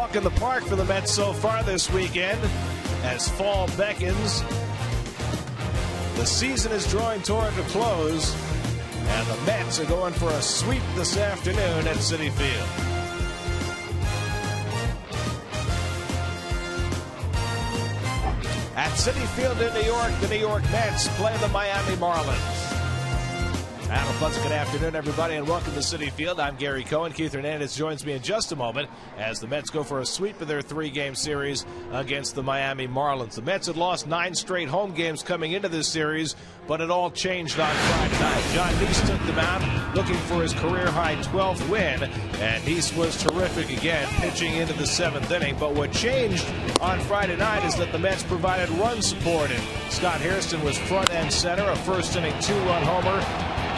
walk in the park for the Mets so far this weekend as fall beckons. The season is drawing toward a close, and the Mets are going for a sweep this afternoon at Citi Field. At Citi Field in New York, the New York Mets play the Miami Marlins. Have a pleasant good afternoon, everybody, and welcome to Citi Field. I'm Gary Cohen. Keith Hernandez joins me in just a moment as the Mets go for a sweep of their three-game series against the Miami Marlins. The Mets had lost 9 straight home games coming into this series, but it all changed on Friday night. John Neese took the mound looking for his career-high 12th win, and Neese was terrific again, pitching into the 7th inning. But what changed on Friday night is that the Mets provided run support, and Scott Hairston was front and center, a first-inning 2-run homer.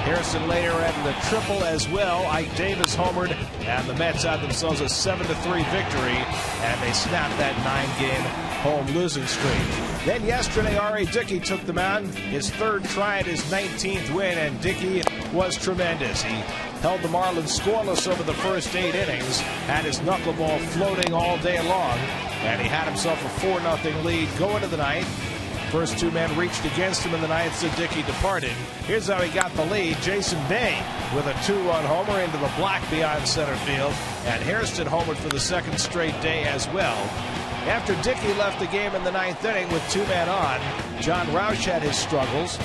Harrison later added a triple as well. Ike Davis homered, and the Mets had themselves a 7-3 victory, and they snapped that 9-game home losing streak. Then yesterday, R.A. Dickey took the mound, his third try at his 19th win, and Dickey was tremendous. He held the Marlins scoreless over the first 8 innings, had his knuckleball floating all day long, and he had himself a 4-0 lead going to the ninth. First 2 men reached against him in the ninth, so Dickey departed. Here's how he got the lead. Jason Bay with a 2-run homer into the black beyond center field, and Hairston homered for the second straight day as well. After Dickey left the game in the 9th inning with 2 men on, John Roush had his struggles.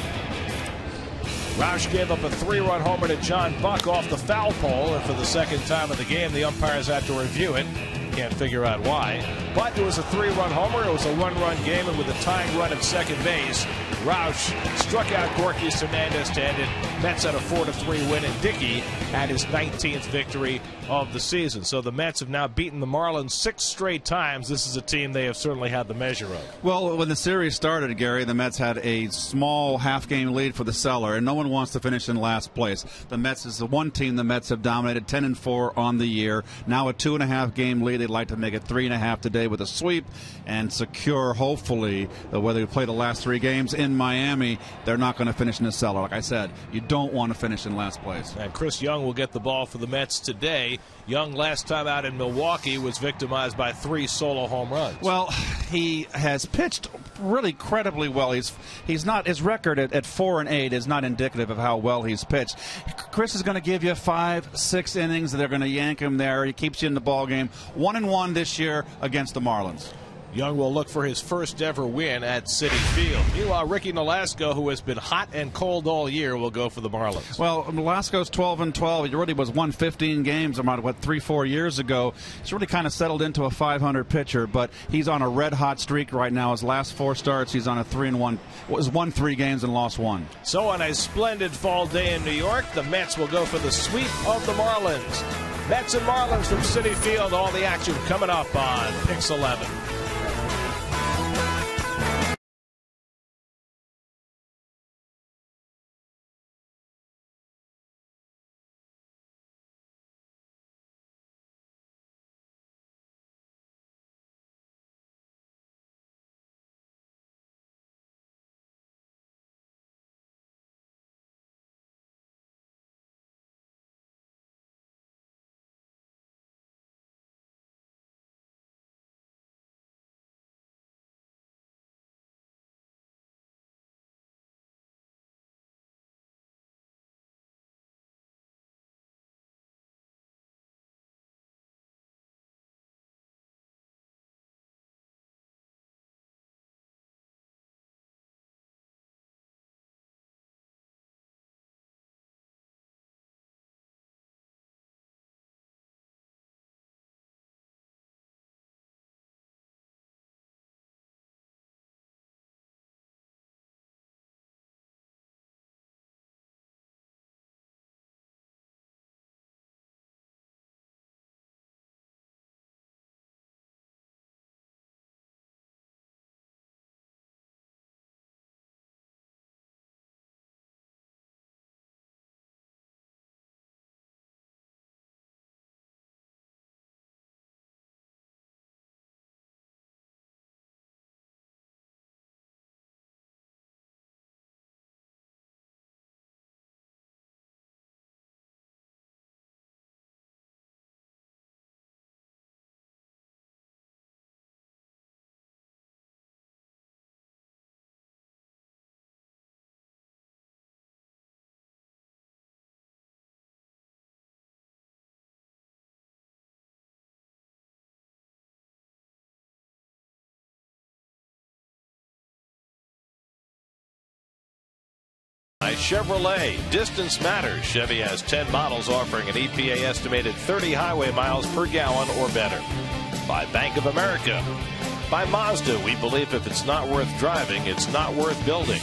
Roush gave up a 3-run homer to John Buck off the foul pole, and for the second time of the game, the umpires had to review it. Can't figure out why. But it was a 3-run homer. It was a 1-run game, and with a tying run at second base, Roush struck out Gorkys Hernandez to end it. Mets had a 4-3 win, and Dickey had his 19th victory of the season. So the Mets have now beaten the Marlins 6 straight times. This is a team they have certainly had the measure of. Well, when the series started, Gary, the Mets had a small half-game lead for the cellar, and no one wants to finish in last place. The Mets is the one team the Mets have dominated, 10-4 on the year. Now a 2.5-game lead. They'd like to make it 3.5 today with a sweep and secure, hopefully, whether you play the last 3 games in Miami, they're not going to finish in the cellar. Like I said, you don't want to finish in last place. And Chris Young will get the ball for the Mets today. Young, last time out in Milwaukee, was victimized by 3 solo home runs. Well, he has pitched really credibly well. He's not, his record at 4-8 is not indicative of how well he's pitched. Chris is going to give you 5-6 innings. They're going to yank him there. He keeps you in the ball game. 1-1 this year against the Marlins. Young will look for his first ever win at Citi Field. Meanwhile, Ricky Nolasco, who has been hot and cold all year, will go for the Marlins. Well, Nolasco's 12-12. He really was won 15 games about 3-4 years ago. He's really kind of settled into a 500 pitcher, but he's on a red-hot streak right now. His last 4 starts, he's on a 3-1. Won 3 games and lost 1. So on a splendid fall day in New York, the Mets will go for the sweep of the Marlins. Mets and Marlins from Citi Field. All the action coming up on Pix 11. By Chevrolet, distance matters. Chevy has 10 models offering an EPA estimated 30 highway miles per gallon or better. By Bank of America. By Mazda, we believe if it's not worth driving, it's not worth building.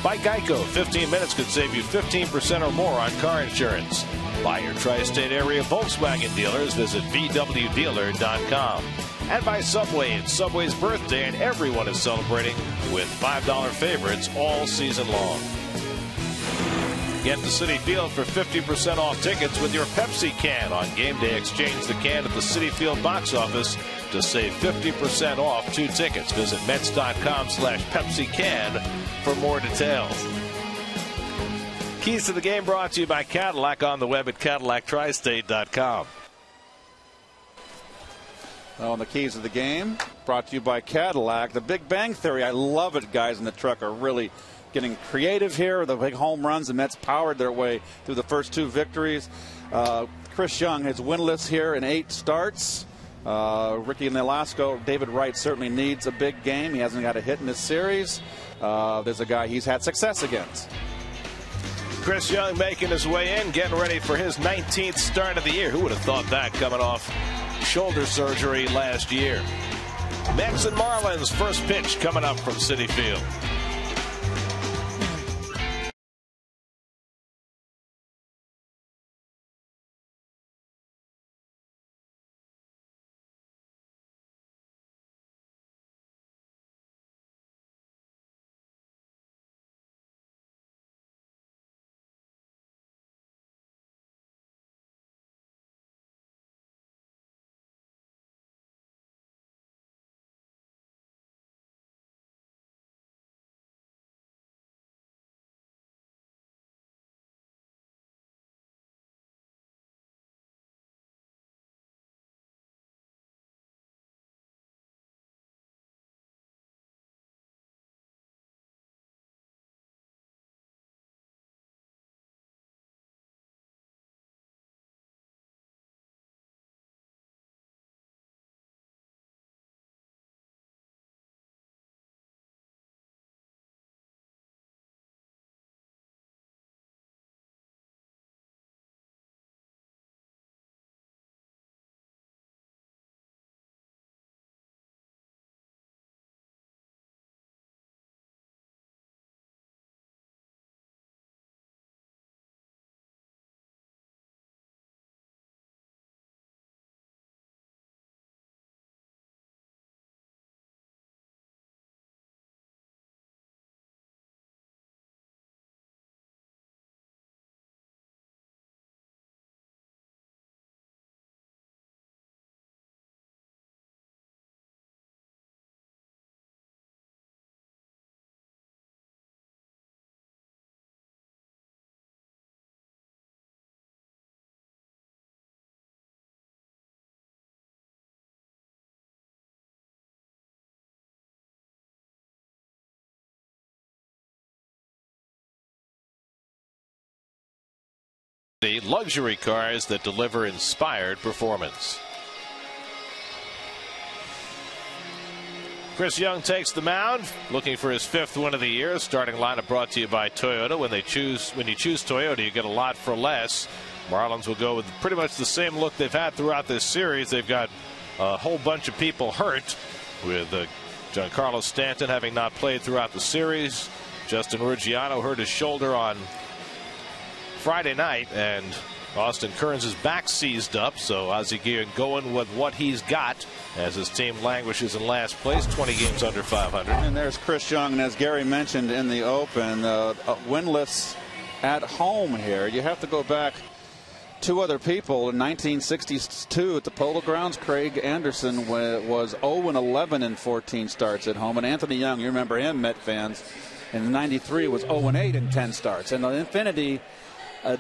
By Geico, 15 minutes could save you 15% or more on car insurance. By your tri-state area Volkswagen dealers, visit VWDealer.com. And by Subway, it's Subway's birthday, and everyone is celebrating with $5 favorites all season long. Get to Citi Field for 50% off tickets with your Pepsi can. On game day, exchange the can at the Citi Field box office to save 50% off 2 tickets. Visit Mets.com/PepsiCan for more details. Keys to the game brought to you by Cadillac on the web at CadillacTristate.com. Well, the keys of the game brought to you by Cadillac. The Big Bang Theory, I love it. Guys in the truck are really getting creative here. The big home runs, the Mets powered their way through the first 2 victories. Chris Young is winless here in 8 starts. Ricky Nolasco, David Wright certainly needs a big game. He hasn't got a hit in this series. There's a guy he's had success against. Chris Young making his way in, getting ready for his 19th start of the year. Who would have thought that, coming off shoulder surgery last year? Mets and Marlins, first pitch coming up from Citi Field. The luxury cars that deliver inspired performance. Chris Young takes the mound, looking for his 5th win of the year. Starting lineup brought to you by Toyota. When you choose Toyota, you get a lot for less. Marlins will go with pretty much the same look they've had throughout this series. They've got a whole bunch of people hurt, with Giancarlo Stanton having not played throughout the series. Justin Ruggiano hurt his shoulder on Friday night, and Austin Kearns' back seized up, so Ozzie Guillen going with what he's got as his team languishes in last place, 20 games under 500. And there's Chris Young, and as Gary mentioned in the open, winless at home here. You have to go back 2 other people. In 1962 at the Polo Grounds, Craig Anderson was 0-11 in 14 starts at home, and Anthony Young, you remember him, Met fans, in 93 was 0-8 in 10 starts. And the Infinity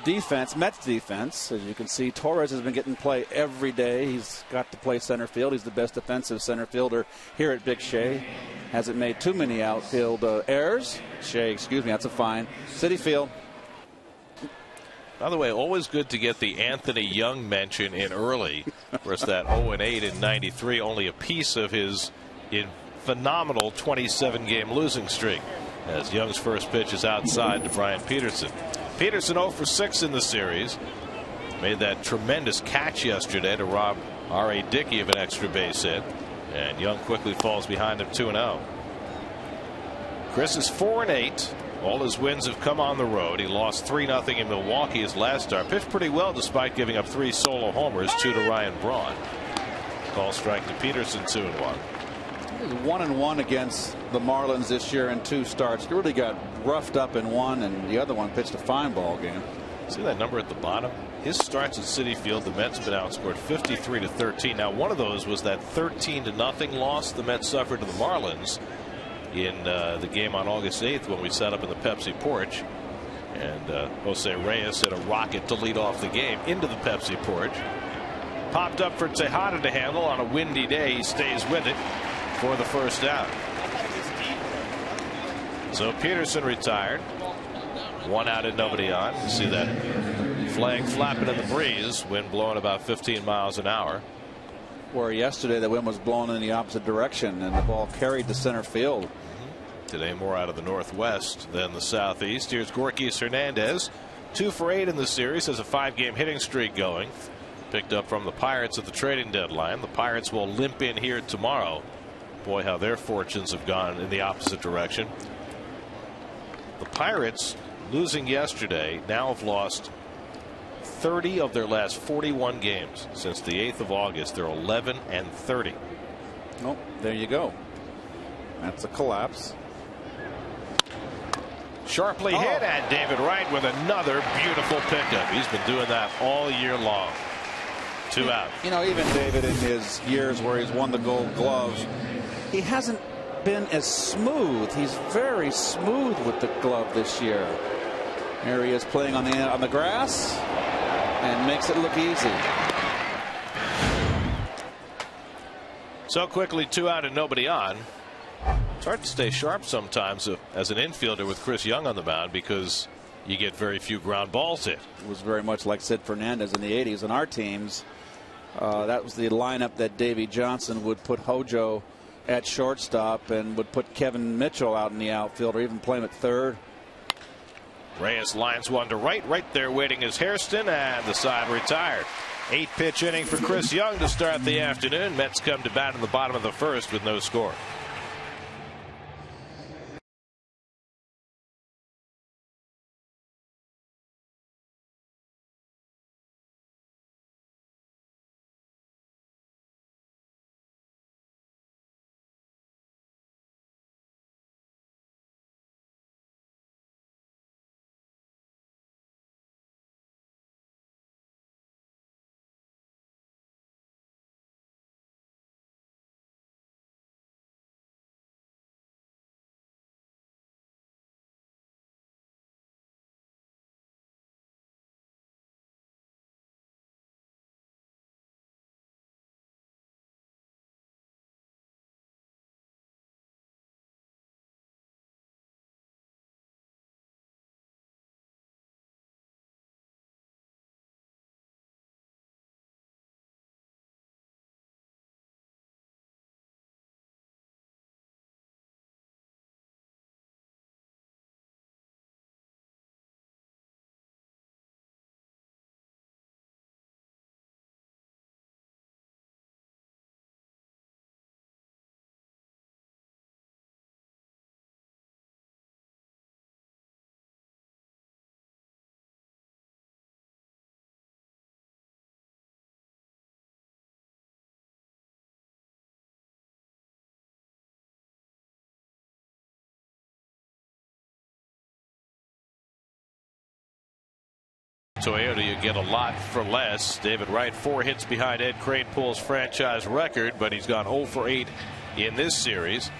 defense, Mets defense, as you can see, Torres has been getting play every day. He's got to play center field. He's the best defensive center fielder here at Big Shea. Hasn't made too many outfield errors. That's a fine. Citi Field. By the way, always good to get the Anthony Young mention in early. Of course, that 0-8 in 93, only a piece of his phenomenal 27-game losing streak. as Young's first pitch is outside to Brian Peterson. Peterson 0 for 6 in the series. Made that tremendous catch yesterday to rob R.A. Dickey of an extra base hit. And Young quickly falls behind him 2-0. Chris is 4-8. All his wins have come on the road. He lost 3-0 in Milwaukee his last start. Pitched pretty well despite giving up 3 solo homers, 2 to Ryan Braun. Call strike to Peterson, 2-1. He was 1-1 against the Marlins this year in 2 starts. He really got roughed up in one, and the other one pitched a fine ball game. See that number at the bottom? His starts at Citi Field, the Mets been outscored 53-13. Now, one of those was that 13-0 loss the Mets suffered to the Marlins in the game on August 8th when we sat up in the Pepsi porch. And Jose Reyes hit a rocket to lead off the game into the Pepsi porch. Popped up for Tejada to handle on a windy day. He stays with it for the first out. So Peterson retired. 1 out and nobody on. You see that flag flapping in the breeze. Wind blowing about 15 miles an hour. Where yesterday the wind was blowing in the opposite direction and the ball carried to center field. Today more out of the northwest than the southeast. Here's Gorkys Hernandez. 2 for 8 in the series. Has a 5-game hitting streak going. Picked up from the Pirates at the trading deadline. The Pirates will limp in here tomorrow. Boy, how their fortunes have gone in the opposite direction. The Pirates, losing yesterday, now have lost 30 of their last 41 games since the 8th of August. They're 11-30. Oh, there you go. That's a collapse. Sharply hit, and David Wright with another beautiful pickup. He's been doing that all year long. 2 out. You know, even David, in his years where he's won the Gold Glove, he hasn't been as smooth. He's very smooth with the glove this year. Here he is playing on the grass and makes it look easy. So quickly, 2 out and nobody on. It's hard to stay sharp sometimes as an infielder with Chris Young on the mound because you get very few ground balls hit. It was very much like Sid Fernandez in the 80s in our teams. That was the lineup that Davey Johnson would put Hojo at shortstop and would put Kevin Mitchell out in the outfield or even play him at third. Reyes lines one to right. Right there waiting is Hairston, and the side retired. 8-pitch inning for Chris Young to start the afternoon. Mets come to bat in the bottom of the first with no score. Toyota, you get a lot for less. David Wright, 4 hits behind Ed Kranepool's franchise record, but he's gone 0 for 8 in this series.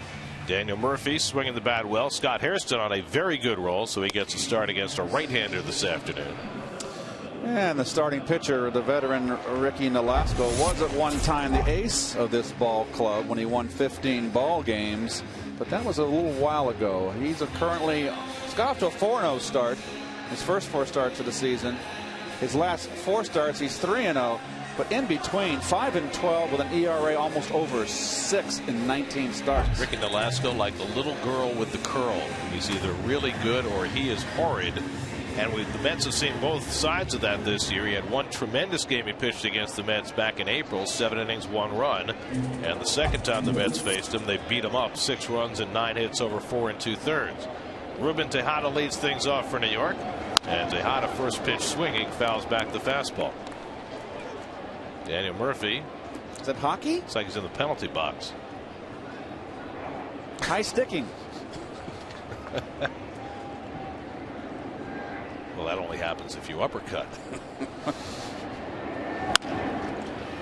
Daniel Murphy swinging the bat well. Scott Hairston on a very good roll, so he gets a start against a right-hander this afternoon. And the starting pitcher, the veteran Ricky Nolasco, was at one time the ace of this ball club when he won 15 ball games, but that was a little while ago. He's currently got off to a 4-0 start. His first 4 starts of the season. His last 4 starts, he's 3-0. but in between 5-12 with an ERA almost over 6 in 19 starts. Ricky Nolasco, like the little girl with the curl. He's either really good or he is horrid. And the Mets have seen both sides of that this year. He had one tremendous game he pitched against the Mets back in April, 7 innings, 1 run. And the second time the Mets faced him, they beat him up 6 runs and 9 hits over 4 2/3. Ruben Tejada leads things off for New York. And Tejada, first pitch swinging, fouls back the fastball. Daniel Murphy. Is that hockey? It's like he's in the penalty box. High sticking. Well, that only happens if you uppercut.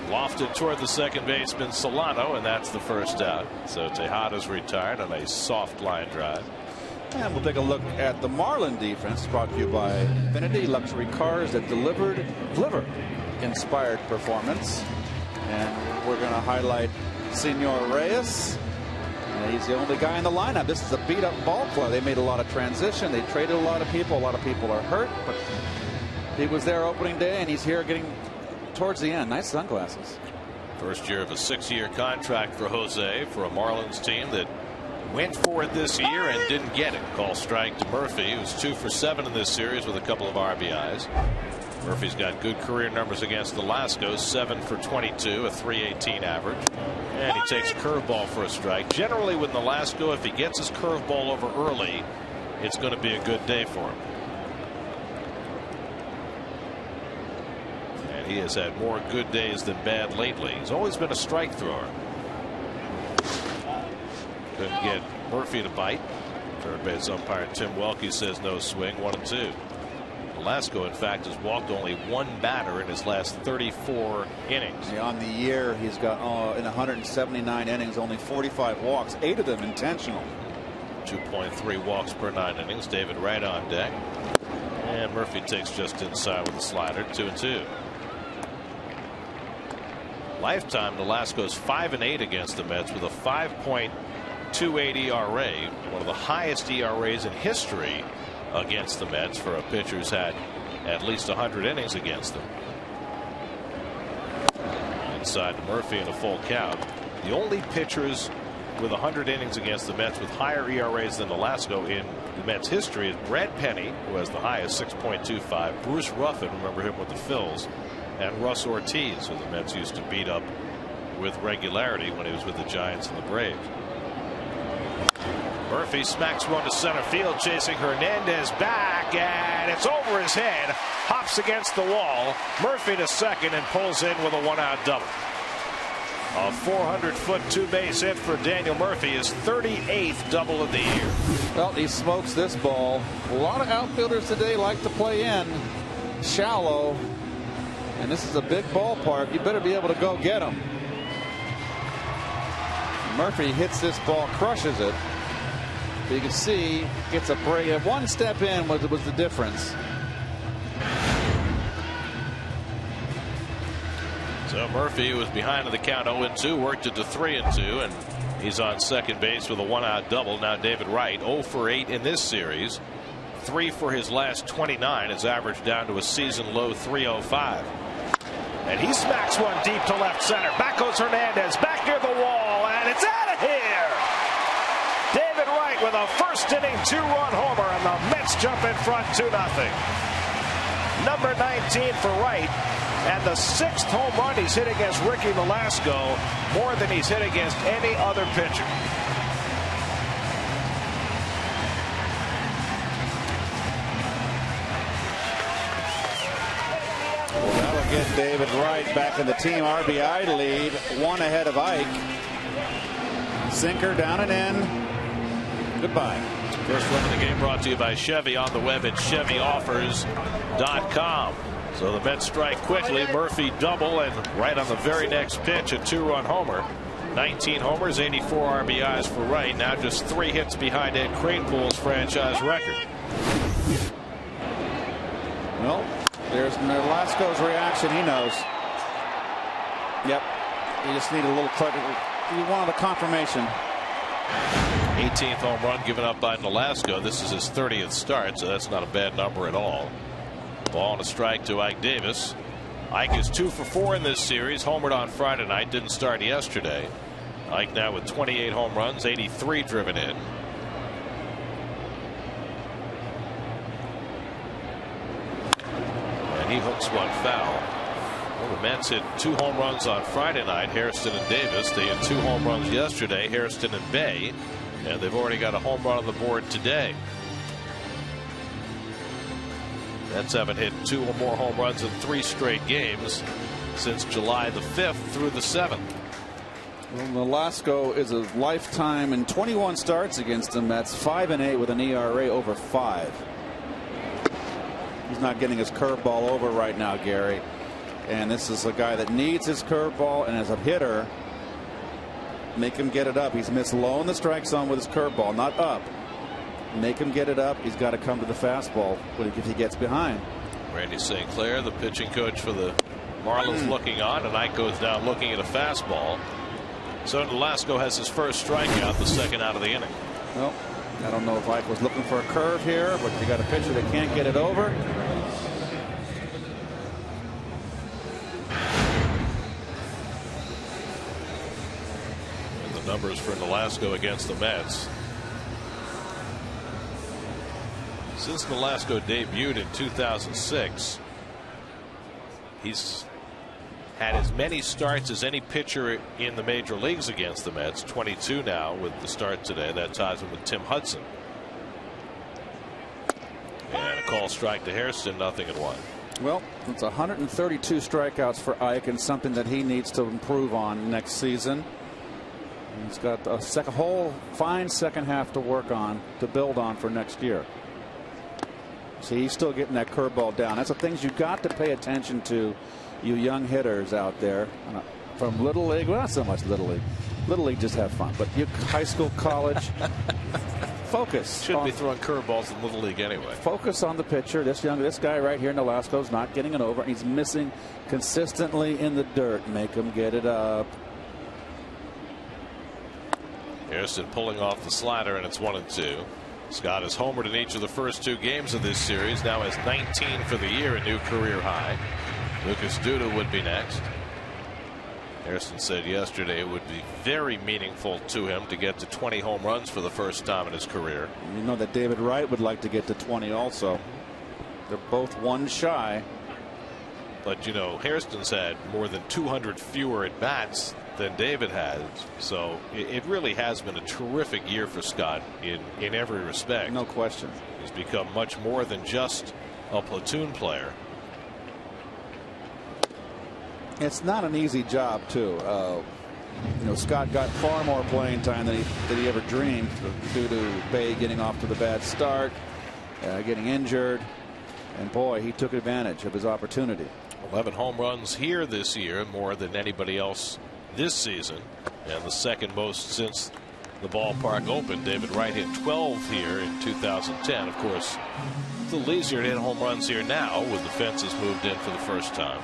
Lofted toward the second baseman Solano, and that's the first out. So Tejada's retired on a soft line drive. And we'll take a look at the Marlin defense, brought to you by Infinity Luxury Cars that deliver inspired performance. And we're going to highlight Senor Reyes. And he's the only guy in the lineup. This is a beat-up ball club. They made a lot of transition. They traded a lot of people. A lot of people are hurt. But he was there opening day, and he's here getting towards the end. Nice sunglasses. First year of a 6-year contract for Jose for a Marlins team that went for it this year and didn't get it. Call strike to Murphy, who's 2 for 7 in this series with a couple of RBIs. Murphy's got good career numbers against Nolasco, 7 for 22, a .318 average. And he takes a curveball for a strike. Generally with Nolasco, if he gets his curveball over early, it's going to be a good day for him. And he has had more good days than bad lately. He's always been a strike thrower. Couldn't get Murphy to bite. Third base umpire Tim Welke says no swing, 1-2. Nolasco, in fact, has walked only 1 batter in his last 34 innings. On the year, he's got in 179 innings, only 45 walks, 8 of them intentional. 2.3 walks per 9 innings. David Wright on deck. And Murphy takes just inside with a slider, 2-2. Lifetime, Nolasco's 5-8 against the Mets with a 5.28 ERA, one of the highest ERAs in history against the Mets for a pitcher who's had at least 100 innings against them. Inside to Murphy in a full count. The only pitchers with 100 innings against the Mets with higher ERAs than Nolasco in the Mets history is Brad Penny, who has the highest, 6.25. Bruce Ruffin, remember him with the Phils, and Russ Ortiz, who the Mets used to beat up with regularity when he was with the Giants and the Braves. Murphy smacks one to center field, chasing Hernandez back, and it's over his head. Hops against the wall. Murphy to second and pulls in with a 1-out double. A 400-foot 2-base hit for Daniel Murphy, his 38th double of the year. Well, he smokes this ball. A lot of outfielders today like to play in shallow, and this is a big ballpark. You better be able to go get him. Murphy hits this ball, crushes it. You can see gets a break. One step in was the difference. So Murphy, who was behind in the count 0-2, worked it to 3-2, and he's on second base with a 1-out double. Now David Wright, 0 for 8 in this series, 3 for his last 29. His average down to a season low 305. And he smacks one deep to left center. Back goes Hernandez, back near the wall, and it's out of here. David Wright with a first inning 2-run homer, and the Mets jump in front 2-0. Number 19 for Wright, and the 6th home run he's hit against Ricky Nolasco, more than he's hit against any other pitcher. Well, that'll get David Wright back in the team RBI lead, 1 ahead of Ike. Sinker down and in. Goodbye. First look at the game brought to you by Chevy on the web at ChevyOffers.com. So the Mets strike quickly. Murphy double, and right on the very next pitch, a 2-run homer. 19 homers, 84 RBIs for Wright. Now just 3 hits behind Ed Kranepool's franchise record. Well, there's Nolasco's reaction. He knows. Yep. You just need a little click. You wanted a confirmation. 18th home run given up by Nolasco. This is his 30th start, so that's not a bad number at all. Ball and a strike to Ike Davis. Ike is 2 for 4 in this series. Homered on Friday night. Didn't start yesterday. Ike now with 28 home runs, 83 driven in. And he hooks one foul. Well, the Mets hit 2 home runs on Friday night, Hairston and Davis. They had 2 home runs yesterday, Hairston and Bay. And they've already got a home run on the board today. Mets haven't hit 2 or more home runs in 3 straight games since July the 5th through the 7th. Well, Nolasco is a lifetime in 21 starts against the Mets, 5-8 with an ERA over 5. He's not getting his curveball over right now, Gary. And this is a guy that needs his curveball, and as a hitter, make him get it up. He's missed low in the strike zone with his curveball, not up. Make him get it up. He's got to come to the fastball if he gets behind. Randy St. Clair, the pitching coach for the Marlins, looking on, and Ike goes down looking at a fastball. So Nolasco has his first strikeout, the second out of the inning. Well, I don't know if Ike was looking for a curve here, but you got a pitcher that can't get it over. And the numbers for Nolasco against the Mets. Since Nolasco debuted in 2006, he's had as many starts as any pitcher in the major leagues against the Mets. 22 now with the start today. That ties him with Tim Hudson. And a call strike to Hairston, 0-1. Well, it's 132 strikeouts for Ike, and something that he needs to improve on next season. He's got a whole fine second half to work on, to build on for next year. See, he's still getting that curveball down. That's the things you got to pay attention to, you young hitters out there from Little League. Well, not so much Little League. Little League, just have fun. But you high school, college, focus. Should be throwing curveballs in Little League anyway. Focus on the pitcher. This guy right here, Nolasco's not getting it over. He's missing consistently in the dirt. Make him get it up. Hairston pulling off the slider, and it's 1-2. Scott has homered in each of the first 2 games of this series. Now has 19 for the year, a new career high. Lucas Duda would be next. Hairston said yesterday it would be very meaningful to him to get to 20 home runs for the first time in his career. You know that David Wright would like to get to 20 also. They're both 1 shy. But you know, Hairston's had more than 200 fewer at bats than David has, so it really has been a terrific year for Scott in every respect. No question. He's become much more than just a platoon player. It's not an easy job, too. You know, Scott got far more playing time than he ever dreamed, due to Bay getting off to the bad start, getting injured, and boy, he took advantage of his opportunity. 11 home runs here this year, more than anybody else this season, and the second most since the ballpark opened. David Wright hit 12 here in 2010. Of course, it's a little easier to hit home runs here now with the fences moved in for the first time.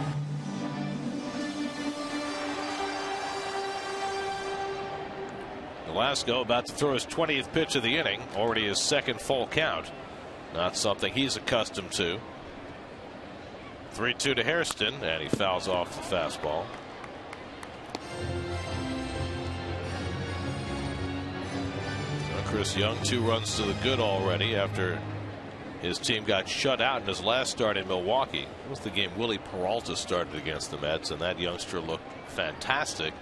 Nolasco about to throw his 20th pitch of the inning, already his second full count. Not something he's accustomed to. 3-2 to Hairston, and he fouls off the fastball. Chris Young, 2 runs to the good already after his team got shut out in his last start in Milwaukee. It was the game Willie Peralta started against the Mets, and that youngster looked fantastic.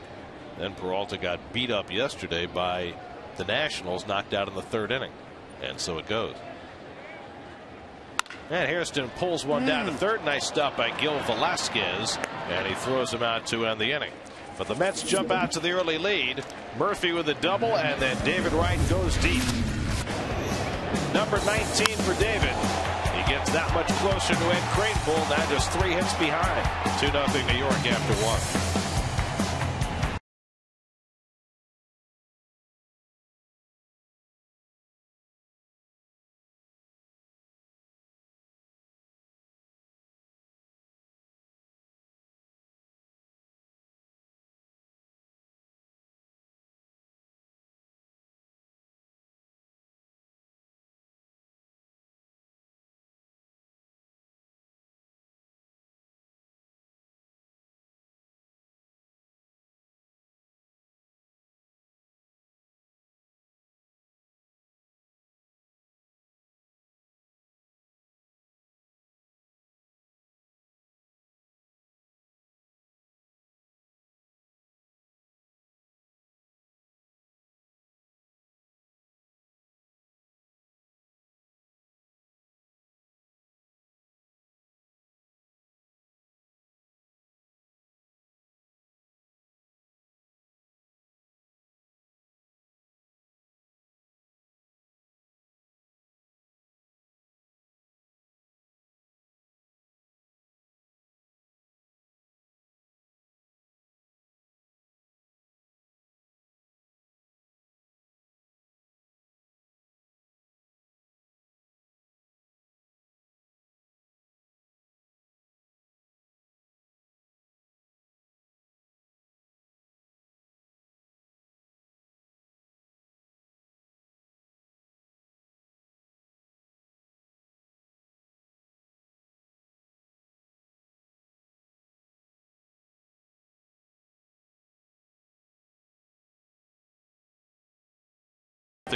Then Peralta got beat up yesterday by the Nationals, knocked out in the 3rd inning, and so it goes. And Hairston pulls one down to third. Nice stop by Gil Velasquez, and he throws him out to end the inning. But the Mets jump out to the early lead. Murphy with a double, and then David Wright goes deep. Number 19 for David. He gets that much closer to Ed Kranepool, now just 3 hits behind. 2-0 New York after 1.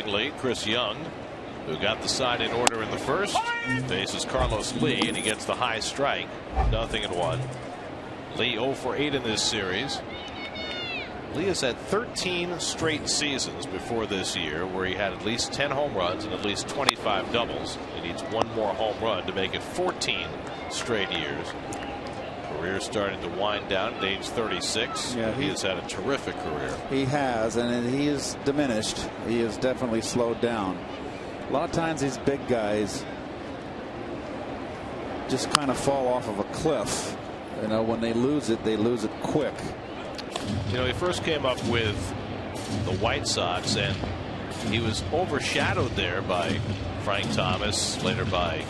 2-0 lead. Chris Young, who got the side in order in the first, faces Carlos Lee, and he gets the high strike. 0-1. Lee 0 for 8 in this series. Lee has had 13 straight seasons before this year where he had at least 10 home runs and at least 25 doubles. He needs one more home run to make it 14 straight years. Career starting to wind down at age 36. Yeah, he has had a terrific career. He has, and he is diminished. He has definitely slowed down. A lot of times these big guys just kind of fall off of a cliff. You know, when they lose it quick. You know, he first came up with the White Sox, and he was overshadowed there by Frank Thomas, later by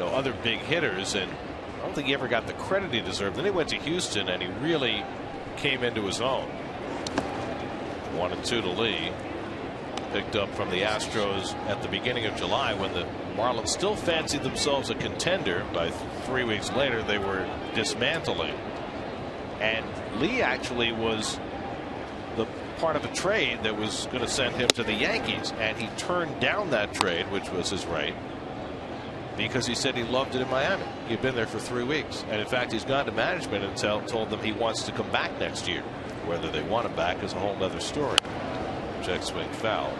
other big hitters, and I don't think he ever got the credit he deserved. Then he went to Houston, and he really came into his own. 1-2 to Lee. Picked up from the Astros at the beginning of July when the Marlins still fancied themselves a contender. By 3 weeks later, they were dismantling. And Lee actually was the part of a trade that was going to send him to the Yankees, and he turned down that trade, which was his right, because he said he loved it in Miami. He'd been there for 3 weeks, and in fact he's gone to management and told them he wants to come back next year. Whether they want him back is a whole other story. Check swing foul.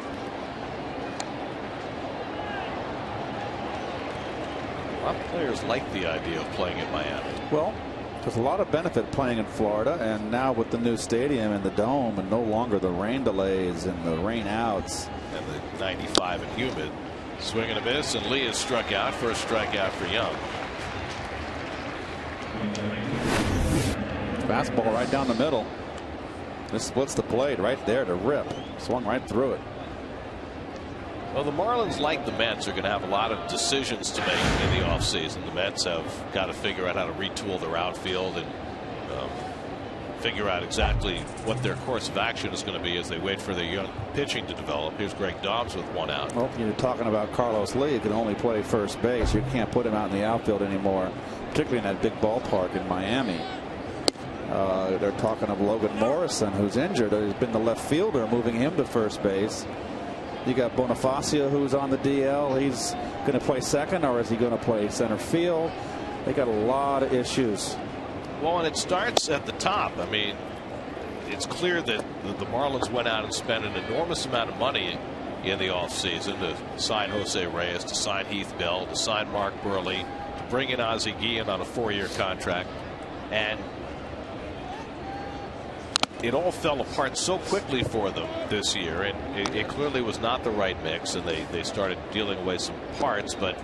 A lot of players like the idea of playing in Miami. Well, there's a lot of benefit playing in Florida, and now with the new stadium and the dome and no longer the rain delays and the rain outs. And the 95 and humid. Swing and a miss, and Lee is struck out. First strikeout for Young. Fastball right down the middle. This splits the plate right there to rip. Swung right through it. Well, the Marlins, like the Mets, are going to have a lot of decisions to make in the offseason. The Mets have got to figure out how to retool their outfield and figure out exactly what their course of action is going to be as they wait for their young pitching to develop. Here's Greg Dobbs with one out. Well, you're talking about Carlos Lee, who can only play first base. You can't put him out in the outfield anymore, particularly in that big ballpark in Miami. They're talking of Logan Morrison, who's injured. He's been the left fielder, moving him to first base. You got Bonifacio, who's on the DL. He's going to play second, or is he going to play center field? They got a lot of issues. Well, and it starts at the top. I mean, it's clear that the Marlins went out and spent an enormous amount of money in the offseason to sign Jose Reyes, to sign Heath Bell, to sign Mark Burley, to bring in Ozzie Guillen on a 4-year contract. And it all fell apart so quickly for them this year, and it clearly was not the right mix, and they started dealing away some parts. But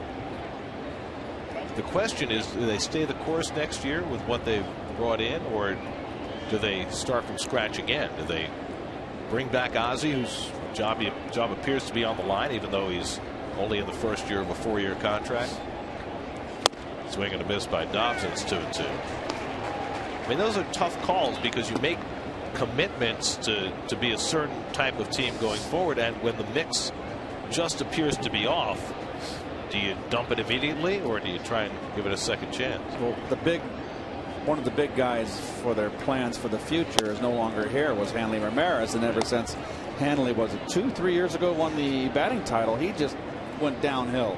the question is, do they stay the course next year with what they've brought in, or do they start from scratch again? Do they bring back Ozzie, whose job appears to be on the line, even though he's only in the first year of a 4-year contract? Swing and a miss by Dobbs, and it's 2-2. I mean, those are tough calls because you make commitments to be a certain type of team going forward, and when the mix just appears to be off, do you dump it immediately, or do you try and give it a second chance? Well, one of the big guys for their plans for the future is no longer here, was Hanley Ramirez, and ever since Hanley, was it 2-3 years ago, won the batting title, he just went downhill,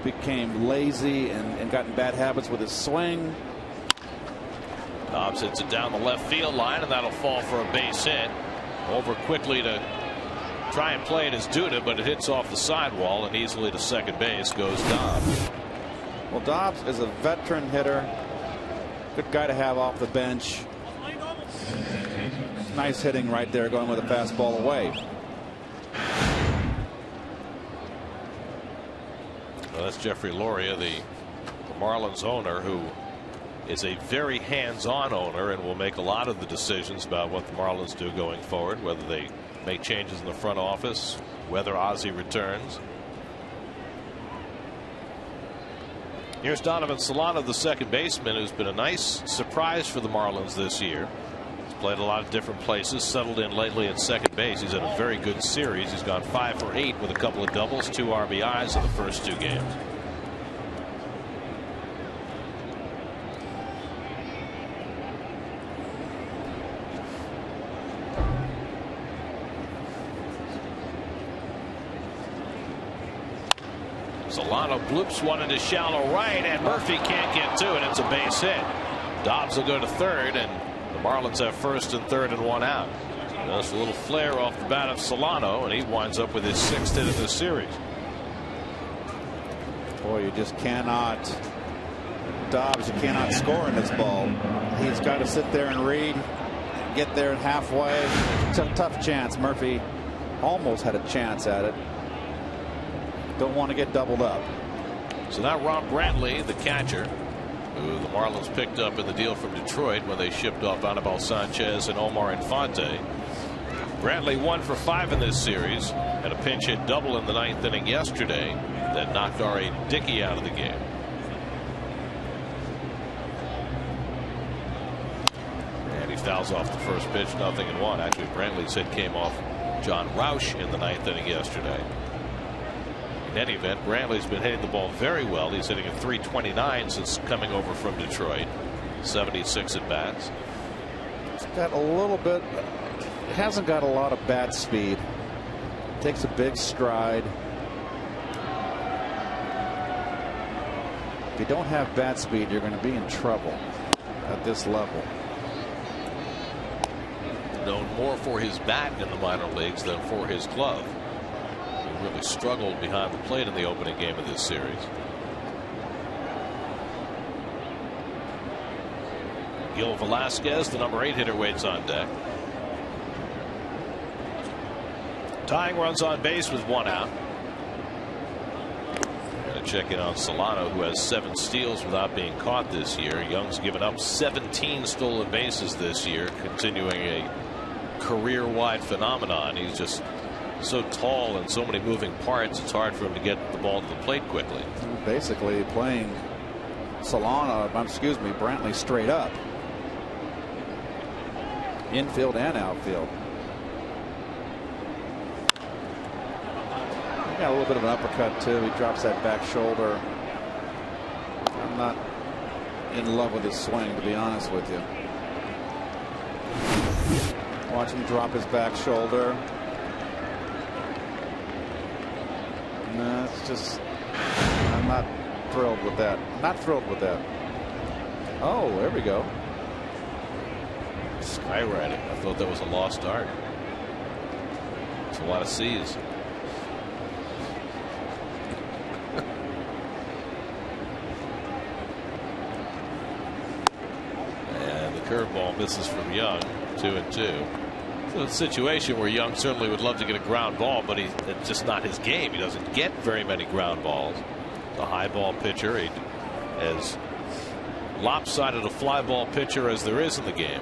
became lazy and got in bad habits with his swing. Dobbs hits it down the left field line, and that'll fall for a base hit. Over quickly to try and play it as Duda, but it hits off the sidewall, and easily to second base goes Dobbs. Well, Dobbs is a veteran hitter. Good guy to have off the bench. Nice hitting right there, going with a fastball away. Well, that's Jeffrey Loria, the Marlins owner, who is a very hands-on owner and will make a lot of the decisions about what the Marlins do going forward, whether they make changes in the front office, whether Ozzie returns. Here's Donovan Solano, the second baseman, who's been a nice surprise for the Marlins this year. He's played a lot of different places, settled in lately at second base. He's had a very good series. He's gone 5 for 8 with a couple of doubles, 2 RBIs in the first 2 games. Solano bloops one into shallow right, and Murphy can't get to it. It's a base hit. Dobbs will go to third, and the Marlins have first and third and one out. Just a little flare off the bat of Solano, and he winds up with his sixth hit of the series. Boy, you just cannot. Dobbs, you cannot score in this ball. He's got to sit there and read, get there halfway. It's a tough chance. Murphy almost had a chance at it. Don't want to get doubled up. So now Rob Brantley, the catcher, who the Marlins picked up in the deal from Detroit when they shipped off Anibal Sanchez and Omar Infante. Brantley 1 for 5 in this series, had a pinch hit double in the ninth inning yesterday that knocked R.A. Dickey out of the game. And he fouls off the first pitch, 0-1. Actually, Brantley's hit came off John Roush in the ninth inning yesterday. In any event, Brantley's been hitting the ball very well. He's hitting a .329 since coming over from Detroit. 76 at bats. It's got a little bit. It hasn't got a lot of bat speed. Takes a big stride. If you don't have bat speed, you're going to be in trouble at this level. Known more for his bat in the minor leagues than for his glove. He really struggled behind the plate in the opening game of this series. Gil Velasquez, the number 8 hitter, waits on deck. Tying runs on base with 1 out. Going to check in on Solano, who has 7 steals without being caught this year. Young's given up 17 stolen bases this year, continuing a career-wide phenomenon. He's just so tall and so many moving parts, it's hard for him to get the ball to the plate quickly. Basically playing Brantley straight up. Infield and outfield. He got a little bit of an uppercut too. He drops that back shoulder. I'm not in love with his swing, to be honest with you. Watch him drop his back shoulder. No, it's just, I'm not thrilled with that. Not thrilled with that. Oh, there we go. Skywriting. I thought that was a lost art. It's a lot of C's. And the curveball misses from Young. 2-2. So it's a situation where Young certainly would love to get a ground ball, but it's just not his game. He doesn't get very many ground balls. The high ball pitcher, as lopsided a fly ball pitcher as there is in the game.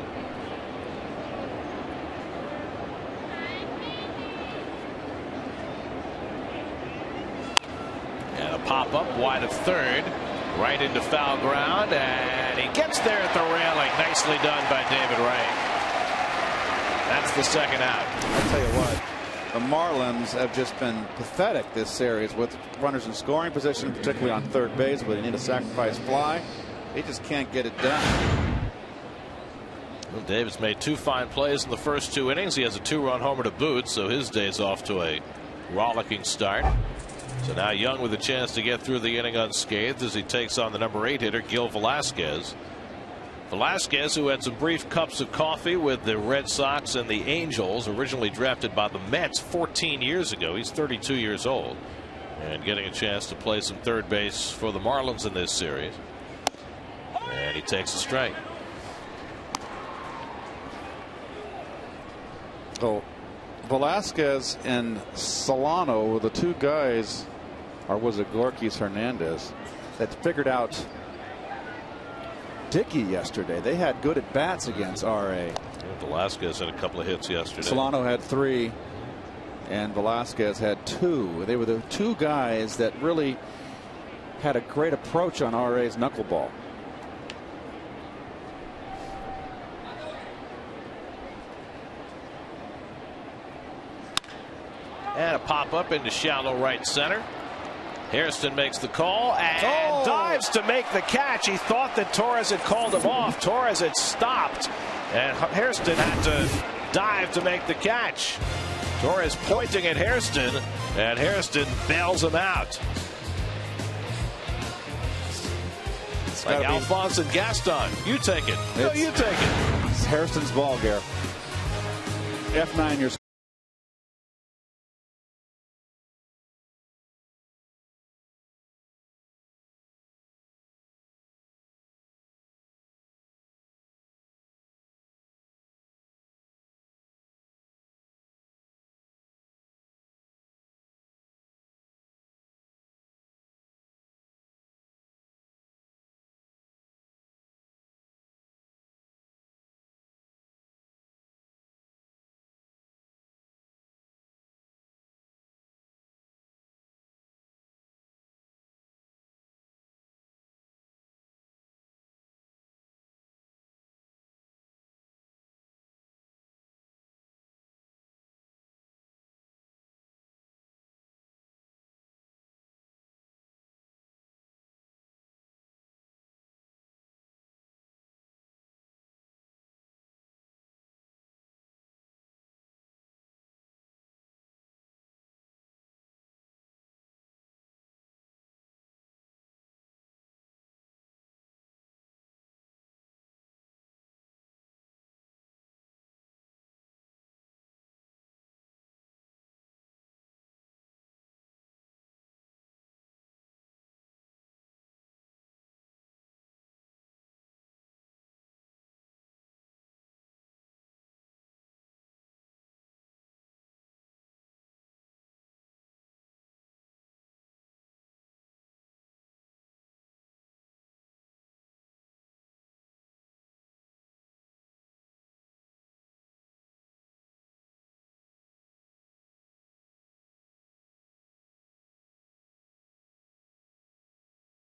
And a pop up wide of third, right into foul ground, and he gets there at the railing. Nicely done by David Wright. That's the second out. I'll tell you what, the Marlins have just been pathetic this series with runners in scoring position, particularly on third base, where they need a sacrifice fly. They just can't get it done. Well, Davis made 2 fine plays in the first 2 innings. He has a 2-run homer to boot, so his day's off to a rollicking start. So now Young with a chance to get through the inning unscathed as he takes on the number 8 hitter, Gil Velasquez. Velasquez, who had some brief cups of coffee with the Red Sox and the Angels, originally drafted by the Mets 14 years ago. He's 32 years old and getting a chance to play some third base for the Marlins in this series. And he takes a strike. So Velasquez and Solano were the 2 guys, or was it Gorkis Hernandez, that figured out Dickey yesterday. They had good at bats against R.A. Velasquez had a couple of hits yesterday. Solano had 3 and Velasquez had 2. They were the 2 guys that really had a great approach on R.A.'s knuckleball. And a pop up into shallow right center. Hairston makes the call and dives to make the catch. He thought that Torres had called him off. Torres had stopped, and Hairston had to dive to make the catch. Torres pointing at Hairston, and Hairston bails him out. Like Alphonse and Gaston. You take it. No, you take it. It's Hairston's ball, Gare. F9, your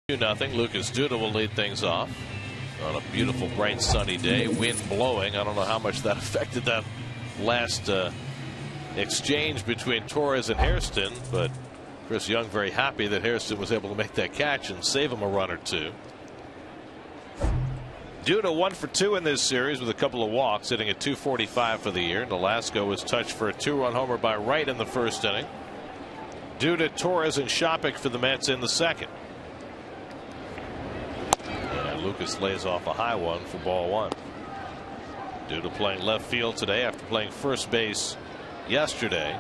Nothing. Lucas Duda will lead things off on a beautiful, bright, sunny day. Wind blowing. I don't know how much that affected that last exchange between Torres and Hairston, but Chris Young very happy that Hairston was able to make that catch and save him a run or two. Duda 1 for 2 in this series with a couple of walks, hitting at .245 for the year. Nolasco was touched for a 2-run homer by Wright in the first inning. Duda, Torres, and Shopik for the Mets in the second. Lucas lays off a high one for ball one. Duda playing left field today after playing first base yesterday,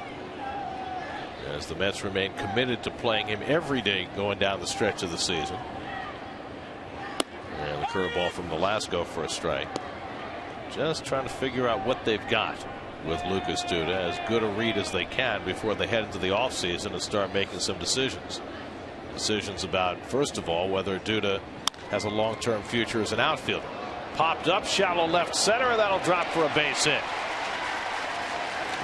as the Mets remain committed to playing him every day going down the stretch of the season. And the curveball from Nolasco for a strike. Just trying to figure out what they've got with Lucas Duda, as good a read as they can before they head into the offseason and start making some decisions. Decisions about, first of all, whether Duda has a long-term future as an outfielder. Popped up, shallow left center, and that'll drop for a base hit.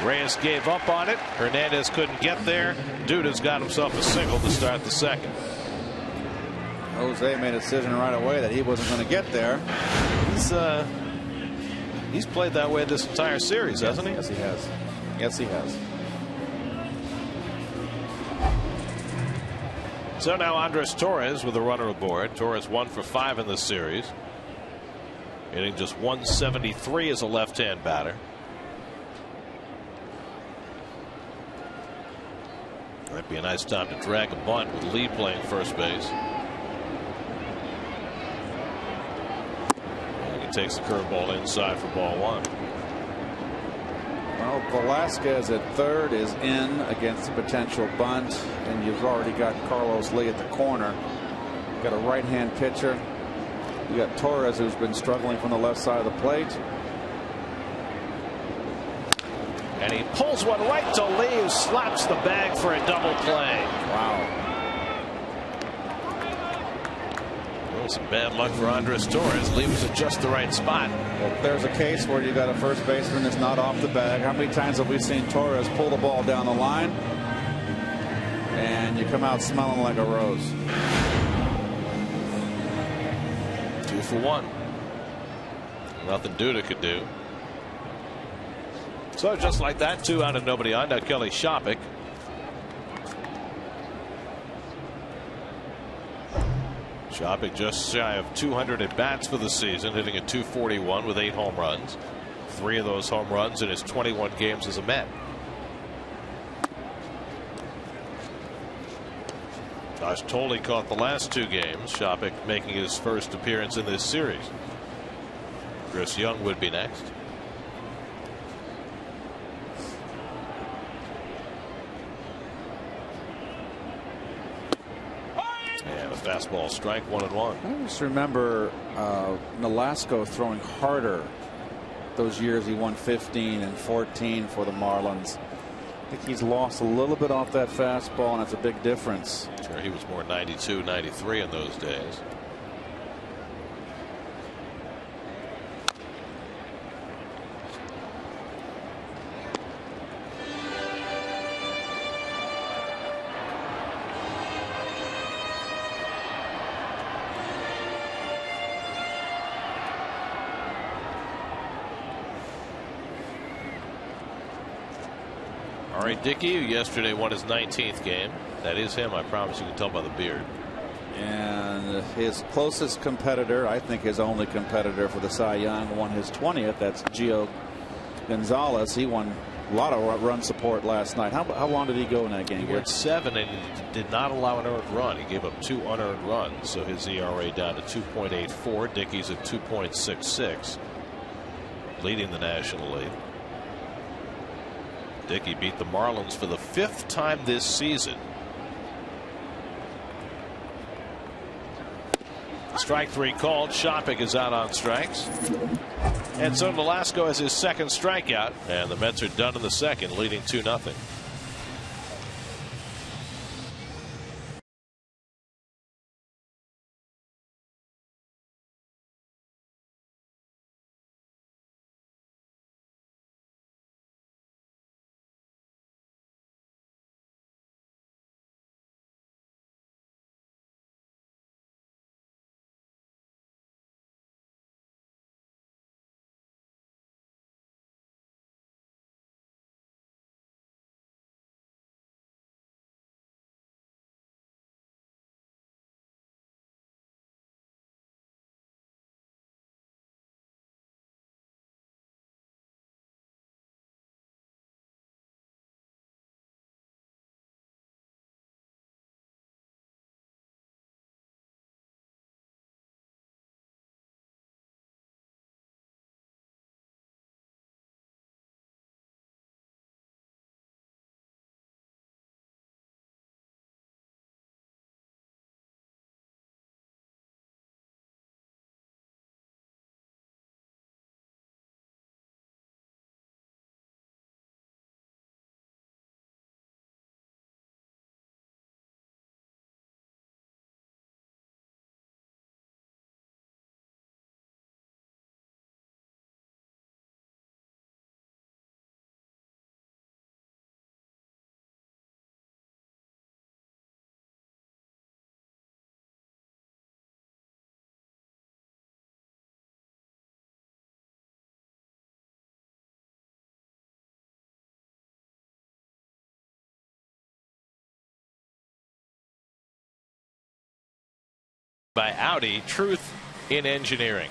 Reyes gave up on it. Hernandez couldn't get there. Duda's got himself a single to start the second. Jose made a decision right away that he wasn't going to get there. He's played that way this entire series, hasn't he? Yes, he has. Yes, he has. So now Andres Torres with a runner aboard. Torres 1 for 5 in this series, hitting just .173 as a left-hand batter. Might be a nice time to drag a bunt with Lee playing first base. And he takes the curveball inside for ball one. Well, Velasquez at third is in against a potential bunt, and you've already got Carlos Lee at the corner. You've got a right-hand pitcher. You got Torres, who's been struggling from the left side of the plate. And he pulls one right to Lee, who slaps the bag for a double play. Wow. Some bad luck for Andres Torres. Lee was at just the right spot. Well, there's a case where you got a first baseman that's not off the bag. How many times have we seen Torres pull the ball down the line and you come out smelling like a rose? 2 for 1. Nothing Duda could do. So just like that, 2 out and nobody on. Now Kelly Shopik. Shopik just shy of 200 at bats for the season, hitting at .241 with 8 home runs. 3 of those home runs in his 21 games as a Met. Josh Tolley caught the last 2 games. Shopik making his first appearance in this series. Chris Young would be next. And a fastball strike, 1-1. I just remember Nolasco throwing harder those years he won 15 and 14 for the Marlins. I think he's lost a little bit off that fastball, and that's a big difference. Sure, he was more 92, 93 in those days. All right, Dickey, who yesterday won his 19th game. That is him. I promise you can tell by the beard. And his closest competitor, I think his only competitor for the Cy Young, won his 20th. That's Gio Gonzalez. He won a lot of run support last night. How long did he go in that game? He went 7 and did not allow an earned run. He gave up 2 unearned runs, so his ERA down to 2.84. Dickey's at 2.66, leading the National League. Dickey beat the Marlins for the 5th time this season. Strike 3 called. Shopik is out on strikes. And so Nolasco has his second strikeout, and the Mets are done in the second, leading 2-0. By Audi, truth in engineering.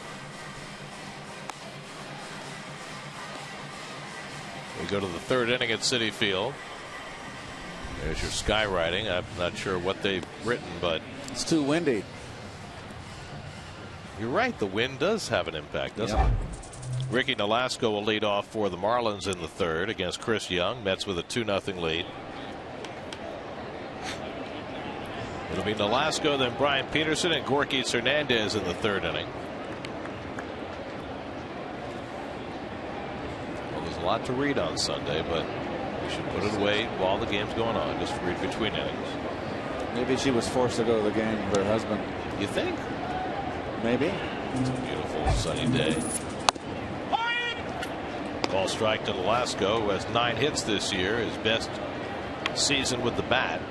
We go to the 3rd inning at Citi Field. There's your skywriting. I'm not sure what they've written, but it's too windy. You're right. The wind does have an impact, doesn't it? Ricky Nolasco will lead off for the Marlins in the 3rd against Chris Young. Mets with a 2-0 lead. It'll be Nolasco, then Brian Peterson, and Gorkys Hernandez in the 3rd inning. Well, there's a lot to read on Sunday, but we should put it away while the game's going on. Just read between innings. Maybe she was forced to go to the game with her husband. You think? Maybe. It's a beautiful sunny day. Ball strike to Nolasco, who has 9 hits this year, his best season with the bat.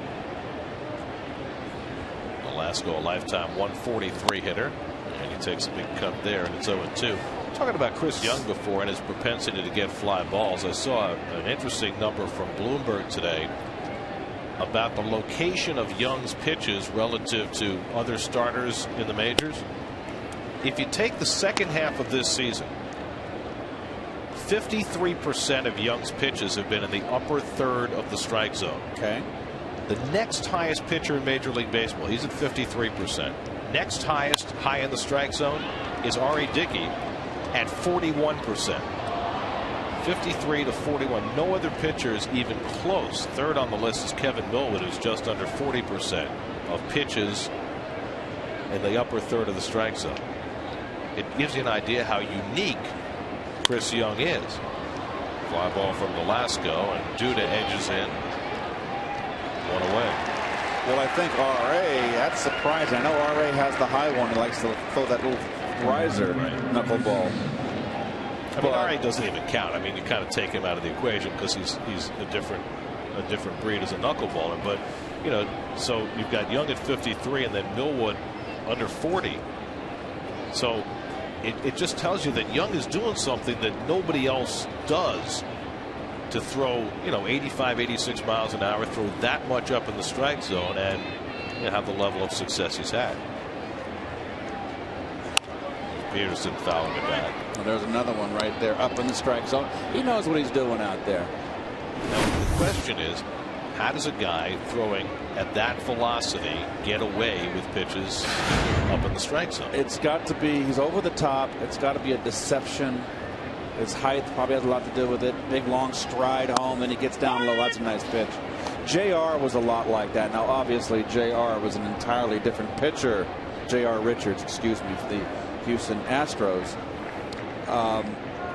Nolasco, a lifetime 143 hitter, and he takes a big cut there, and it's 0-2. Talking about Chris Young before and his propensity to get fly balls, I saw an interesting number from Bloomberg today about the location of Young's pitches relative to other starters in the majors. If you take the second half of this season, 53% of Young's pitches have been in the upper third of the strike zone. Okay. The next highest pitcher in Major League Baseball, he's at 53%. Next highest high in the strike zone is R.A. Dickey at 41%. 53 to 41. No other pitcher is even close. Third on the list is Kevin Millwood, who's just under 40% of pitches in the upper third of the strike zone. It gives you an idea how unique Chris Young is. Fly ball from Velasco, and Duda edges in. One away. Well, I think R.A., that's surprising. I know R.A. has the high one. He likes to throw that little riser knuckleball. I mean, R.A. doesn't even count. I mean, you kind of take him out of the equation because he's a different breed as a knuckleballer. But, you know, so you've got Young at 53 and then Millwood under 40. So it just tells you that Young is doing something that nobody else does, to throw, you know, 85, 86 miles an hour, throw that much up in the strike zone, and have the level of success he's had. Peterson fouling it back. Well, there's another one right there up in the strike zone. He knows what he's doing out there. Now, the question is, how does a guy throwing at that velocity get away with pitches up in the strike zone? It's got to be, he's over the top. It's got to be a deception. His height probably has a lot to do with it. Big long stride home, and he gets down low. That's a nice pitch. JR was a lot like that. Now, obviously, JR was an entirely different pitcher. JR Richards, excuse me, for the Houston Astros.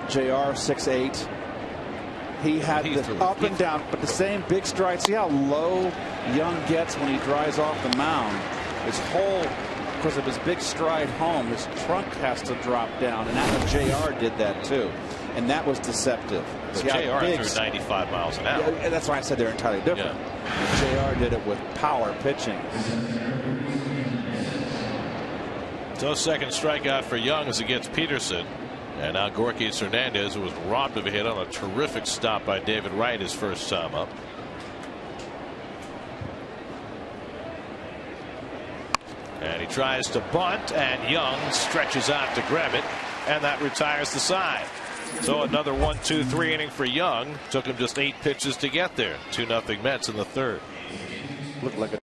JR 6'8". He had the up and down, but the same big stride. See how low Young gets when he drives off the mound? His whole, because of his big stride home, his trunk has to drop down, and that JR did that too, and that was deceptive. JR threw 95 miles an hour. Yeah, that's why I said they're entirely different. Yeah. JR did it with power pitching. So second strikeout for Young as he gets Peterson. And now Gorky Hernandez, who was robbed of a hit on a terrific stop by David Wright his first time up. And he tries to bunt, and Young stretches out to grab it, and that retires the side. So another 1-2-3 inning for Young. Took him just 8 pitches to get there. 2-0 Mets in the third. Looked like a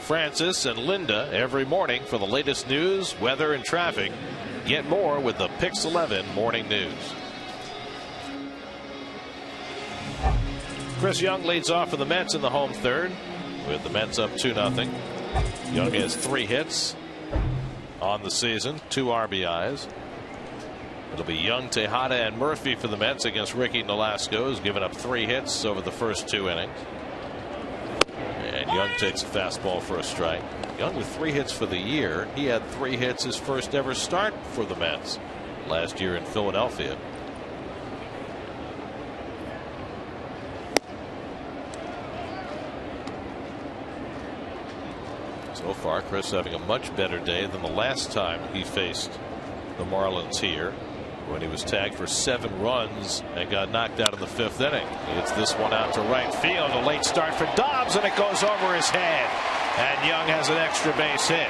Francis and Linda every morning for the latest news, weather, and traffic. Get more with the Pix 11 Morning News. Chris Young leads off for the Mets in the home third, with the Mets up 2-0. Young has 3 hits on the season, 2 RBIs. It'll be Young, Tejada, and Murphy for the Mets against Ricky Nolasco, who's given up 3 hits over the first 2 innings. And Young takes a fastball for a strike. Young with 3 hits for the year. He had 3 hits his first ever start for the Mets last year in Philadelphia. So far, Chris having a much better day than the last time he faced the Marlins here, when he was tagged for 7 runs and got knocked out in the 5th inning. He hits this one out to right field. A late start for Dobbs, and it goes over his head. And Young has an extra base hit.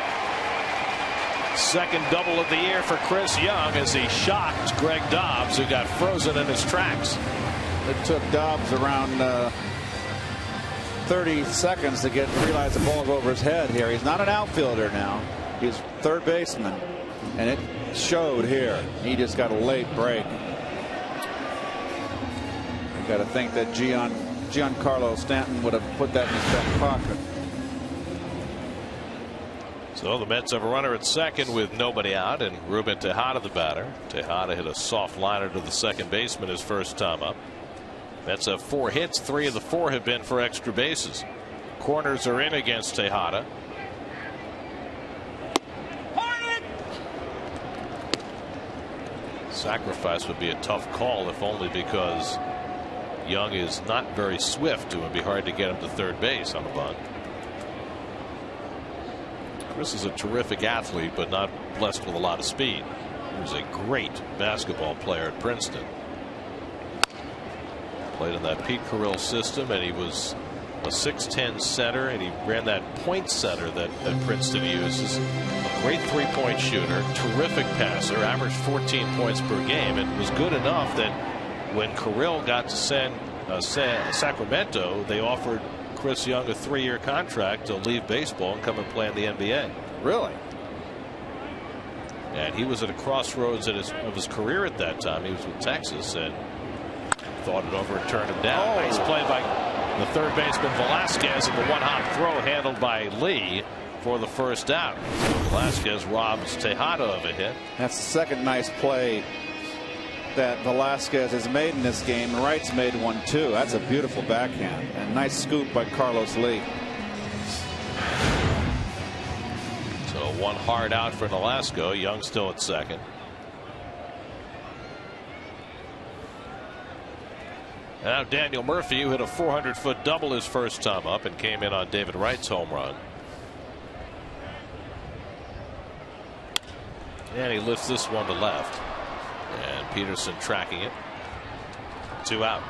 Second double of the year for Chris Young as he shocked Greg Dobbs, who got frozen in his tracks. It took Dobbs around 30 seconds to realize the ball go over his head here. He's not an outfielder now. He's third baseman. And it showed here. He just got a late break. You got to think that Giancarlo Stanton would have put that in his back pocket. So the Mets have a runner at second with nobody out, and Ruben Tejada the batter. Tejada hit a soft liner to the second baseman his first time up. Mets have 4 hits. 3 of the 4 have been for extra bases. Corners are in against Tejada. Sacrifice would be a tough call, if only because Young is not very swift. It would be hard to get him to third base on a bunt. Chris is a terrific athlete, but not blessed with a lot of speed. He was a great basketball player at Princeton. Played in that Pete Carrill system, and he was a 6'10" center, and he ran that point center that Princeton uses. A great 3-point shooter, terrific passer, averaged 14 points per game, and was good enough that when Carrill got to Sacramento, they offered Chris Young a 3-year contract to leave baseball and come and play in the NBA. Really? And he was at a crossroads of his career at that time. He was with Texas and thought it over and turned him down. Nice play by the third baseman Velasquez, and the one-hop throw handled by Lee for the first out. So Velasquez robs Tejada of a hit. That's the second nice play that Velasquez has made in this game. Wright's made one too. That's a beautiful backhand and nice scoop by Carlos Lee. So one hard out for Nolasco. Young still at second. Now Daniel Murphy, who hit a 400-foot double his first time up and came in on David Wright's home run. And he lifts this one to left. And Peterson tracking it. 2 out.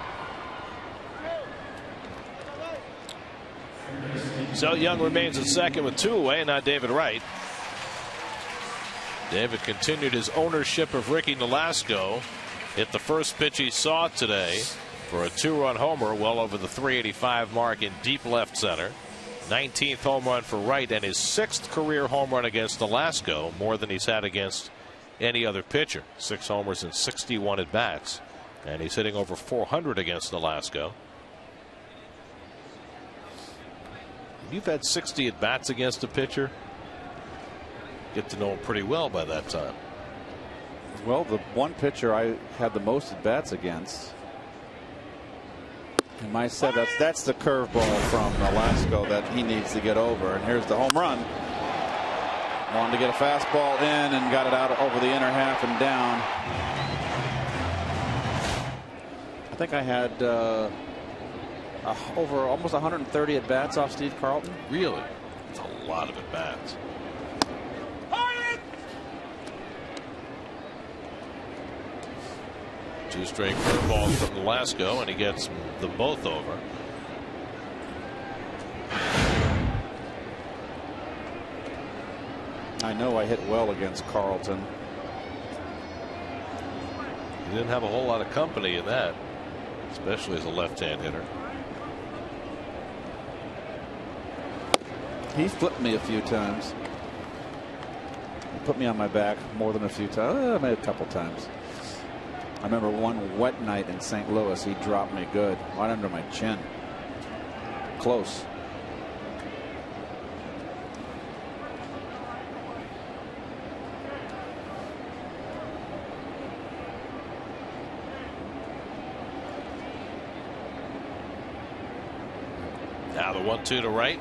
So Young remains at second with 2 away. Now David Wright. David continued his ownership of Ricky Nolasco. Hit the first pitch he saw today for a 2-run homer, well over the 385 mark in deep left center. 19th home run for Wright, and his 6th career home run against Nolasco, more than he's had against any other pitcher. 6 homers and 61 at bats, and he's hitting over 400 against Nolasco. You've had 60 at bats against a pitcher. Get to know him pretty well by that time. Well, the one pitcher I had the most at bats against in my set, that's the curveball from Nolasco that he needs to get over. And here's the home run. Wanted to get a fastball in and got it out over the inner half and down. I think I had over almost 130 at bats off Steve Carlton. Really? That's a lot of at bats. Two straight curveballs from Nolasco, and he gets them both over. I know I hit well against Carlton. He didn't have a whole lot of company in that, especially as a left-hand hitter. He flipped me a few times. He put me on my back more than a few times. Maybe a couple times. I remember one wet night in St. Louis, he dropped me good, right under my chin. Close. Now the 1-2 to right,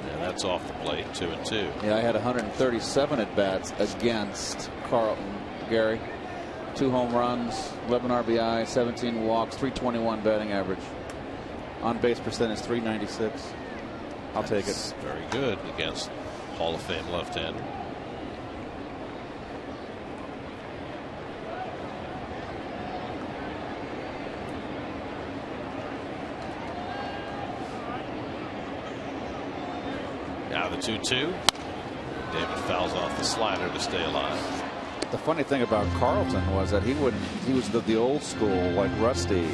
and that's off the plate. 2-2. Yeah, I had 137 at bats against Carlton, Gary. 2 home runs, 11 RBI, 17 walks, 321 batting average. On base percentage 396. I'll take it. Very good against Hall of Fame left-hander. Now the 2-2. David fouls off the slider to stay alive. The funny thing about Carlton was that he was the old school, like Rusty.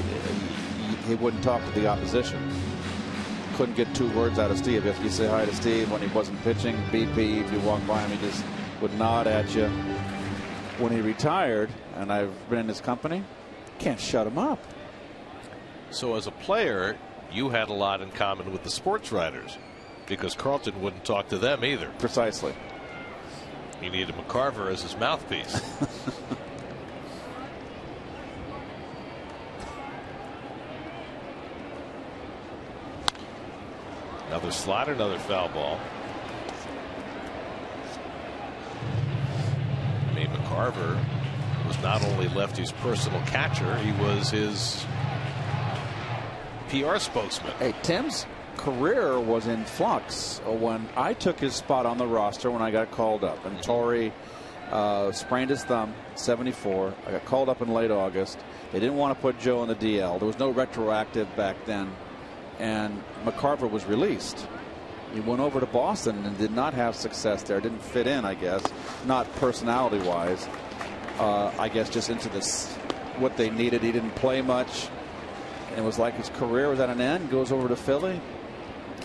He wouldn't talk to the opposition. Couldn't get 2 words out of Steve. If you say hi to Steve when he wasn't pitching, BP, if you walk by him, he just would nod at you. When he retired, and I've been in his company, can't shut him up. So as a player, you had a lot in common with the sports writers, because Carlton wouldn't talk to them either. Precisely. He needed McCarver as his mouthpiece. Another slider, another foul ball. I mean, McCarver was not only Lefty's personal catcher, he was his PR spokesman. Hey, Tim's career was in flux when I took his spot on the roster when I got called up, and Torrey sprained his thumb, 74. I got called up in late August. They didn't want to put Joe in the DL. There was no retroactive back then, and McCarver was released. He went over to Boston and did not have success there. Didn't fit in, I guess, not personality wise. I guess just into this what they needed. He didn't play much, and it was like his career was at an end. Goes over to Philly,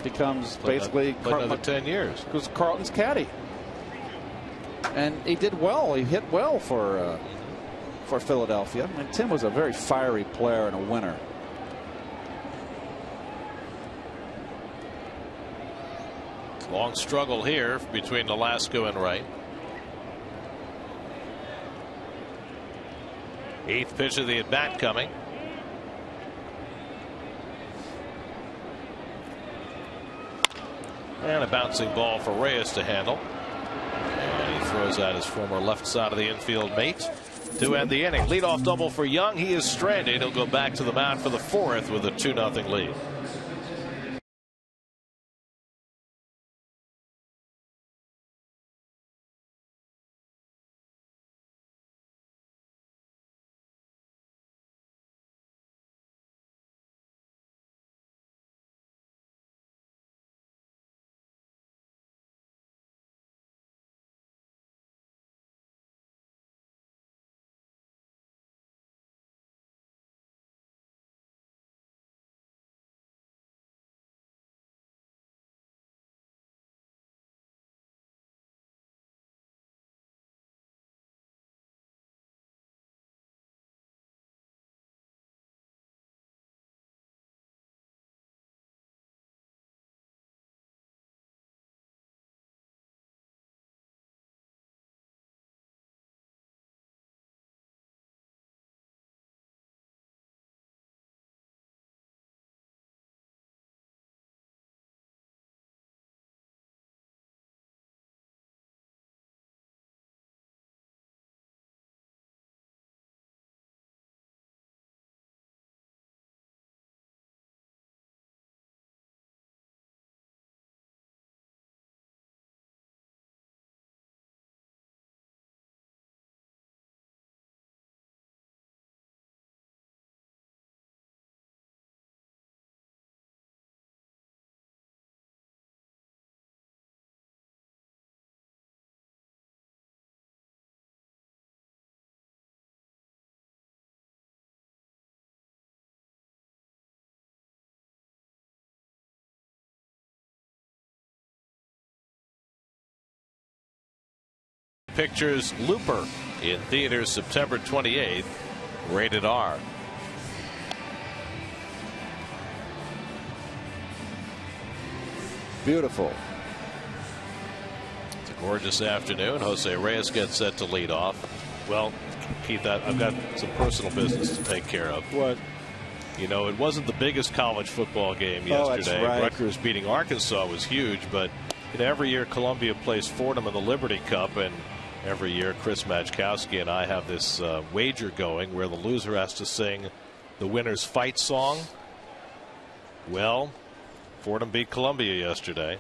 becomes basically another 10 years. Was Carlton's caddy, and he did well. He hit well for Philadelphia. And Tim was a very fiery player and a winner. Long struggle here between Nolasco and Wright. 8th pitch of the at bat coming. And a bouncing ball for Reyes to handle. And he throws out his former left side of the infield mate to end the inning. Leadoff double for Young. He is stranded. He'll go back to the mound for the 4th with a 2-0 lead. Pictures Looper in theaters September 28th. Rated R. Beautiful. It's a gorgeous afternoon. Jose Reyes gets set to lead off. Well, Keith, I've got some personal business to take care of. What? You know, it wasn't the biggest college football game yesterday. That's right. Rutgers beating Arkansas was huge, but every year Columbia plays Fordham in the Liberty Cup, and every year Chris Majkowski and I have this wager going where the loser has to sing the winner's fight song. Well, Fordham beat Columbia yesterday.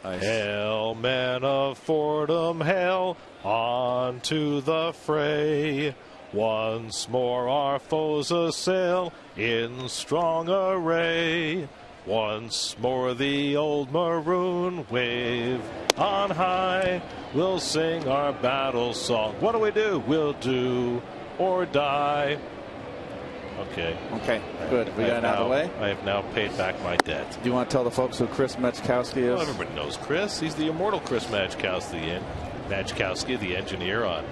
Nice. Hail, men of Fordham, hail, on to the fray. Once more our foes assail in strong array. Once more the old maroon wave on high. We'll sing our battle song. What do? We'll do or die. Okay. Okay, good. We got it out of the way. I have now paid back my debt. Do you want to tell the folks who Chris Metchkowski is? Well, everybody knows Chris. He's the immortal Chris Metchkowski, the engineer on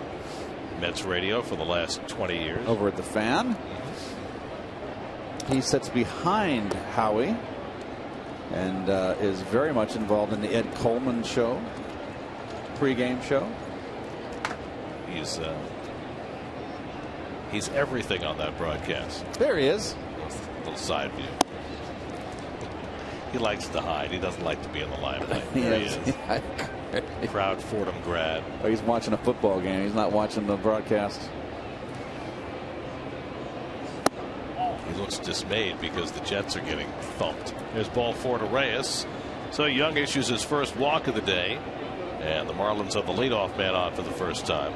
Mets radio for the last 20 years. Over at the Fan. He sits behind Howie and is very much involved in the Ed Coleman show, pregame show. He's everything on that broadcast. There he is. Little side view. He likes to hide. He doesn't like to be in the limelight. There he is. Proud Fordham grad. Oh, he's watching a football game. He's not watching the broadcast. He looks dismayed because the Jets are getting thumped. There's ball 4 to Reyes. So Young issues his first walk of the day. And the Marlins have the leadoff man on for the first time.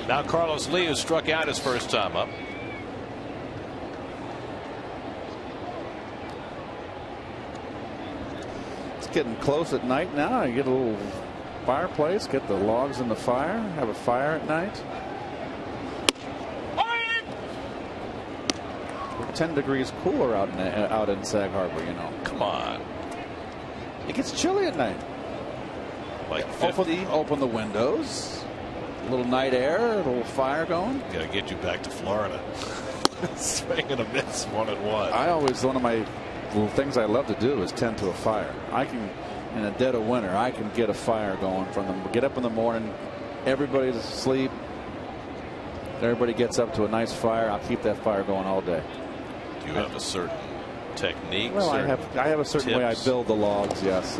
Now Carlos Lee, who struck out his first time up. It's getting close at night now. You get a little fireplace, get the logs in the fire, have a fire at night. 10 degrees cooler out in Sag Harbor, you know. Come on. It gets chilly at night. Like 50. Open the windows. A little night air, a little fire going. Got to get you back to Florida. Swing and a miss, 1-1. I always, one of my little things I love to do is tend to a fire. I can, in the dead of winter, I can get a fire going from them. Get up in the morning, everybody's asleep. Everybody gets up to a nice fire. I'll keep that fire going all day. Do you have a certain technique? Well, I have a certain way I build the logs, yes.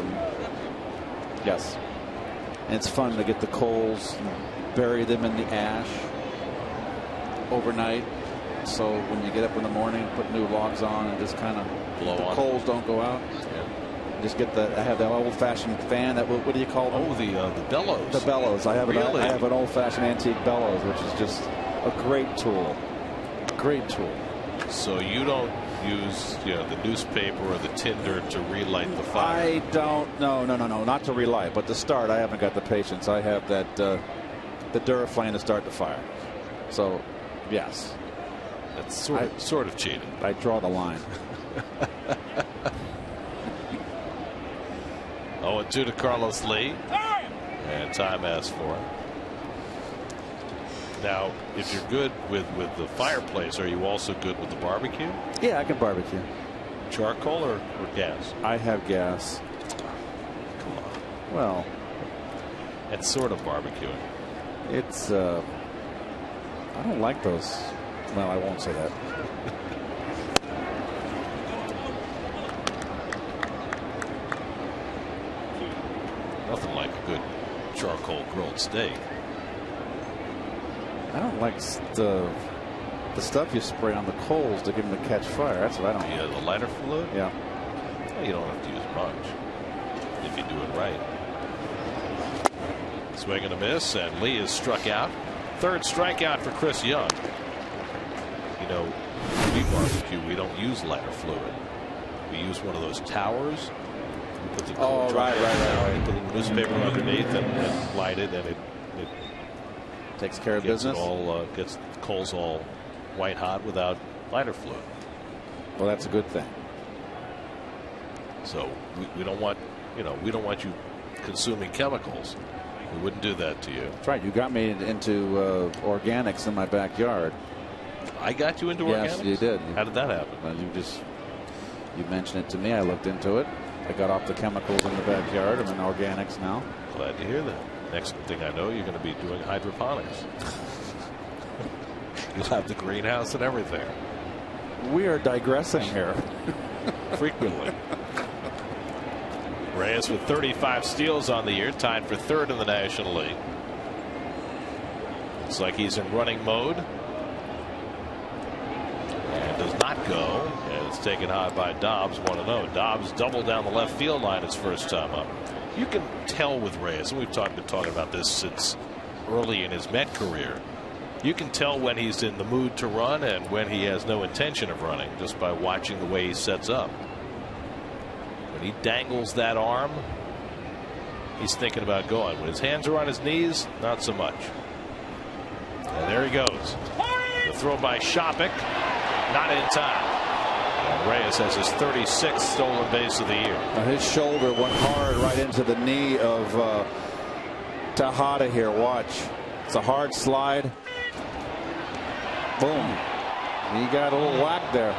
And it's fun to get the coals and bury them in the ash overnight. So when you get up in the morning, put new logs on and just kind of blow the on. Coals don't go out. Yeah. Just get I have that old-fashioned fan. That what do you call them? Oh, the bellows. The bellows. I have really? I have an old-fashioned antique bellows, which is just a great tool. Great tool. So you don't use the newspaper or the tinder to relight the fire? I don't. No, not to relight, but to start. I haven't got the patience. I have that the Duraflame to start the fire. So, yes. That's sort of cheating. I draw the line. 0-2 to Carlos Lee. And time asked for. Now, if you're good with the fireplace, are you also good with the barbecue? Yeah, I can barbecue. Charcoal or gas? I have gas. Come on. Well, it's sort of barbecuing. It's I don't like those. Well, I won't say that. Nothing like a good charcoal grilled steak. I don't like the stuff you spray on the coals to get them to catch fire. That's what I don't. Yeah, the lighter fluid. Yeah. Well, you don't have to use much if you do it right. Swing and a miss, and Lee is struck out. Third strikeout for Chris Young. You know, we barbecue, we don't use lighter fluid. We use one of those towers. We put the right. Put the newspaper underneath and light it, and it takes care of gets business. It all gets the coals all white hot without lighter fluid. Well, that's a good thing. So we don't want we don't want you consuming chemicals. We wouldn't do that to you. That's right. You got me into organics in my backyard. I got you into organics? Yes, you did. How did that happen? Well, you mentioned it to me. I looked into it. I got off the chemicals in the backyard. I'm in organics now. Glad to hear that. Next thing I know, you're going to be doing hydroponics. You'll have the greenhouse and everything. We are digressing here. Frequently. Reyes with 35 steals on the year, tied for third in the National League. Looks like he's in running mode. And does not go as Mets taken high by Dobbs, 1-0. Dobbs doubled down the left field line his first time up. You can tell with Reyes, and we've been talking about this since early in his Met career. You can tell when he's in the mood to run and when he has no intention of running just by watching the way he sets up. When he dangles that arm, he's thinking about going. When his hands are on his knees, not so much. And there he goes. The throw by Shoppach, not in time. And Reyes has his 36th stolen base of the year. His shoulder went hard right into the knee of Tejada here. Watch. It's a hard slide. Boom. He got a little whack there.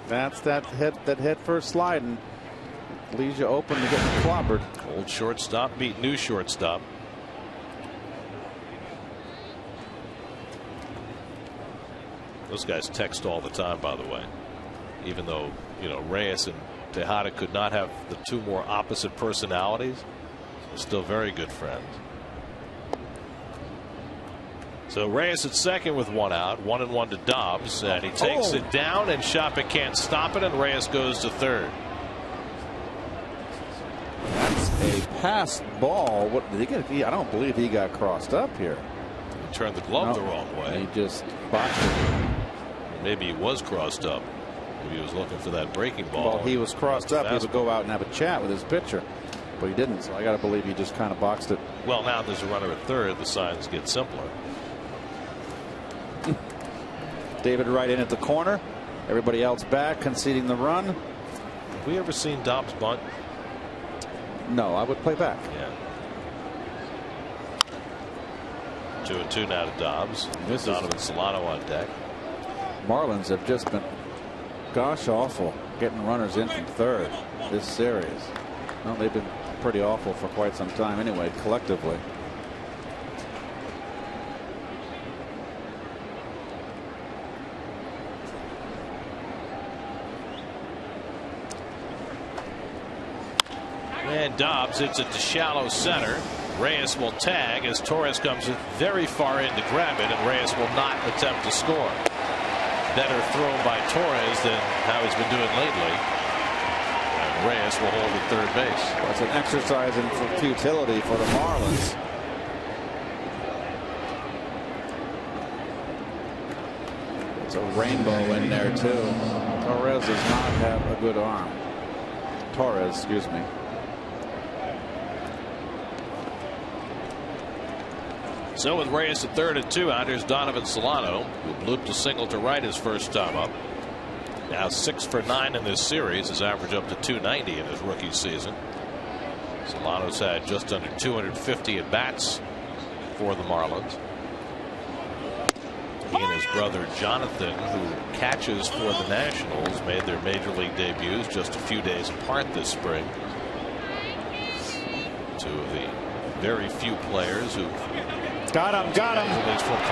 That's that head first slide and leaves you open to get clobbered. Old shortstop beat new shortstop. Those guys text all the time, by the way. Even though, Reyes and Tejada could not have the two more opposite personalities, they're still very good friends. So Reyes at second with one out, 1-1 to Dobbs, and he takes it down, and Shoppach can't stop it, and Reyes goes to third. That's a passed ball. What did he get? I don't believe he got crossed up here. He turned the glove the wrong way. He just botched it. Maybe he was crossed up. Maybe he was looking for that breaking ball. Well, he was crossed up. He would go out and have a chat with his pitcher, but he didn't. So I got to believe he just kind of boxed it. Well, now there's a runner at third. The signs get simpler. David right in at the corner. Everybody else back, conceding the run. Have we ever seen Dobbs bunt? No, I would play back. Yeah. 2-2 now to Dobbs. This Donovan Solano on deck. Marlins have just been gosh awful getting runners in from third this series. Well, they've been pretty awful for quite some time anyway, collectively. And Dobbs hits it to shallow center. Reyes will tag as Torres comes very far in to grab it, and Reyes will not attempt to score. Better throw by Torres than how he's been doing lately. And Reyes will hold at third base. That's an exercise in futility for the Marlins. It's a rainbow in there too. Torres does not have a good arm. Torres, excuse me. So with Reyes at third and 2 out, here's Donovan Solano, who looped a single to right his first time up. Now 6 for 9 in this series, his average up to 290 in his rookie season. Solano's had just under 250 at bats for the Marlins. He and his brother Jonathan, who catches for the Nationals, made their major league debuts just a few days apart this spring. Two of the very few players who got him.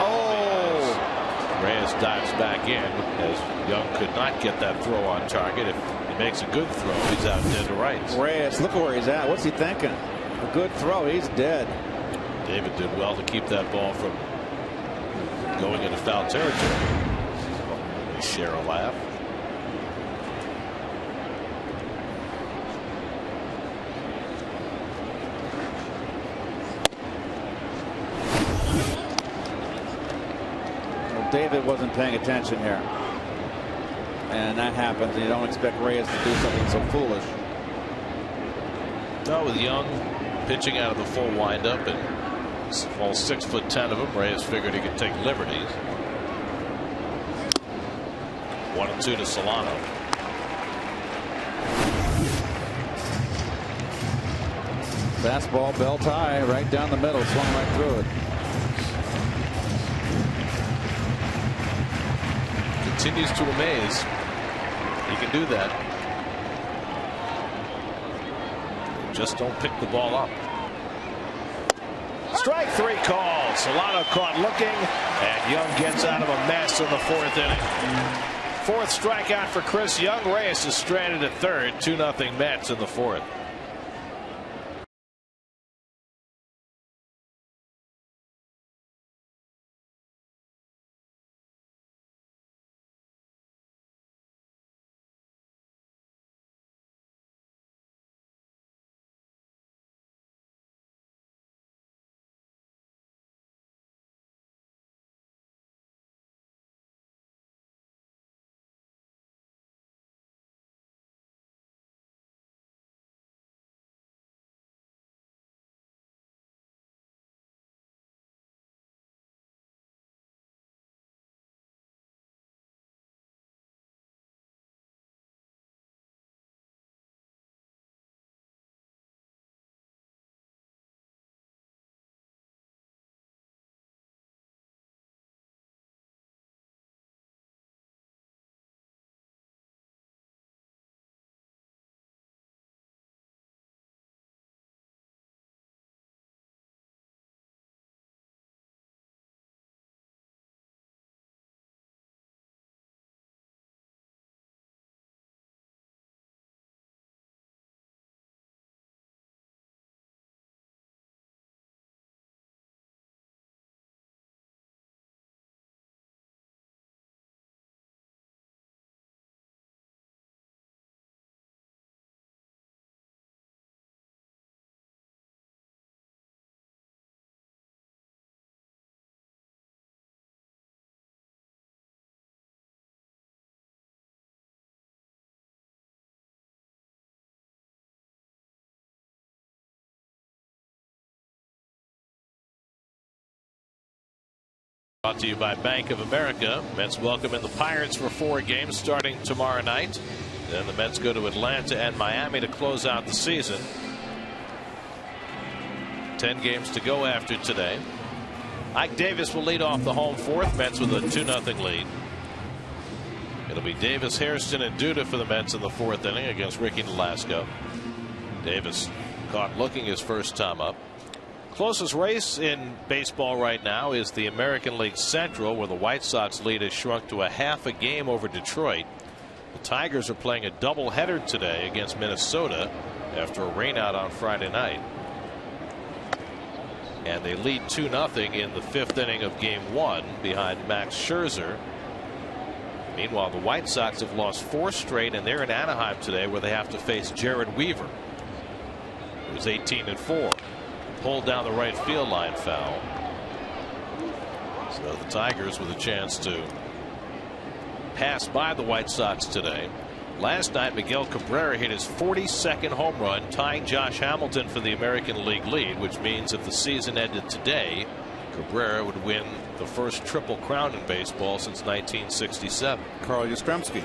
Oh! Reyes dives back in as Young could not get that throw on target. If he makes a good throw, he's out dead to rights. Reyes, look where he's at. What's he thinking? A good throw. He's dead. David did well to keep that ball from going into foul territory. They share a laugh. David wasn't paying attention here, and that happens, and you don't expect Reyes to do something so foolish. No, with Young pitching out of the full windup and all 6'10" of him, Reyes figured he could take liberties. 1-2 to Solano. Fastball, belt high, right down the middle, swung right through it. Continues to amaze. He can do that. Just don't pick the ball up. Strike 3 called. Solano caught looking, and Young gets out of a mess in the 4th inning. 4th strikeout for Chris Young. Reyes is stranded at third. 2-0 Mets in the 4th. Brought to you by Bank of America. Mets welcome in the Pirates for 4 games starting tomorrow night. Then the Mets go to Atlanta and Miami to close out the season. 10 games to go after today. Ike Davis will lead off the home fourth. Mets with a 2-0 lead. It'll be Davis, Hairston, and Duda for the Mets in the 4th inning against Ricky Nolasco. Davis caught looking his first time up. Closest race in baseball right now is the American League Central, where the White Sox lead has shrunk to a half a game over Detroit. The Tigers are playing a doubleheader today against Minnesota after a rainout on Friday night. And they lead 2-0 in the 5th inning of Game 1 behind Max Scherzer. Meanwhile, the White Sox have lost 4 straight, and they're in Anaheim today, where they have to face Jared Weaver, who's 18-4. Pulled down the right field line foul. So the Tigers with a chance to pass by the White Sox today. Last night, Miguel Cabrera hit his 42nd home run, tying Josh Hamilton for the American League lead, which means if the season ended today, Cabrera would win the first Triple Crown in baseball since 1967. Carl Yastrzemski.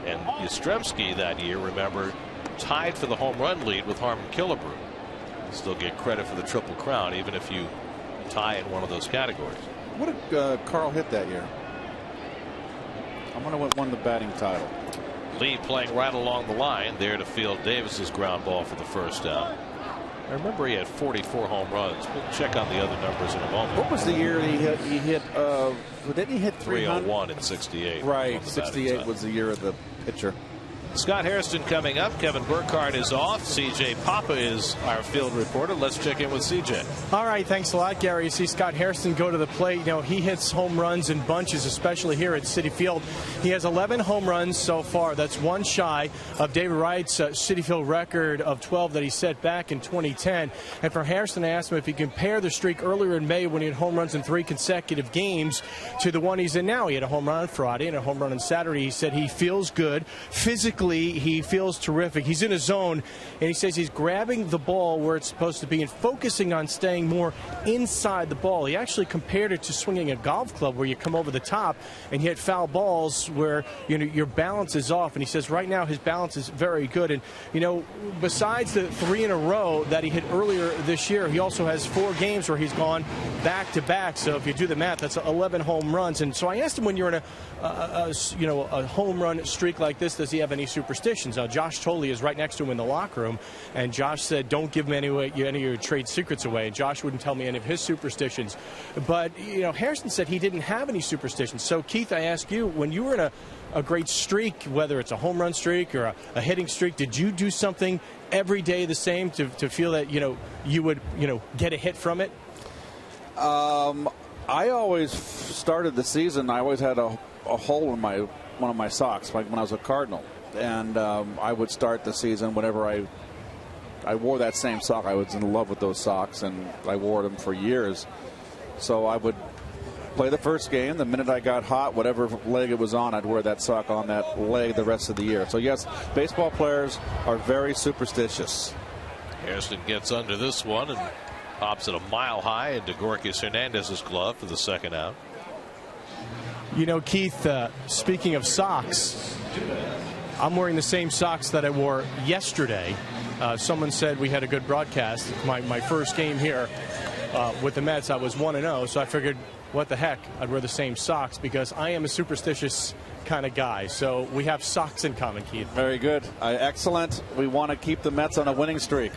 And Yastrzemski that year, remember, tied for the home run lead with Harmon Killebrew. Still get credit for the Triple Crown, even if you tie in one of those categories. What did Carl hit that year? I wonder what won the batting title. Lee playing right along the line there to field Davis's ground ball for the first out. I remember he had 44 home runs. We'll check on the other numbers in a moment. What was the year he hit? Didn't he hit 301 in 68? Right, 68 was the year of the pitcher. Scott Hairston coming up. Kevin Burkhardt is off. CJ Papa is our field reporter. Let's check in with CJ. All right, thanks a lot, Gary. You see Scott Hairston go to the plate. You know, he hits home runs in bunches, especially here at Citi Field. He has 11 home runs so far. That's one shy of David Wright's Citi Field record of 12 that he set back in 2010. And for Hairston, I asked him if he compared the streak earlier in May when he had home runs in 3 consecutive games to the one he's in now. He had a home run on Friday and a home run on Saturday. He said he feels good. Physically, he feels terrific. He's in a zone, and he says he's grabbing the ball where it's supposed to be and focusing on staying more inside the ball. He actually compared it to swinging a golf club, where you come over the top and hit foul balls where, you know, your balance is off. And he says right now his balance is very good. And, you know, besides the 3 in a row that he hit earlier this year, he also has 4 games where he's gone back to back. So if you do the math, that's 11 home runs. And so I asked him, when you're in a home run streak like this, does he have any superstitions? Now, Josh Tolle is right next to him in the locker room, and Josh said, don't give him any of your trade secrets away. And Josh wouldn't tell me any of his superstitions. But, you know, Hairston said he didn't have any superstitions. So, Keith, I ask you, when you were in a great streak, whether it's a home run streak or a hitting streak, did you do something every day the same to feel that, you know, you would, you know, get a hit from it? I always started the season, I always had a hole in one of my socks, like when I was a Cardinal. And I would start the season whenever I wore that same sock. I was in love with those socks, and I wore them for years. So I would play the first game. The minute I got hot, whatever leg it was on, I'd wear that sock on that leg the rest of the year. So, yes, baseball players are very superstitious. Hairston gets under this one and pops it a mile high into Gorkis Hernandez's glove for the second out. You know, Keith, speaking of socks, I'm wearing the same socks that I wore yesterday. Someone said we had a good broadcast. My first game here with the Mets, I was 1-0, so I figured, what the heck, I'd wear the same socks because I am a superstitious kind of guy. So we have socks in common, Keith. Very good. Excellent. We want to keep the Mets on a winning streak.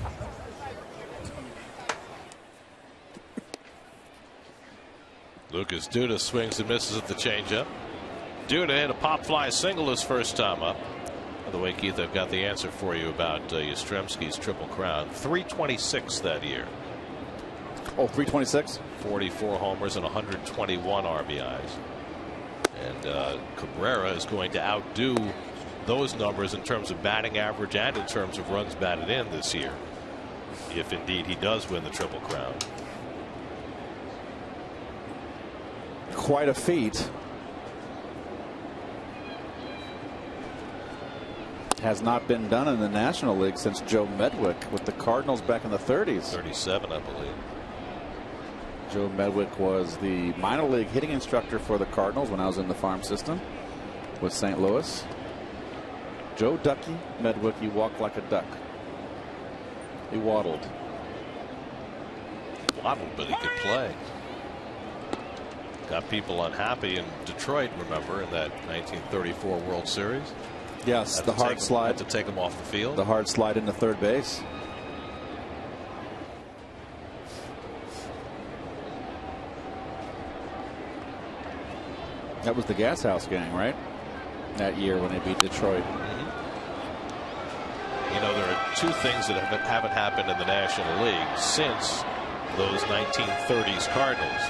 Lucas Duda swings and misses at the changeup. Duda hit a pop fly single his first time up. By the way, Keith, I've got the answer for you about Yastrzemski's Triple Crown. 326 that year. Oh, 326? 44 homers and 121 RBIs. And Cabrera is going to outdo those numbers in terms of batting average and in terms of runs batted in this year, if indeed he does win the Triple Crown. Quite a feat. Has not been done in the National League since Joe Medwick with the Cardinals back in the 30s. 37, I believe. Joe Medwick was the minor league hitting instructor for the Cardinals when I was in the farm system with St. Louis. Joe Ducky Medwick, he walked like a duck. He waddled. Waddled, but he could play. Got people unhappy in Detroit, remember, in that 1934 World Series. Yes, the hard slide. Had to take him off the field. The hard slide into third base. That was the Gas House Gang, right? That year when they beat Detroit. You know, there are two things that haven't happened in the National League since those 1930s Cardinals.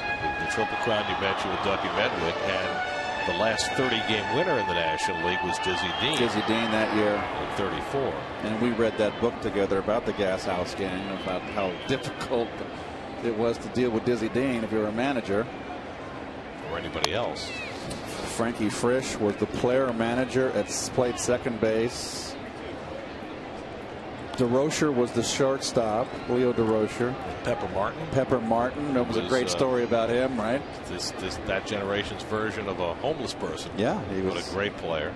The Triple Crown you mentioned with Ducky Medwick, and the last 30-game winner in the National League was Dizzy Dean. Dizzy Dean that year. In 34. And we read that book together about the Gas House Gang, about how difficult it was to deal with Dizzy Dean if you were a manager. Or anybody else. Frankie Frisch was the player manager played second base. DeRocher was the shortstop, Leo DeRocher. Pepper Martin. Pepper Martin. That was a great story about him, right? That generation's version of a homeless person. Yeah, he was. What a great player.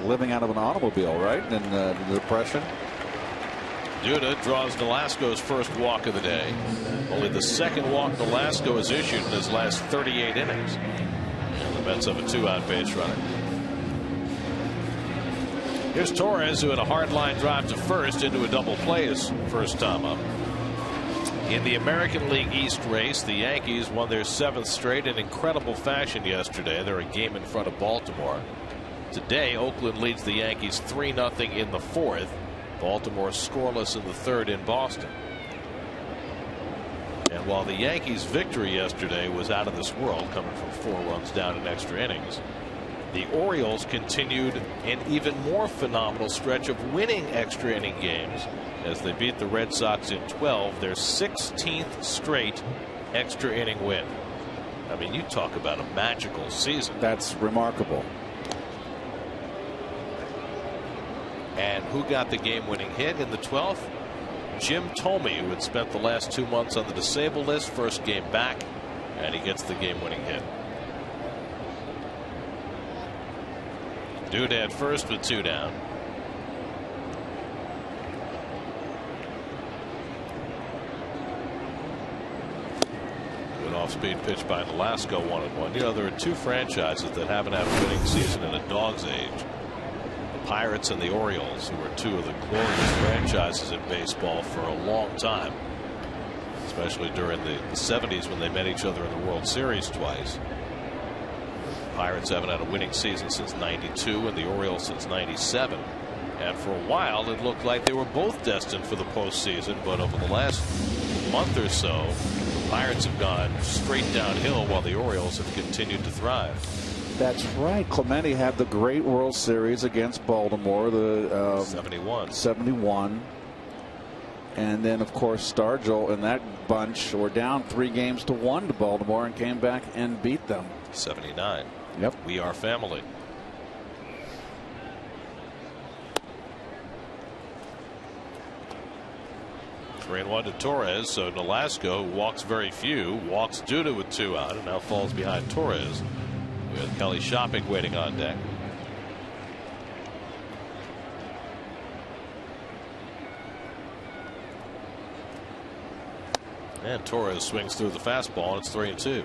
Living out of an automobile, right? In the Depression. Duda draws Nolasco's first walk of the day. Only the second walk Nolasco has issued in his last 38 innings. And the Mets have a 2-out base runner. Here's Torres, who had a hard line drive to first into a double play his first time up. In the American League East race, the Yankees won their 7th straight in incredible fashion yesterday. They're a game in front of Baltimore. Today, Oakland leads the Yankees 3-0 in the 4th. Baltimore scoreless in the 3rd in Boston. And while the Yankees' victory yesterday was out of this world, coming from 4 runs down in extra innings, the Orioles continued an even more phenomenal stretch of winning extra inning games as they beat the Red Sox in 12, their 16th straight extra inning win. I mean, you talk about a magical season. That's remarkable. And who got the game-winning hit in the 12th? Jim Thome, who had spent the last 2 months on the disabled list, first game back, and he gets the game-winning hit. Duda at first with 2 down. Good off-speed pitch by Nolasco, 1-1. You know, there are 2 franchises that haven't had a winning season in a dog's age. The Pirates and the Orioles, who were 2 of the glorious franchises in baseball for a long time, especially during the 70s when they met each other in the World Series twice. Pirates haven't had a winning season since '92 and the Orioles since '97. And for a while it looked like they were both destined for the postseason, but over the last month or so the Pirates have gone straight downhill while the Orioles have continued to thrive. That's right. Clemente had the great World Series against Baltimore, the 71. And then of course Stargell and that bunch were down 3-1 to Baltimore and came back and beat them. 79. Yep. We are family. Three and 1 to Torres. So Nolasco walks very few, walks Duda with 2 out, and now falls behind Torres with Kelly Shopping waiting on deck. And Torres swings through the fastball, and it's 3-2.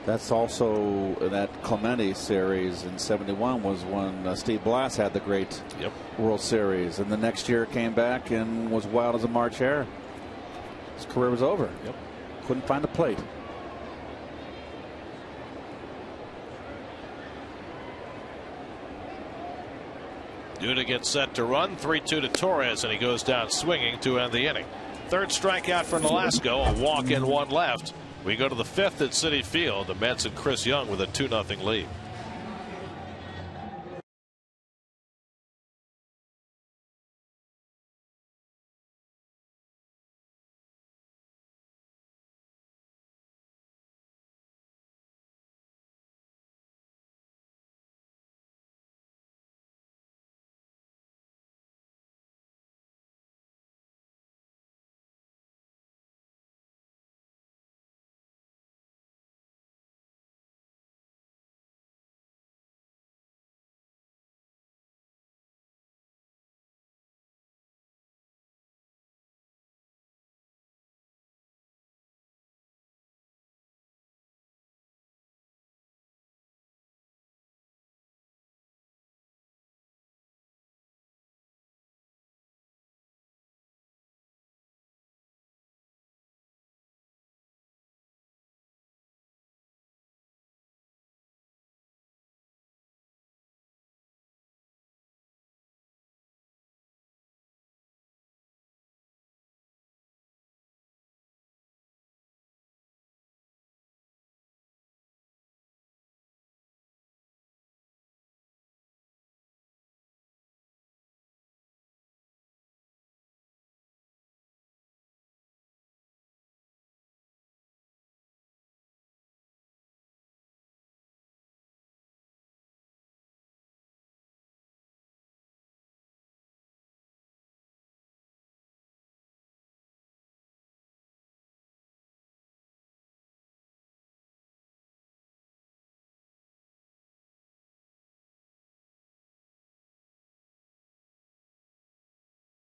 That's also that Clemente series in '71 was when Steve Blass had the great World Series, and the next year came back and was wild as a March hare. His career was over. Couldn't find the plate. Duda gets set to run. 3-2 to Torres, and he goes down swinging to end the inning. 3rd strikeout for Nolasco. A walk in, 1 left. We go to the 5th at Citi Field. The Mets and Chris Young with a 2-0 lead.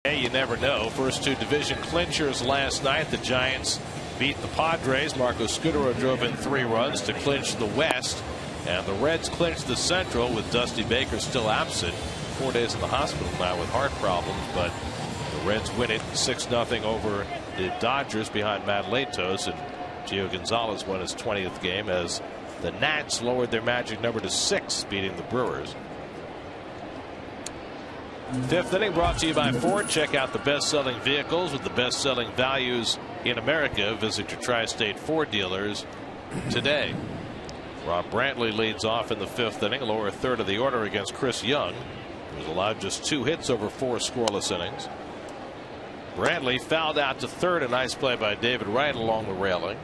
Hey, you never know. First two division clinchers last night. The Giants beat the Padres. Marco Scudero drove in 3 runs to clinch the West. And the Reds clinched the Central with Dusty Baker still absent. 4 days in the hospital now with heart problems. But the Reds win it 6-0 over the Dodgers behind Matt Latos. And Gio Gonzalez won his 20th game as the Nats lowered their magic number to 6, beating the Brewers. 5th inning brought to you by Ford. Check out the best-selling vehicles with the best-selling values in America. Visit your tri-state Ford dealers today. Rob Brantley leads off in the 5th inning, lower third of the order against Chris Young, who was allowed just 2 hits over 4 scoreless innings. Brantley fouled out to third. A nice play by David Wright along the railing.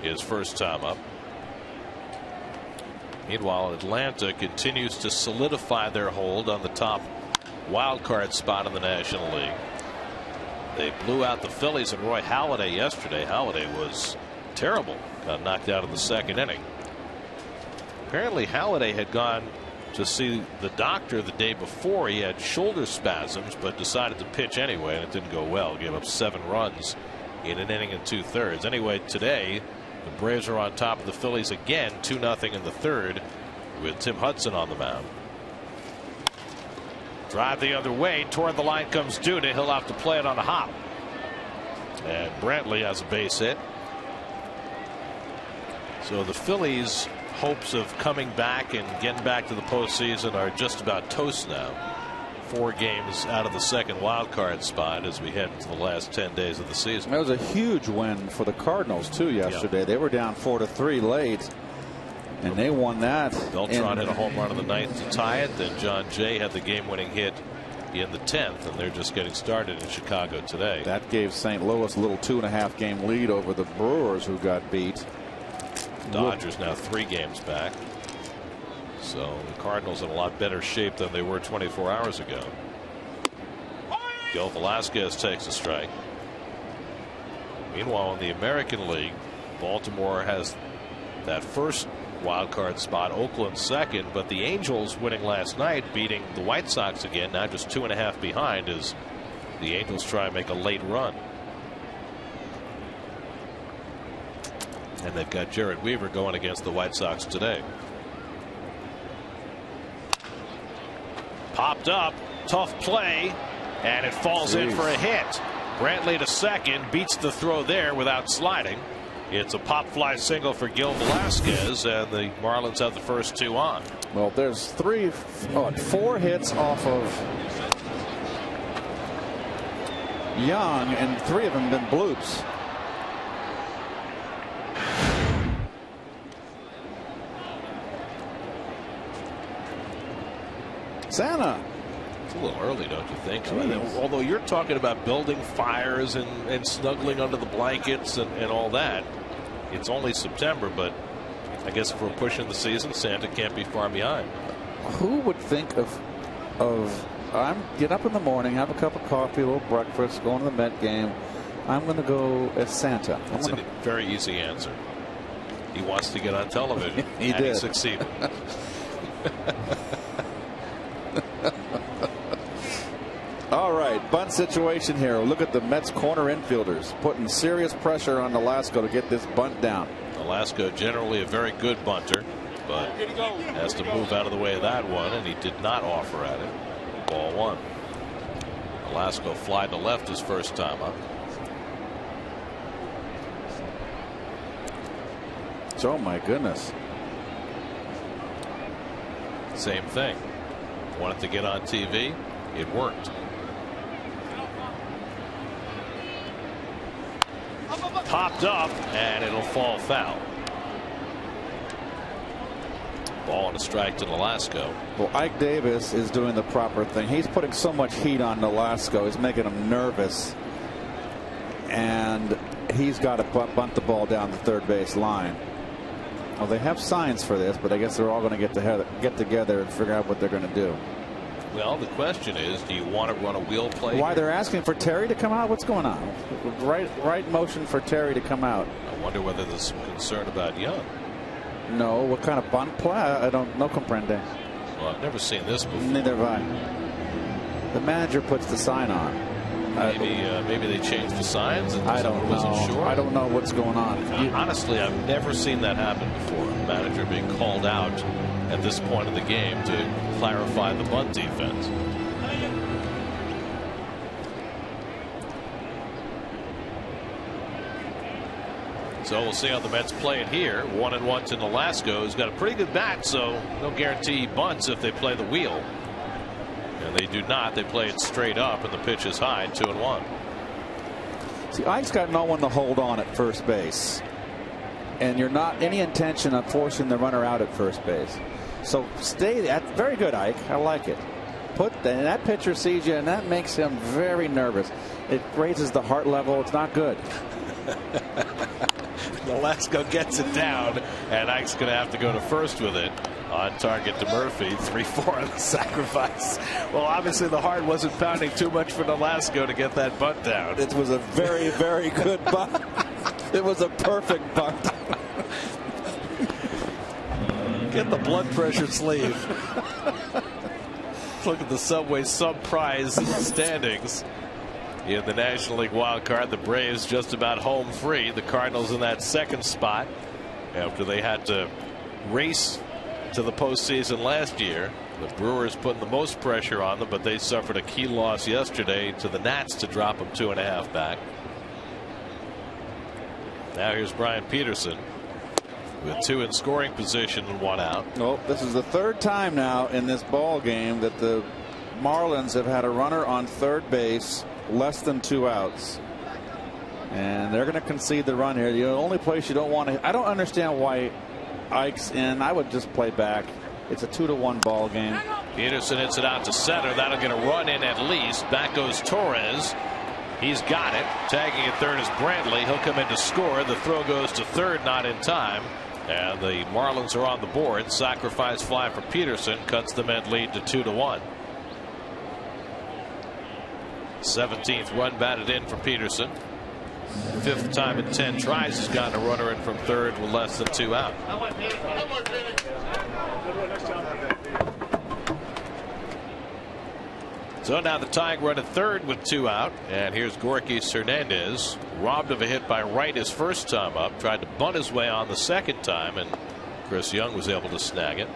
His first time up. Meanwhile, Atlanta continues to solidify their hold on the top wild card spot in the National League. They blew out the Phillies and Roy Halladay yesterday. Halladay was terrible. Got knocked out in the 2nd inning. Apparently Halladay had gone to see the doctor the day before. He had shoulder spasms but decided to pitch anyway, and it didn't go well. Gave up 7 runs in an inning and 2/3. Anyway, today the Braves are on top of the Phillies again, 2-0 in the 3rd with Tim Hudson on the mound. Drive the other way toward the line comes Duda. He'll have to play it on a hop. And Brantley has a base hit. So the Phillies' hopes of coming back and getting back to the postseason are just about toast now. 4 games out of the 2nd wild card spot as we head into the last 10 days of the season. That was a huge win for the Cardinals too yesterday. Yeah. They were down 4-3 late, and they won that. Beltran hit a home run in the 9th to tie it. Then John Jay had the game-winning hit in the 10th, and they're just getting started in Chicago today. That gave St. Louis a little 2.5 game lead over the Brewers, who got beat. Dodgers now 3 games back. So the Cardinals in a lot better shape than they were 24 hours ago. Gil Velasquez takes a strike. Meanwhile, in the American League, Baltimore has that first wild card spot, Oakland 2nd, but the Angels winning last night, beating the White Sox again, now just 2.5 behind as the Angels try and make a late run. And they've got Jared Weaver going against the White Sox today. Popped up, tough play, and it falls in for a hit. Brantley to second, beats the throw there without sliding. It's a pop fly single for Gil Velasquez, and the Marlins have the first 2 on. Well, there's 4 hits off of Young, and 3 of them been bloops. Santa. It's a little early, don't you think? Although you're talking about building fires and snuggling under the blankets and all that. It's only September, but I guess if we're pushing the season, Santa can't be far behind. Who would think of get up in the morning, have a cup of coffee, a little breakfast, go to the Met game. I'm going to go as Santa. That's a very easy answer. He wants to get on television. He succeeded. All right, bunt situation here. Look at the Mets corner infielders putting serious pressure on Nolasco to get this bunt down. Nolasco generally a very good bunter, but has to move out of the way of that one, and he did not offer at it. Ball 1. Nolasco fly to left his first time up. Oh my goodness. Same thing. Wanted to get on TV. It worked. Popped up, and it'll fall foul. Ball and a strike to Nolasco. Well, Ike Davis is doing the proper thing. He's putting so much heat on Nolasco. He's making him nervous. And he's got to bunt the ball down the third base line. Well, they have signs for this, but I guess they're all going to get together and figure out what they're going to do. Well, the question is, do you want to run a wheel play? Why they're asking for Terry to come out? What's going on? Right motion for Terry to come out. I wonder whether there's some concern about Young. No, what kind of bunt play? I don't know. Comprende. Well, I've never seen this before. Neither have I. The manager puts the sign on. Maybe they changed the signs. And I don't wasn't know. sure. I don't know what's going on. Honestly, I've never seen that happen before. A manager being called out at this point of the game to clarify the bunt defense. So we'll see how the Mets play it here. 1-1 to Nolasco, who's got a pretty good bat, so no guarantee he bunts if they play the wheel. And they do not. They play it straight up, and the pitch is high, 2-1. See, Ike's got no one to hold on at first base. And you're not any intention of forcing the runner out at first base. So stay at very good, Ike. I like it. And that pitcher sees you, and that makes him very nervous. It raises the heart level. It's not good. Nolasco gets it down, and Ike's going to have to go to first with it. On target to Murphy. 3-4 on the sacrifice. Well, obviously the heart wasn't pounding too much for Nolasco to get that bunt down. It was a very, very good bunt. It was a perfect bunt. Get the blood pressure sleeve. Look at the Subway sub-prize standings. In the National League wild card, the Braves just about home free. The Cardinals in that second spot after they had to race to the postseason last year. The Brewers putting the most pressure on them, but they suffered a key loss yesterday to the Nats to drop them 2.5 back. Now here's Brian Peterson with 2 in scoring position and 1 out. Oh, this is the 3rd time now in this ball game that the Marlins have had a runner on third base less than 2 outs. And they're going to concede the run here. The only place you don't want to. I don't understand why Ike's in. I would just play back. It's a 2-1 ball game. Peterson hits it out to center. That'll get a run in at least. Back goes Torres. He's got it. Tagging at third is Brantley. He'll come in to score. The throw goes to third, not in time. And the Marlins are on the board. Sacrifice fly for Peterson cuts the Met lead to 2-1. 17th run batted in for Peterson. 5th time in 10 tries he's gotten a runner in from third with less than 2 out. So now the tying run at third with 2 out. And here's Gorkis Hernandez, robbed of a hit by Wright his first time up. Tried to bunt his way on the second time, and Chris Young was able to snag it.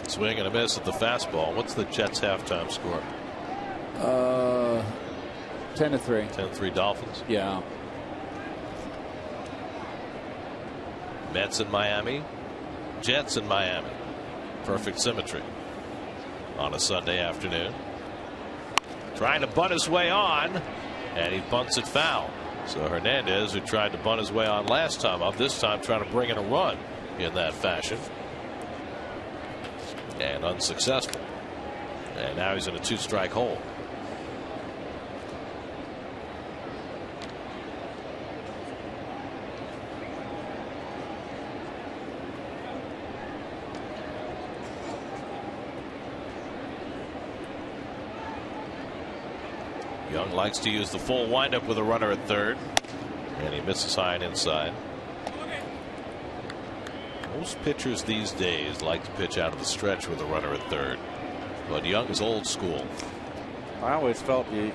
Swing and a miss at the fastball. What's the Jets halftime score? 10-3. 10-3 Dolphins. Yeah. Mets in Miami. Jets in Miami. Perfect symmetry on a Sunday afternoon. Trying to bunt his way on, and he bunts it foul. So Hernandez, who tried to bunt his way on last time up, this time trying to bring in a run in that fashion. And unsuccessful. And now he's in a 2-strike hole. Young likes to use the full windup with a runner at third, and he misses high and inside. Most pitchers these days like to pitch out of the stretch with a runner at third, but Young is old school. I always felt you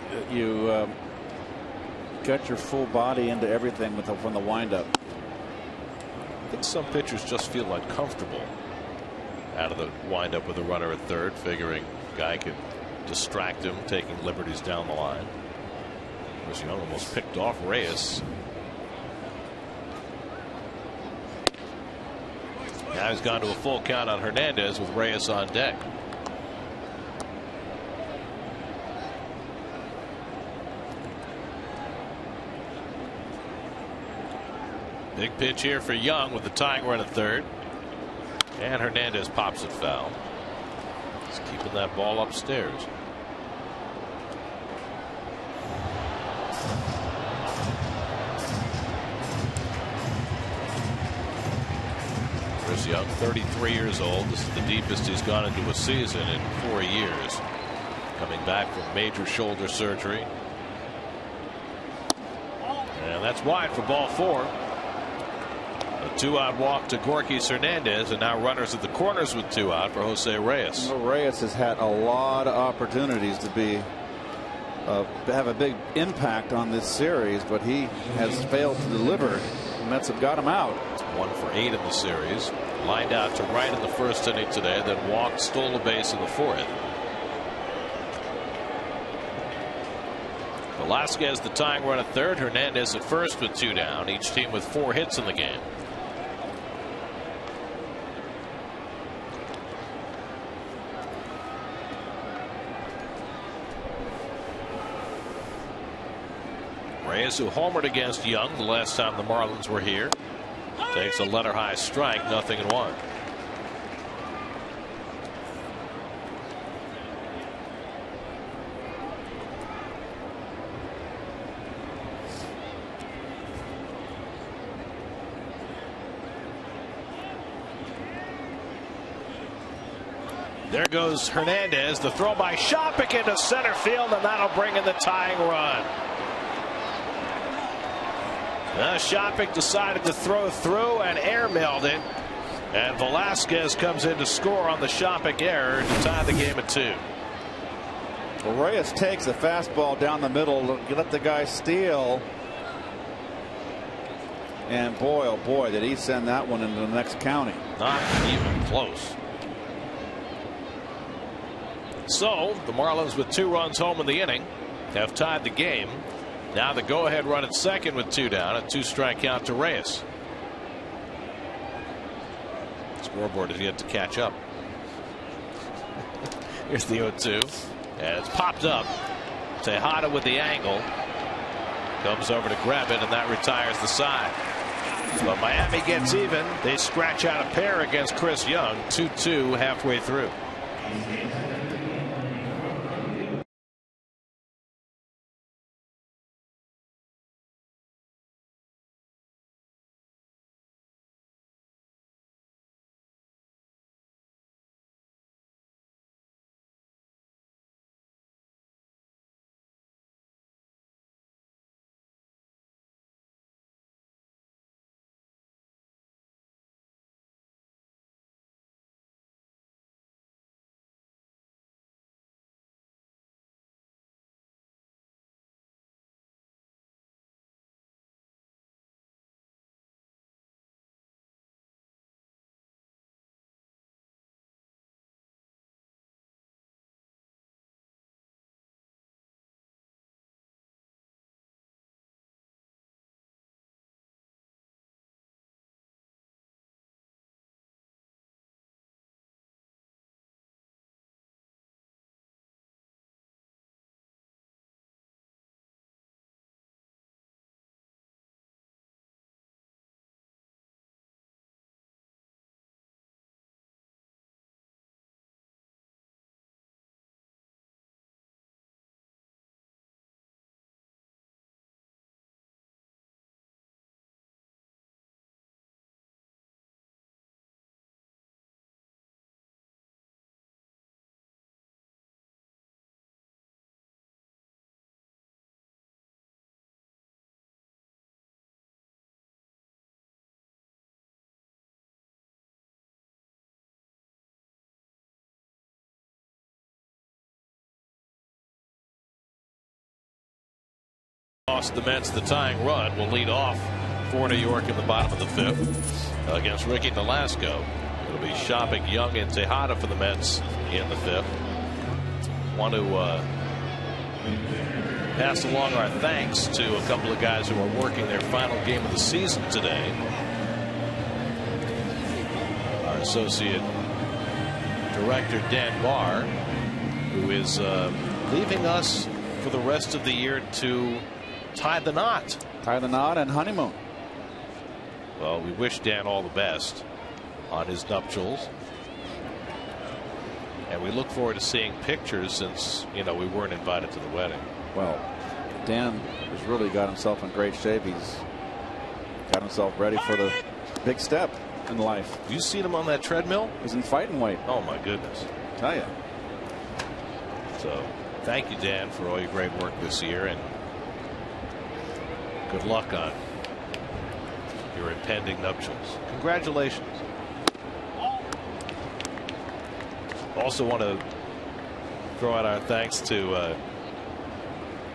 got your full body into everything from the windup. I think some pitchers just feel uncomfortable out of the windup with a runner at third, figuring guy could distract him, taking liberties down the line. Chris Young almost picked off Reyes. Now he's gone to a full count on Hernandez with Reyes on deck. Big pitch here for Young with the tying run at third. And Hernandez pops it foul. He's keeping that ball upstairs. Chris Young, 33 years old. This is the deepest he's gone into a season in 4 years. Coming back from major shoulder surgery. And that's wide for ball 4. A 2-out walk to Gorky Hernandez, and now runners at the corners with 2 out for Jose Reyes. Well, Reyes has had a lot of opportunities to have a big impact on this series, but he has failed to deliver. The Mets have got him out. 1 for 8 in the series. Lined out to right in the first inning today, then walked, stole a base in the 4th. Velasquez the tying run at third. Hernandez at first with 2 down. Each team with 4 hits in the game. Reyes, who homered against Young the last time the Marlins were here, takes a letter high strike, 0-1. There goes Hernandez. The throw by Shopik into center field, and that'll bring in the tying run. Shopik decided to throw through and airmailed it, and Velasquez comes in to score on the Shopik error to tie the game at 2. Well, Reyes takes a fastball down the middle, let the guy steal, and boy, oh boy, did he send that one into the next county. Not even close. So the Marlins, with 2 runs home in the inning, have tied the game. Now the go-ahead run at second with 2 down, a 2-strike count to Reyes. Scoreboard is yet to catch up. Here's the 0-2, and it's popped up. Tejada with the angle, comes over to grab it, and that retires the side. But Miami gets even. They scratch out a pair against Chris Young. 2-2 halfway through. The Mets, the tying run, will lead off for New York in the bottom of the 5th against Ricky Nolasco. It'll be Shopik, Young, and Tejada for the Mets in the 5th. Want to pass along our thanks to a couple of guys who are working their final game of the season today. Our associate director Dan Barr, who is leaving us for the rest of the year to tie the knot. Tie the knot and honeymoon. Well, we wish Dan all the best on his nuptials, and we look forward to seeing pictures, since we weren't invited to the wedding. Well, Dan has really got himself in great shape. He's got himself ready for the big step in life. You seen him on that treadmill? He's in fighting weight. Oh my goodness. Tell you. So thank you, Dan, for all your great work this year, and good luck on your impending nuptials. Congratulations. Also want to throw out our thanks to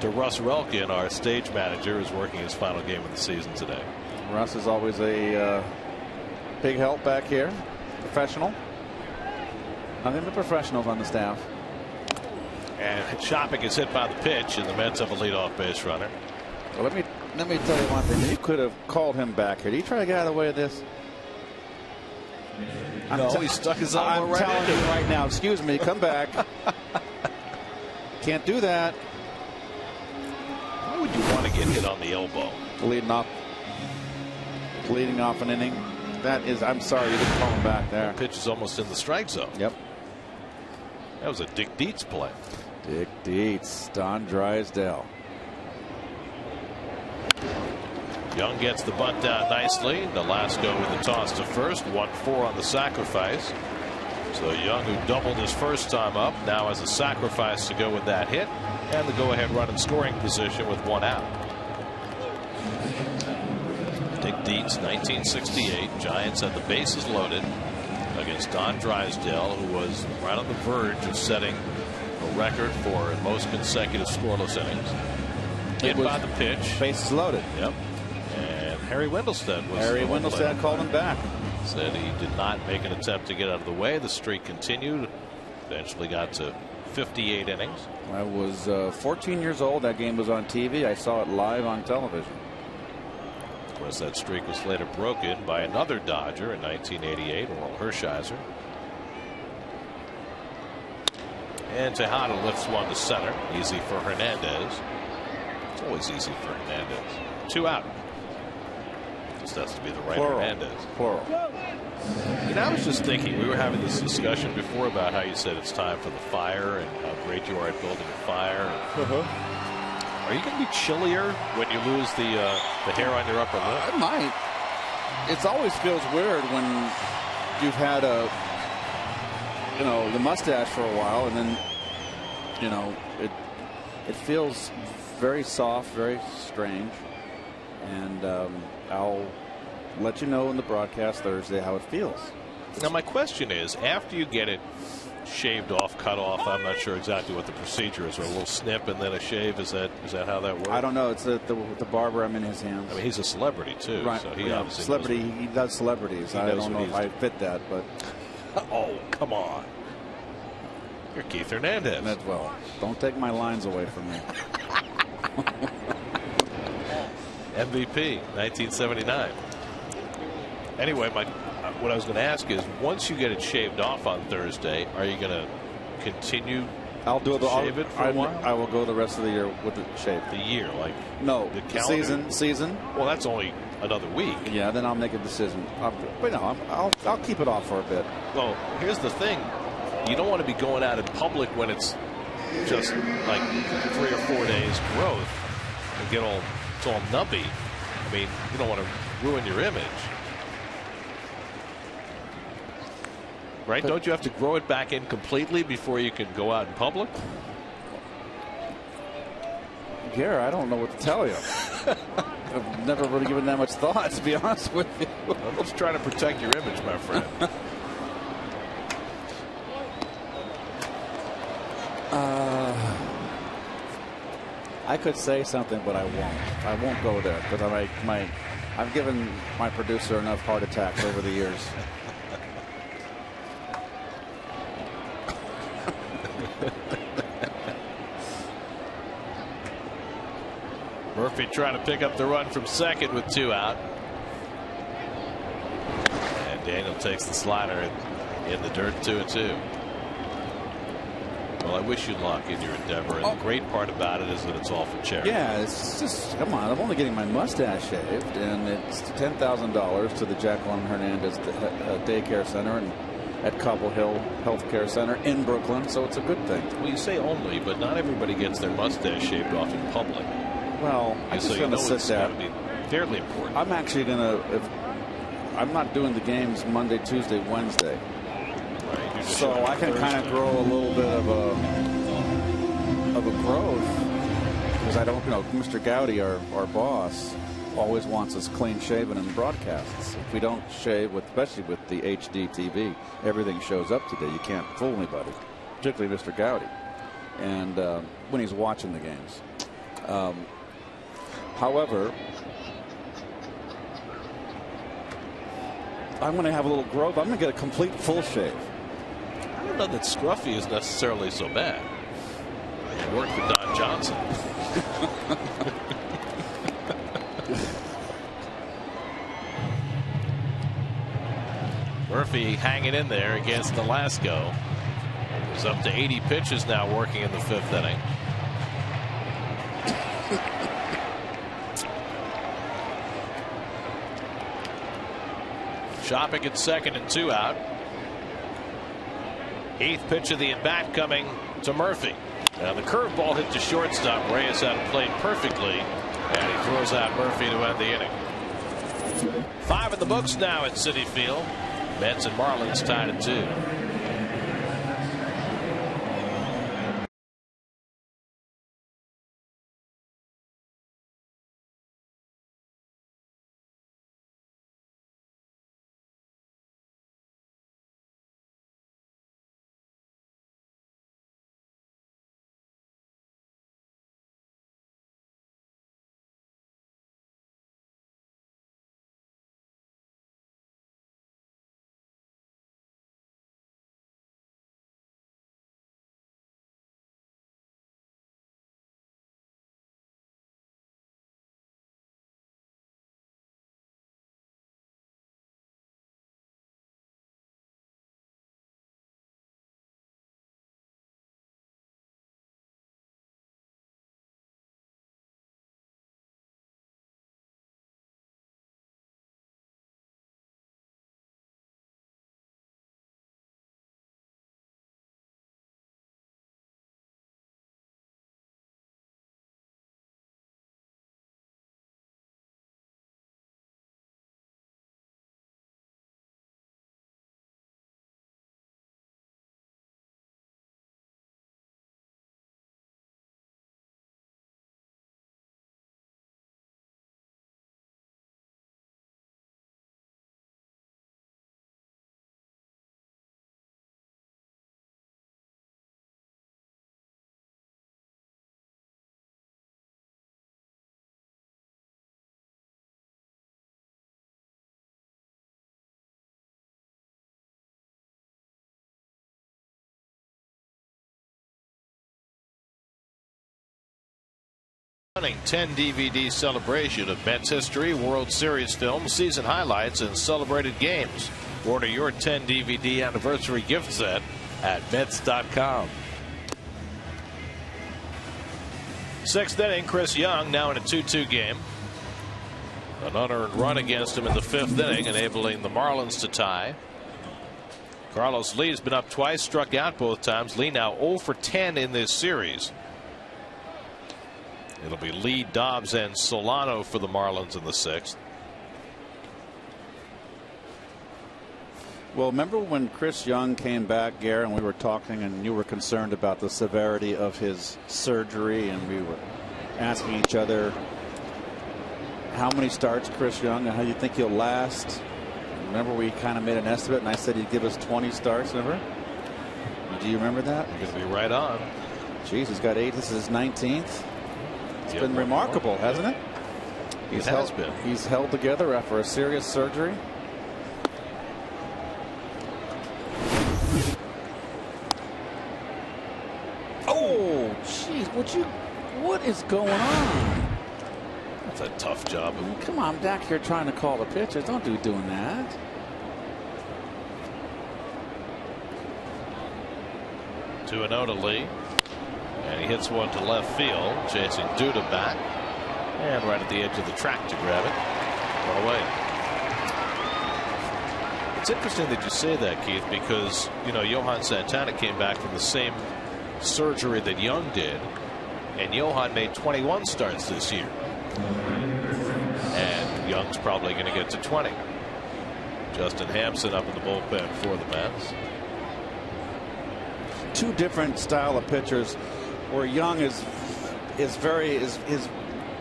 Russ Relkin, our stage manager, who's working his final game of the season today. Russ is always a big help back here. Professional. Nothing but professionals on the staff. And Shopping is hit by the pitch, and the Mets have a leadoff base runner. Well, let me tell you one thing. You could have called him back here. Did you try to get out of the way of this? No, he stuck his elbow I'm right telling into you it. right now. Excuse me. Come back. Can't do that. Why would you want to get hit on the elbow? Leading off an inning. That is, I'm sorry you didn't call him back there. The pitch is almost in the strike zone. Yep. That was a Dick Dietz play. Dick Dietz, Don Drysdale. Young gets the bunt down nicely. Nolasco with the toss to first. 1-4 on the sacrifice. So Young, who doubled his first time up, now has a sacrifice to go with that hit, and the go-ahead run in scoring position with 1 out. Dick Dietz, 1968. Giants had the bases loaded against Don Drysdale, who was right on the verge of setting a record for most consecutive scoreless innings. Hit by the pitch. Bases loaded. Yep. And Harry Wendelstedt was. Harry Wendelstedt called him back. Said he did not make an attempt to get out of the way. The streak continued. Eventually got to 58 innings. I was 14 years old. That game was on TV. I saw it live on television. Of course, that streak was later broken by another Dodger in 1988, Oral Hershiser. And Tejada lifts one to center. Easy for Hernandez. It's always easy for Hernandez. 2 out. Just has to be the right Plural. Hernandez. Plural. You know, I was just thinking, we were having this discussion before about how you said it's time for the fire and how great you are at building a fire. Are you going to be chillier when you lose the hair on your upper lip? I might. It always feels weird when you've had the mustache for a while, and then, it feels very soft, very strange. And I'll let you know in the broadcast Thursday how it feels. Now, my question is, after you get it shaved off, cut off, I'm not sure exactly what the procedure is, or a little snip and then a shave, is that how that works? I don't know. It's the barber. I'm in his hands. I mean, he's a celebrity too, right? So he obviously celebrity. knows He does celebrities. I don't know if I fit that, but oh, come on. You're Keith Hernandez. Well, don't take my lines away from me. MVP, 1979. Anyway, what I was going to ask is, once you get it shaved off on Thursday, are you going to continue? I'll do to shave it for a while? I will go the rest of the year with it shaved. The year, like no, the calendar? Season. Well, that's only another week. Yeah, then I'll make a decision. But no, I'll keep it off for a bit. Well, here's the thing: you don't want to be going out in public when it's just like 3 or 4 days growth and get all nubbly. I mean, you don't want to ruin your image. Right? But don't you have to grow it back in completely before you can go out in public? Gary, I don't know what to tell you. I've never really given that much thought, to be honest with you. I'm just trying to protect your image, my friend. I could say something, but I won't. I won't go there because I've given my producer enough heart attacks over the years. Murphy trying to pick up the run from second with 2 out. And Daniel takes the slider in the dirt, 2-2. Well, I wish you luck in your endeavor. And the great part about it is that it's all for charity. Yeah, it's just, come on. I'm only getting my mustache shaved, and it's $10,000 to the Jacqueline Hernandez Daycare Center and at Cobble Hill Healthcare Center in Brooklyn, so it's a good thing. Well, you say only, but not everybody gets their mustache shaved off in public. Well, I'm just going to sit there. It's going to be fairly important. I'm actually going to, I'm not doing the games Monday, Tuesday, Wednesday. Right, so I can kind of grow a little bit of a growth because I don't know. Mr. Gowdy, our boss, always wants us clean shaven in broadcasts. If we don't shave, especially with the HD TV, everything shows up today. You can't fool anybody, particularly Mr. Gowdy, and when he's watching the games. However, I'm going to have a little growth. I'm going to get a complete full shave. I don't know that scruffy is necessarily so bad. It worked for Don Johnson. Murphy hanging in there against Nolasco. He's up to 80 pitches now, working in the 5th inning. Shopping at second and 2 out. 8th pitch of the at-bat coming to Murphy. And the curveball hit to shortstop. Reyes had it played perfectly, and he throws out Murphy to end the inning. 5 in the books now at Citi Field. Mets and Marlins tied at 2. Running 10 DVD celebration of Mets history, World Series films, season highlights, and celebrated games. Order your 10 DVD anniversary gift set at Mets.com. 6th inning, Chris Young now in a 2-2 game. An unearned run against him in the 5th inning, enabling the Marlins to tie. Carlos Lee's been up twice, struck out both times. Lee now 0 for 10 in this series. It'll be Lee, Dobbs, and Solano for the Marlins in the 6th. Well, remember when Chris Young came back, Gare, and we were talking, and you were concerned about the severity of his surgery, and we were asking each other how many starts Chris Young and how you think he'll last. Remember, we kind of made an estimate, and I said he'd give us 20 starts. Remember? Do you remember that? You're going to be right on. Jeez, he's got 8. This is his 19th. It's been remarkable, hasn't it? It has been. He's held together after a serious surgery. Oh, jeez, what is going on? That's a tough job. Come on, I'm back here trying to call the pitches. Don't be doing that. Two and 0 to Lee. And he hits one to left field, chasing Duda back. And right at the edge of the track to grab it. One away. It's interesting that you say that, Keith, because, you know, Johan Santana came back from the same surgery that Young did. And Johan made 21 starts this year. And Young's probably going to get to 20. Justin Hampson up in the bullpen for the Mets. Two different style of pitchers, where Young is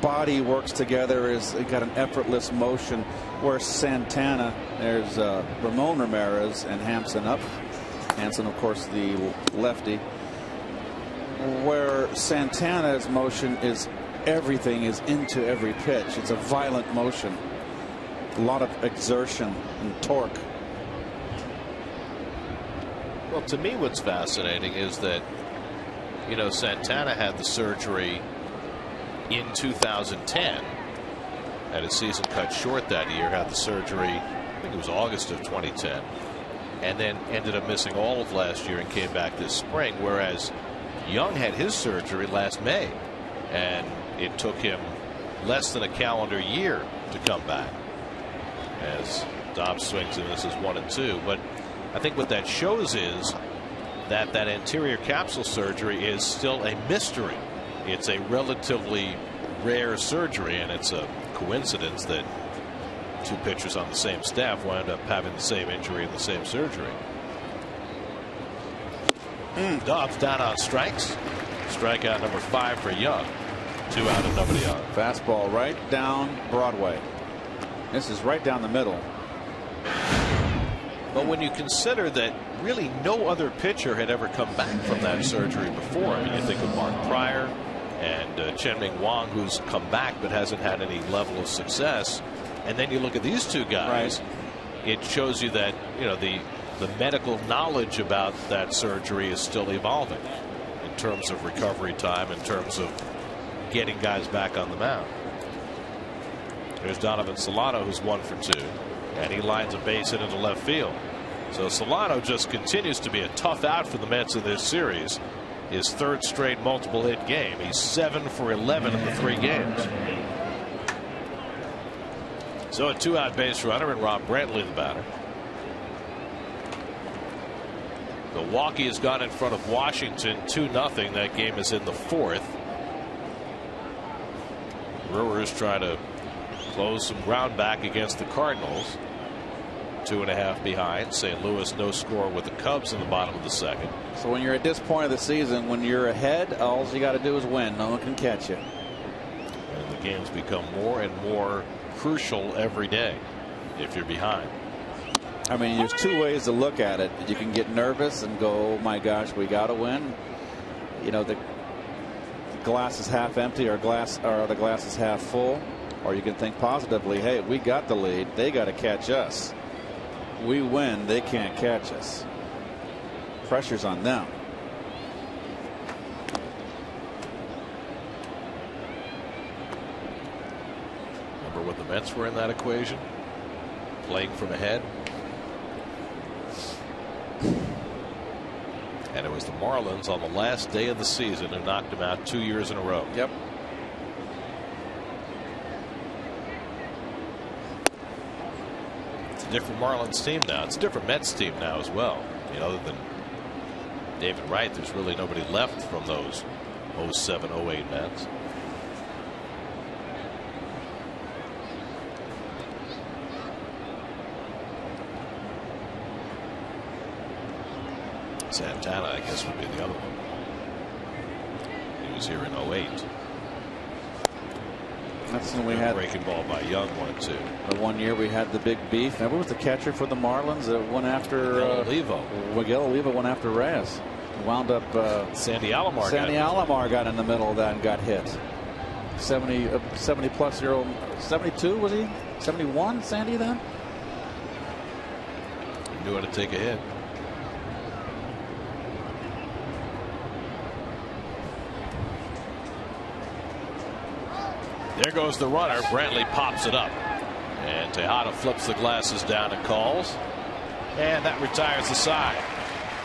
body works together. Is got an effortless motion. Where Santana, there's Ramon Ramirez and Hampson up. Hanson, of course, the lefty. Where Santana's motion is everything is into every pitch. It's a violent motion. A lot of exertion and torque. Well, to me, what's fascinating is that, you know, Santana had the surgery in 2010. Had his season cut short that year. Had the surgery, I think it was August of 2010. And then ended up missing all of last year and came back this spring. Whereas Young had his surgery last May. And it took him less than a calendar year to come back. As Dobbs swings and misses 1 and 2. But I think what that shows is that anterior capsule surgery is still a mystery. It's a relatively rare surgery, and it's a coincidence that 2 pitchers on the same staff wound up having the same injury and the same surgery. Dobbs down on strikes. Strikeout number 5 for Young. 2 out and nobody on. Fastball right down Broadway. This is right down the middle. But when you consider that really no other pitcher had ever come back from that surgery before. I mean, you think of Mark Pryor and Chen-Ming Wang, who's come back but hasn't had any level of success. And then you look at these 2 guys. Right. It shows you that, you know, the medical knowledge about that surgery is still evolving in terms of recovery time, in terms of getting guys back on the mound. There's Donovan Solano, who's 1 for 2. And he lines a base hit into left field. So Solano just continues to be a tough out for the Mets in this series. His 3rd straight multiple hit game. He's 7 for 11 in the 3 games. So a 2-out base runner and Rob Brantley the batter. Milwaukee has gone in front of Washington 2-0. That game is in the 4th. Brewers try to close some ground back against the Cardinals. 2.5 behind. St. Louis no score with the Cubs in the bottom of the 2nd. So when you're at this point of the season, when you're ahead, all you got to do is win. No one can catch you. And the games become more and more crucial every day if you're behind. I mean, there's 2 ways to look at it. You can get nervous and go, oh my gosh, we got to win. You know, the glass is half empty or the glass is half full. Or you can think positively, hey, we got the lead. They got to catch us. We win. They can't catch us. Pressure's on them. Remember when the Mets were in that equation? Playing from ahead. And it was the Marlins on the last day of the season who knocked them out 2 years in a row. Yep. Different Marlins team now. It's a different Mets team now as well. You know, other than David Wright, there's really nobody left from those 07, 08 Mets. Santana, I guess, would be the other one. He was here in 08. That's when we had breaking ball by Young 1 and 2. The 1 year we had the big beef. Remember, was the catcher for the Marlins that went after Miguel Oliva went after Reyes. Wound up Sandy Alomar. Sandy Alomar got in the middle of that and got hit. 70 plus year old. 72 was he? 71 Sandy then? He knew how to take a hit. There goes the runner. Brantley pops it up. And Tejada flips the glasses down and calls. And that retires the side.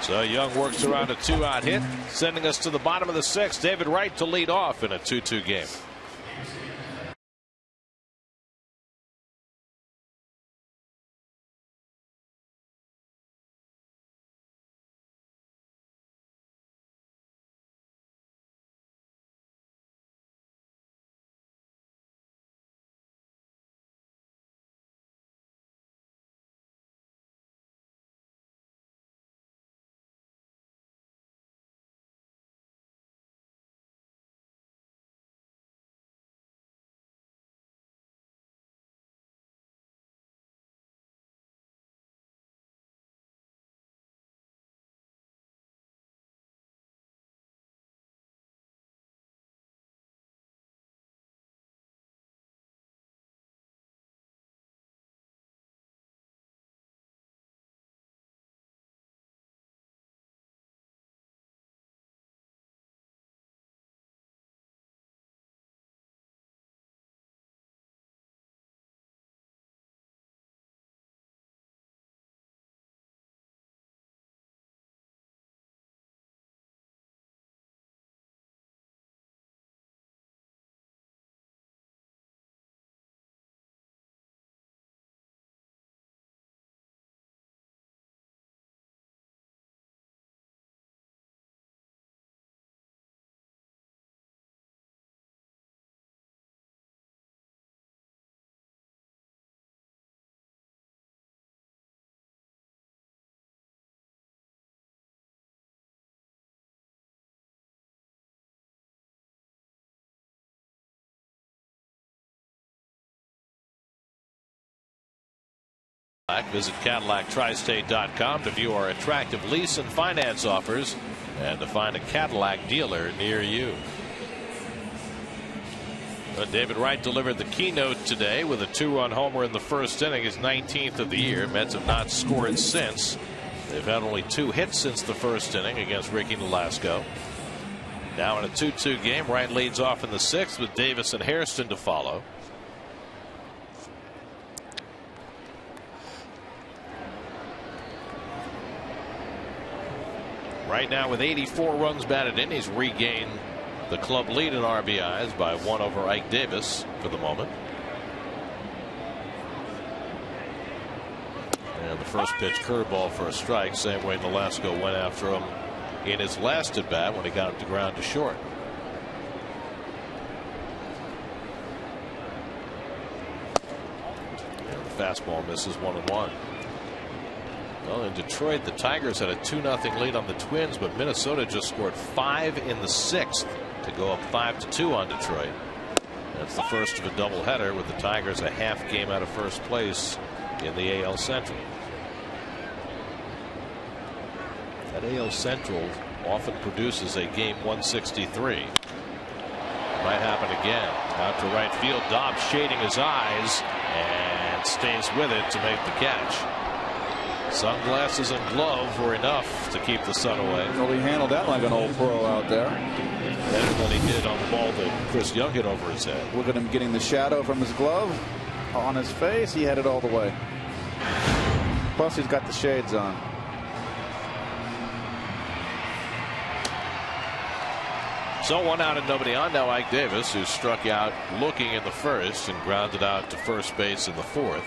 So Young works around a 2-out hit, sending us to the bottom of the 6th. David Wright to lead off in a 2-2 game. Cadillac. Visit CadillacTristate.com to view our attractive lease and finance offers and to find a Cadillac dealer near you. David Wright delivered the keynote today with a 2-run homer in the first inning, his 19th of the year. Mets have not scored since. They've had only 2 hits since the first inning against Ricky Nolasco. Now in a 2-2 game, Wright leads off in the 6th with Davis and Hairston to follow. Right now with 84 runs batted in, he's regained the club lead in RBIs by 1 over Ike Davis for the moment. And the first pitch curveball for a strike, same way Nolasco went after him in his last at bat when he got him to ground to short. And the fastball misses 1-1. Well, in Detroit, the Tigers had a 2-0 lead on the Twins, but Minnesota just scored 5 in the 6th to go up 5-2 on Detroit. That's the first of a doubleheader with the Tigers a half game out of first place in the AL Central. That AL Central often produces a game 163. Might happen again. Out to right field. Dobbs shading his eyes and stays with it to make the catch. Sunglasses and glove were enough to keep the sun away. Well, he handled that like an old pro out there. Better than he did on the ball that Chris Young hit over his head. Look at him getting the shadow from his glove on his face. He had it all the way. Plus, he's got the shades on. So 1 out and nobody on. Now Ike Davis, who struck out looking in the first and grounded out to first base in the 4th.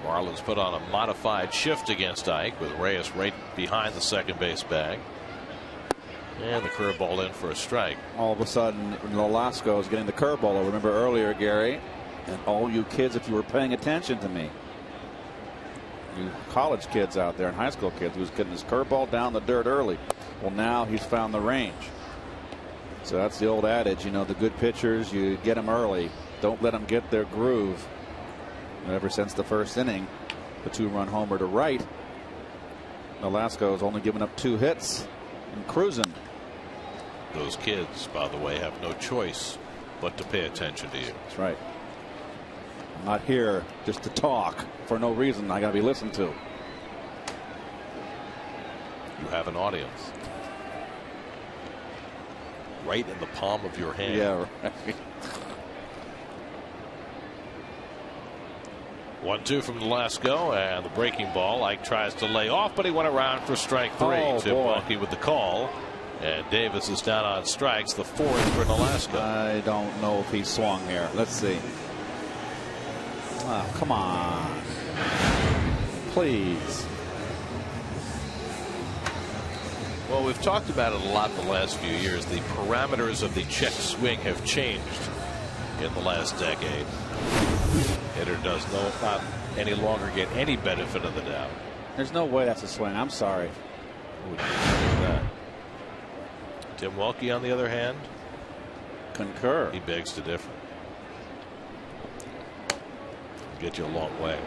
Marlins put on a modified shift against Ike with Reyes right behind the second base bag. And the curveball in for a strike. All of a sudden, Nolasco is getting the curveball. I remember earlier, Gary, and all you kids, if you were paying attention to me, you college kids out there and high school kids, he was getting his curveball down the dirt early. Well, now he's found the range. So that's the old adage, you know, the good pitchers, you get them early. Don't let them get their groove. Ever since the first inning, the 2-run homer to Wright, Nolasco has only given up 2 hits and cruising. Those kids, by the way, have no choice but to pay attention to you. That's right. I'm not here just to talk for no reason. I got to be listened to. You have an audience. Right in the palm of your hand. Yeah, right. 1-2 from Nolasco, and the breaking ball. Ike tries to lay off, but he went around for strike 3. Oh, Tim boy. Welke with the call, and Davis is down on strikes, the 4th for Nolasco. I don't know if he swung here. Let's see. Oh, come on. Please. Well, we've talked about it a lot the last few years. The parameters of the check swing have changed in the last decade. Hitter does not any longer get any benefit of the doubt. There's no way that's a swing. I'm sorry. That. Tim Welke, on the other hand, Concur. he begs to differ. Get you a long way.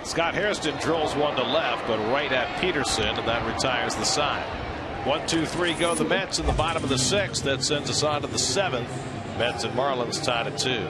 Scott Hairston drills one to left, but right at Peterson, and that retires the side. 1-2-3 go the Mets in the bottom of the 6th. That sends us on to the 7th. Mets and Marlins tied at 2.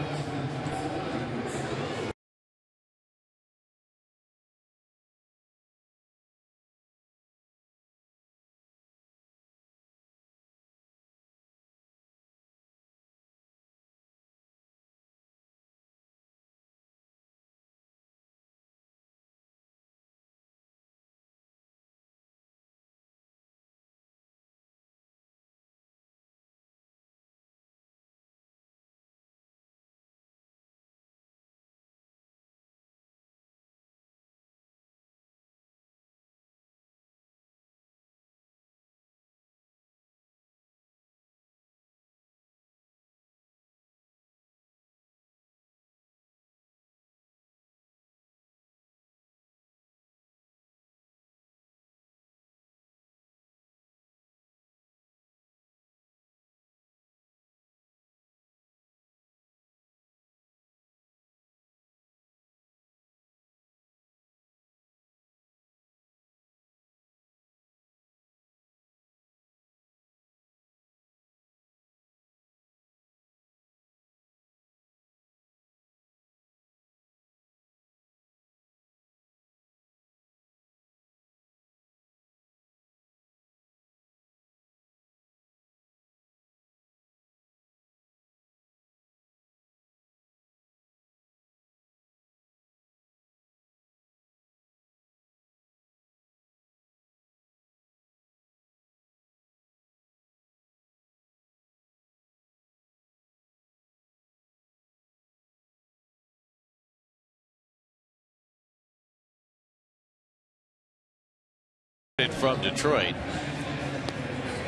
inning from Detroit.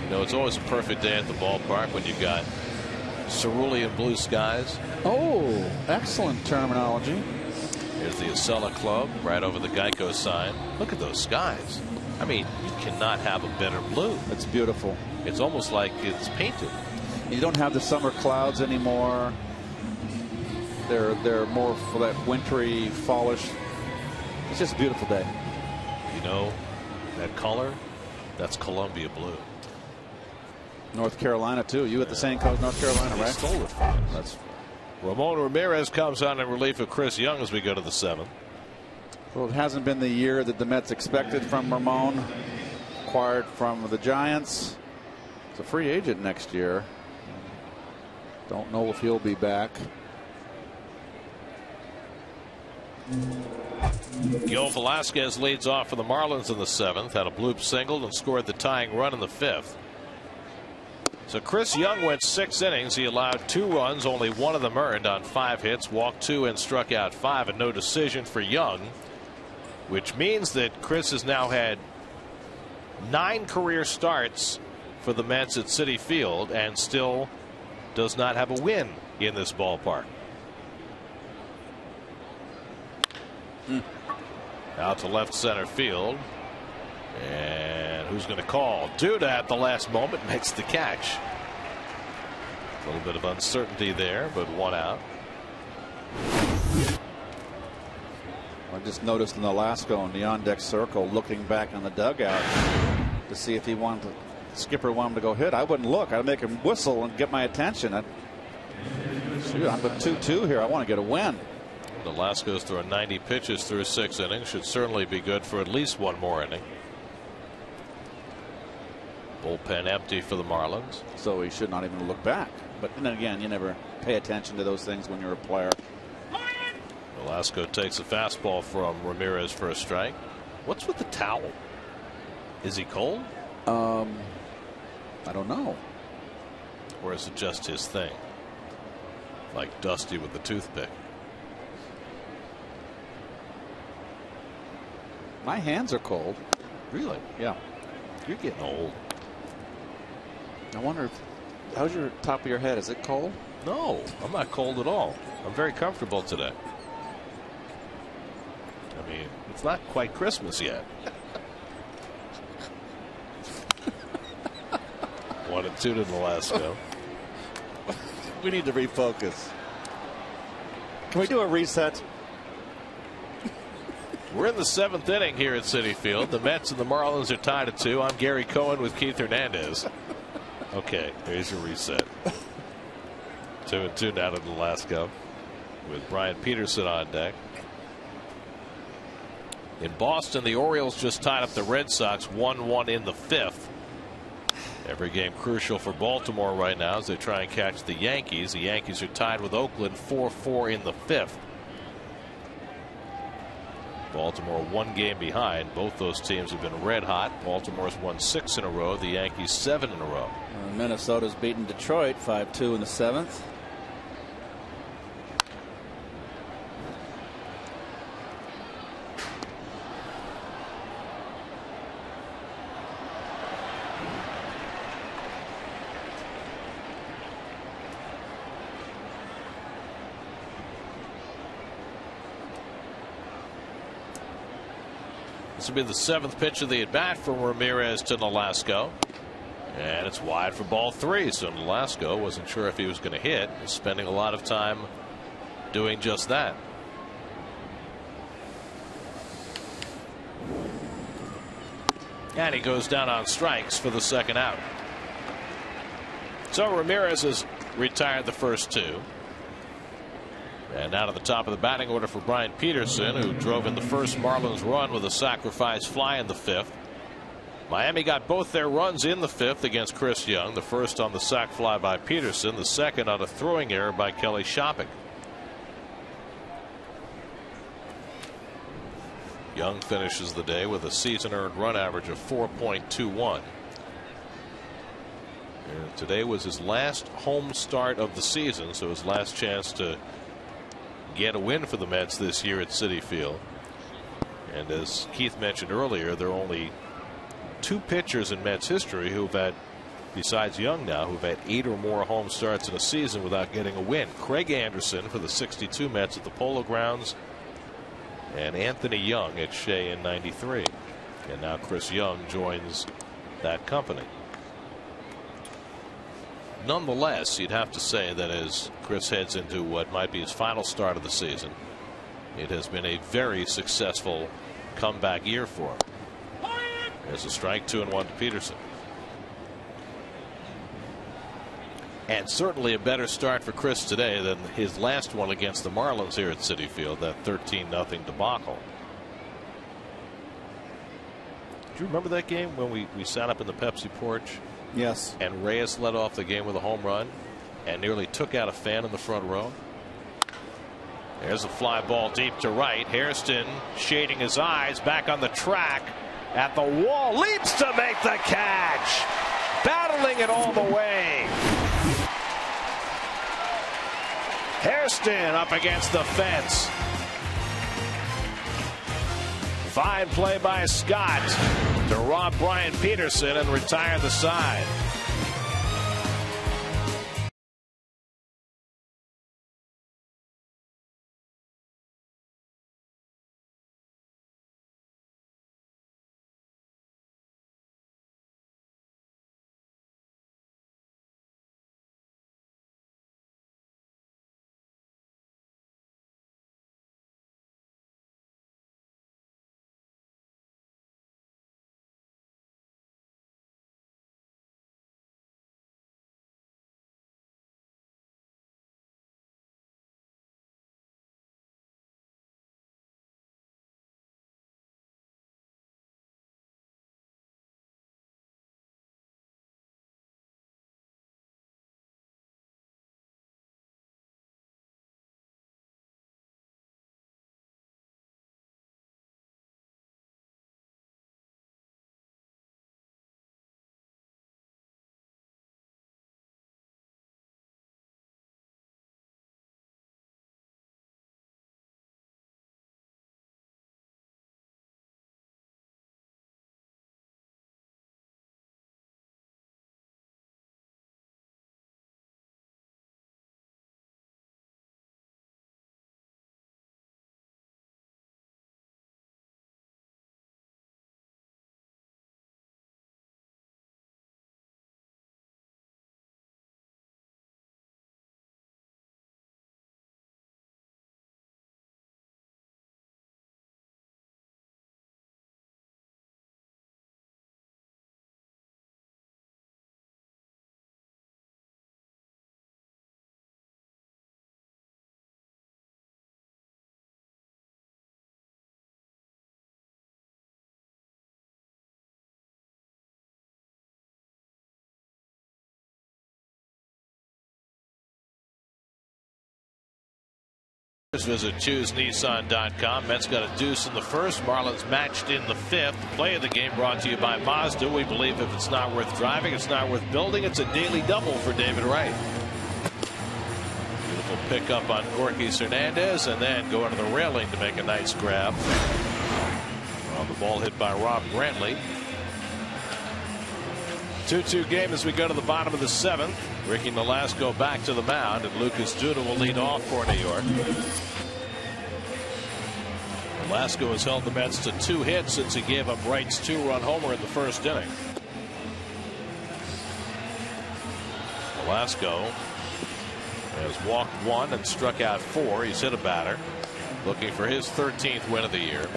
You know, it's always a perfect day at the ballpark when you've got cerulean blue skies. Oh, excellent terminology. Here's the Acela Club right over the Geico sign. Look at those skies. I mean, you cannot have a better blue. It's beautiful. It's almost like it's painted. You don't have the summer clouds anymore. They're more for that wintry, fallish. It's just a beautiful day. You know, that color, that's Columbia blue. North Carolina too. You at the St. Coast, North Carolina, They right? stole it from us. That's Ramon Ramirez comes on in relief of Chris Young as we go to the 7th. Well, it hasn't been the year that the Mets expected from Ramon. Acquired from the Giants. He's a free agent next year. Don't know if he'll be back. Gil Velasquez leads off for the Marlins in the 7th. Had a bloop single and scored the tying run in the 5th. So Chris Young went 6 innings. He allowed 2 runs, only 1 of them earned on 5 hits, walked 2 and struck out 5, and no decision for Young, which means that Chris has now had 9 career starts for the Mets at Citi Field and still does not have a win in this ballpark. Out to left center field. And who's going to call? Duda at the last moment makes the catch. A little bit of uncertainty there, but 1 out. I just noticed Nolasco in the on-deck circle looking back on the dugout to see if he wanted to, skipper wanted him to go hit. I wouldn't look. I'd make him whistle and get my attention. Shoot, I'm at 2-2 here. I want to get a win. Nolasco's throwing 90 pitches through 6 innings. Should certainly be good for at least 1 more inning. Bullpen empty for the Marlins. So he should not even look back. But then again, you never pay attention to those things when you're a player. Nolasco takes a fastball from Ramirez for a strike. What's with the towel? Is he cold? I don't know. Or is it just his thing? Like Dusty with the toothpick. My hands are cold. Really? Yeah. You're getting old. I wonder if, how's your top of your head? Is it cold? No, I'm not cold at all. I'm very comfortable today. I mean, it's not quite Christmas yet. 1-2 to Nolasco. We need to refocus. Can we do a reset? We're in the 7th inning here at Citi Field. The Mets and the Marlins are tied at 2. I'm Gary Cohen with Keith Hernandez. Okay, here's your reset. 2-2 now to Nolasco with Brian Peterson on deck. In Boston, the Orioles just tied up the Red Sox 1-1 in the 5th. Every game crucial for Baltimore right now as they try and catch the Yankees. The Yankees are tied with Oakland 4-4 in the 5th. Baltimore 1 game behind. Both those teams have been red hot. Baltimore's won 6 in a row. The Yankees 7 in a row. Minnesota's beaten Detroit 5-2 in the 7th. This will be the 7th pitch of the at bat from Ramirez to Nolasco. And it's wide for ball 3. So Nolasco wasn't sure if he was going to hit. He's spending a lot of time doing just that. And he goes down on strikes for the 2nd out. So Ramirez has retired the first 2. And now to the top of the batting order for Brian Peterson, who drove in the first Marlins run with a sacrifice fly in the 5th. Miami got both their runs in the 5th against Chris Young. The first on the sac fly by Peterson, the second on a throwing error by Kelly Shopping. Young finishes the day with a season earned run average of 4.21. Today was his last home start of the season, so his last chance to get a win for the Mets this year at Citi Field. And as Keith mentioned earlier, they're only two pitchers in Mets history who've had, besides Young now, who've had 8 or more home starts in a season without getting a win. Craig Anderson for the '62 Mets at the Polo Grounds, and Anthony Young at Shea in '93. And now Chris Young joins that company. Nonetheless, you'd have to say that as Chris heads into what might be his final start of the season, it has been a very successful comeback year for him. There's a strike, 2-1 to Peterson. And certainly a better start for Chris today than his last one against the Marlins here at Citi Field, that 13-0 debacle. Do you remember that game when we sat up in the Pepsi porch? Yes. And Reyes led off the game with a home run and nearly took out a fan in the front row? There's a fly ball deep to right. Hairston shading his eyes, back on the track at the wall, leaps to make the catch, battling it all the way. Hairston up against the fence. Fine play by Scott to rob Brian Peterson and retire the side. Visit ChooseNissan.com. Mets got a deuce in the first. Marlins matched in the fifth. Play of the game brought to you by Mazda. We believe if it's not worth driving, it's not worth building. It's a daily double for David Wright. Beautiful pickup on Gorkis Hernandez, and then going to the railing to make a nice grab on the ball hit by Rob Brantley. 2-2 game as we go to the bottom of the seventh. Ricky Nolasco back to the mound, and Lucas Duda will lead off for New York. Nolasco has held the Mets to 2 hits since he gave up Wright's 2-run homer in the first inning. Nolasco has walked 1 and struck out 4. He's hit a batter, looking for his 13th win of the year.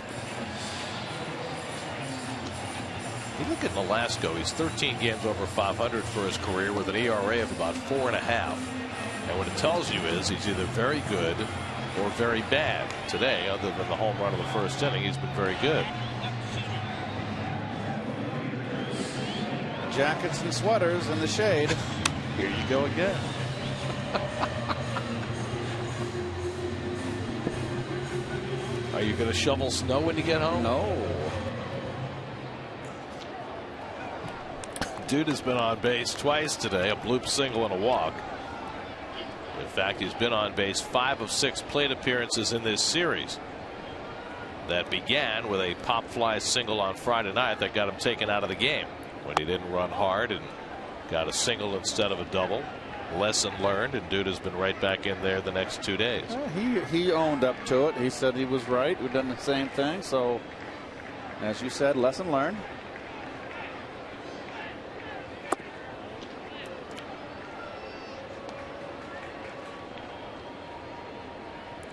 You look at Nolasco, he's 13 games over 500 for his career with an ERA of about 4.5. And what it tells you is he's either very good or very bad. Today, other than the home run of the first inning, he's been very good. Jackets and sweaters in the shade. Here you go again. Are you going to shovel snow when you get home? No. Dude has been on base twice today, a bloop single and a walk. In fact, he's been on base 5 of 6 plate appearances in this series. that began with a pop fly single on Friday night that got him taken out of the game when he didn't run hard and got a single instead of a double. Lesson learned, and Dude has been right back in there the next 2 days. He owned up to it. He said he was right. We've done the same thing. So, as you said, lesson learned.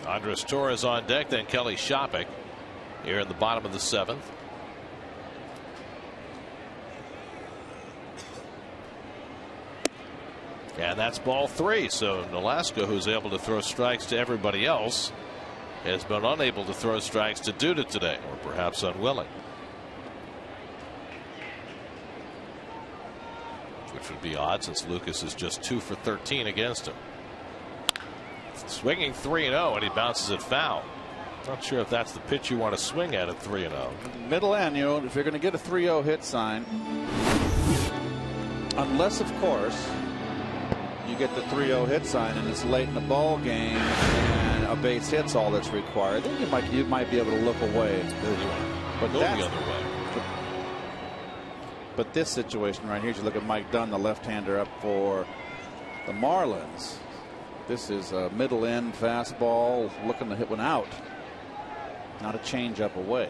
Andres Torres on deck, then Kelly Shopik here in the bottom of the 7th. And that's ball 3. So Nolasco, who's able to throw strikes to everybody else, has been unable to throw strikes to Duda today, or perhaps unwilling. Which would be odd since Lucas is just 2 for 13 against him. Swinging 3-0, and he bounces it foul. Not sure if that's the pitch you want to swing at 3-0. Middle end, if you're going to get a 3-0 hit sign, unless, of course, you get the 3-0 hit sign and it's late in the ball game and a base hit's all that's required, then you might be able to look away. But go the other way. But this situation right here, you look at Mike Dunn, the left-hander up for the Marlins. This is a middle end fastball looking to hit one out. Not a change up away.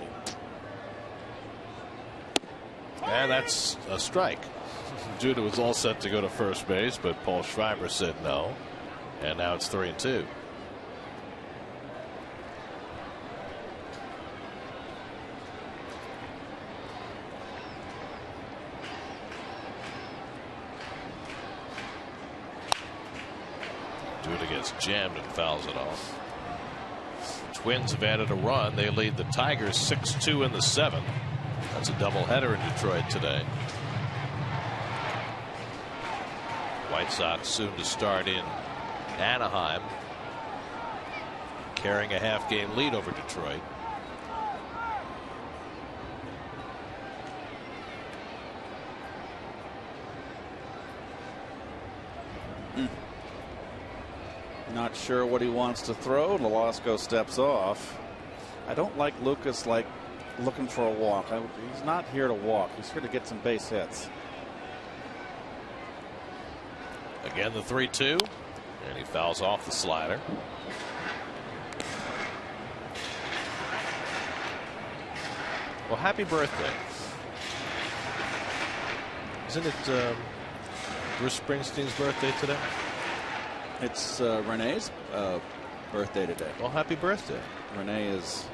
And that's a strike. Duda was all set to go to first base, but Paul Schreiber said no. And now it's 3-2. Duda gets jammed and fouls it off. The Twins have added a run. They lead the Tigers 6-2 in the 7th. That's a doubleheader in Detroit today. White Sox soon to start in Anaheim, carrying a half-game lead over Detroit. Not sure what he wants to throw. Nolasco steps off. I don't like Lucas looking for a walk. He's not here to walk. He's here to get some base hits. Again, the 3-2, and he fouls off the slider. Well, happy birthday. Isn't it Bruce Springsteen's birthday today? It's Renee's birthday today. Well, happy birthday. Renee is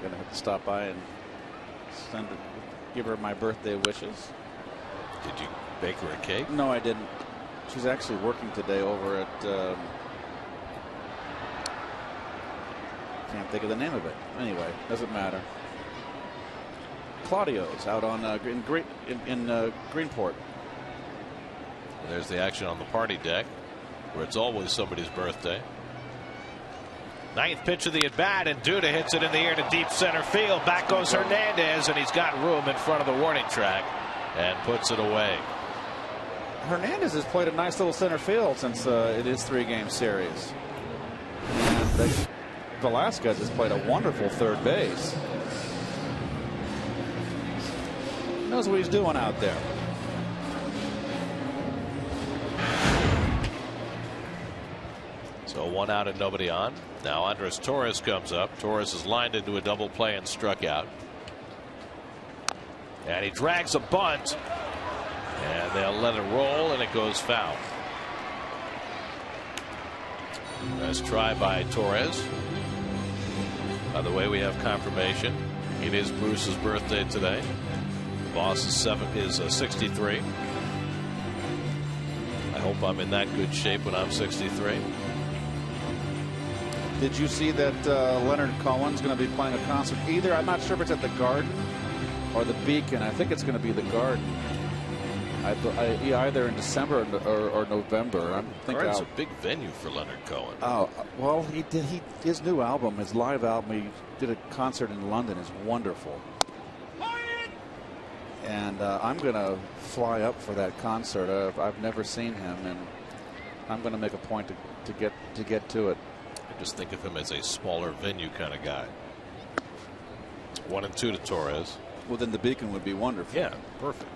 going to have to stop by and give her my birthday wishes. Did you bake her a cake? No, I didn't. She's actually working today over at can't think of the name of it. Anyway, doesn't matter. Claudio's out on in Greenport. There's the action on the party deck, where it's always somebody's birthday. 9th pitch of the at bat, and Duda hits it in the air to deep center field. Back goes Hernandez, and he's got room in front of the warning track and puts it away. Hernandez has played a nice little center field since it is 3-game series. And Velasquez has played a wonderful third base. He knows what he's doing out there. So 1 out and nobody on. Now Andres Torres comes up. Torres is lined into a double play and struck out. And he drags a bunt. And they'll let it roll, and it goes foul. Nice try by Torres. By the way, we have confirmation. It is Bruce's birthday today. The boss is 63. I hope I'm in that good shape when I'm 63. Did you see that Leonard Cohen's going to be playing a concert? I'm not sure if it's at the Garden or the Beacon. I think it's going to be the Garden. Either in December or November. I think it's a big venue for Leonard Cohen. Oh well, his new album, his live album, he did a concert in London, is wonderful. And I'm going to fly up for that concert. I've never seen him, and I'm going to make a point to get to it. I just think of him as a smaller venue kind of guy. 1-2 to Torres. Well, then the beacon would be wonderful. Yeah, perfect.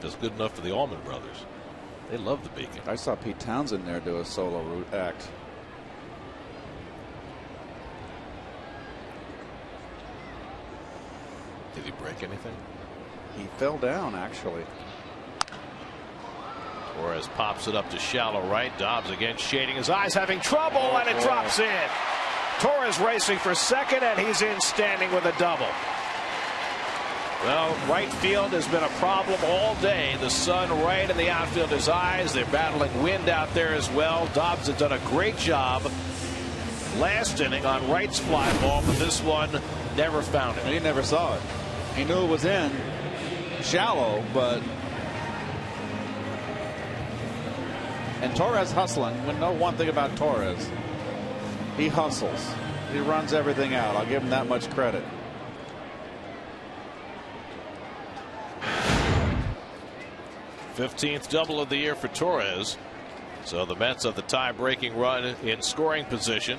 Just good enough for the Allman brothers. They love the beacon. I saw Pete Townsend there do a solo act. Did he break anything? He fell down, actually. Torres pops it up to shallow right. Dobbs again shading his eyes, having trouble, and it drops in. Torres racing for second, and he's in standing with a double. Well, right field has been a problem all day. The sun right in the outfielder's eyes. They're battling wind out there as well. Dobbs has done a great job last inning on Wright's fly ball, but this one never found it. He never saw it. He knew it was in shallow, but. And Torres hustling. We know one thing about Torres. He hustles. He runs everything out. I'll give him that much credit. '15th double of the year for Torres. So the Mets have the tie-breaking run in scoring position.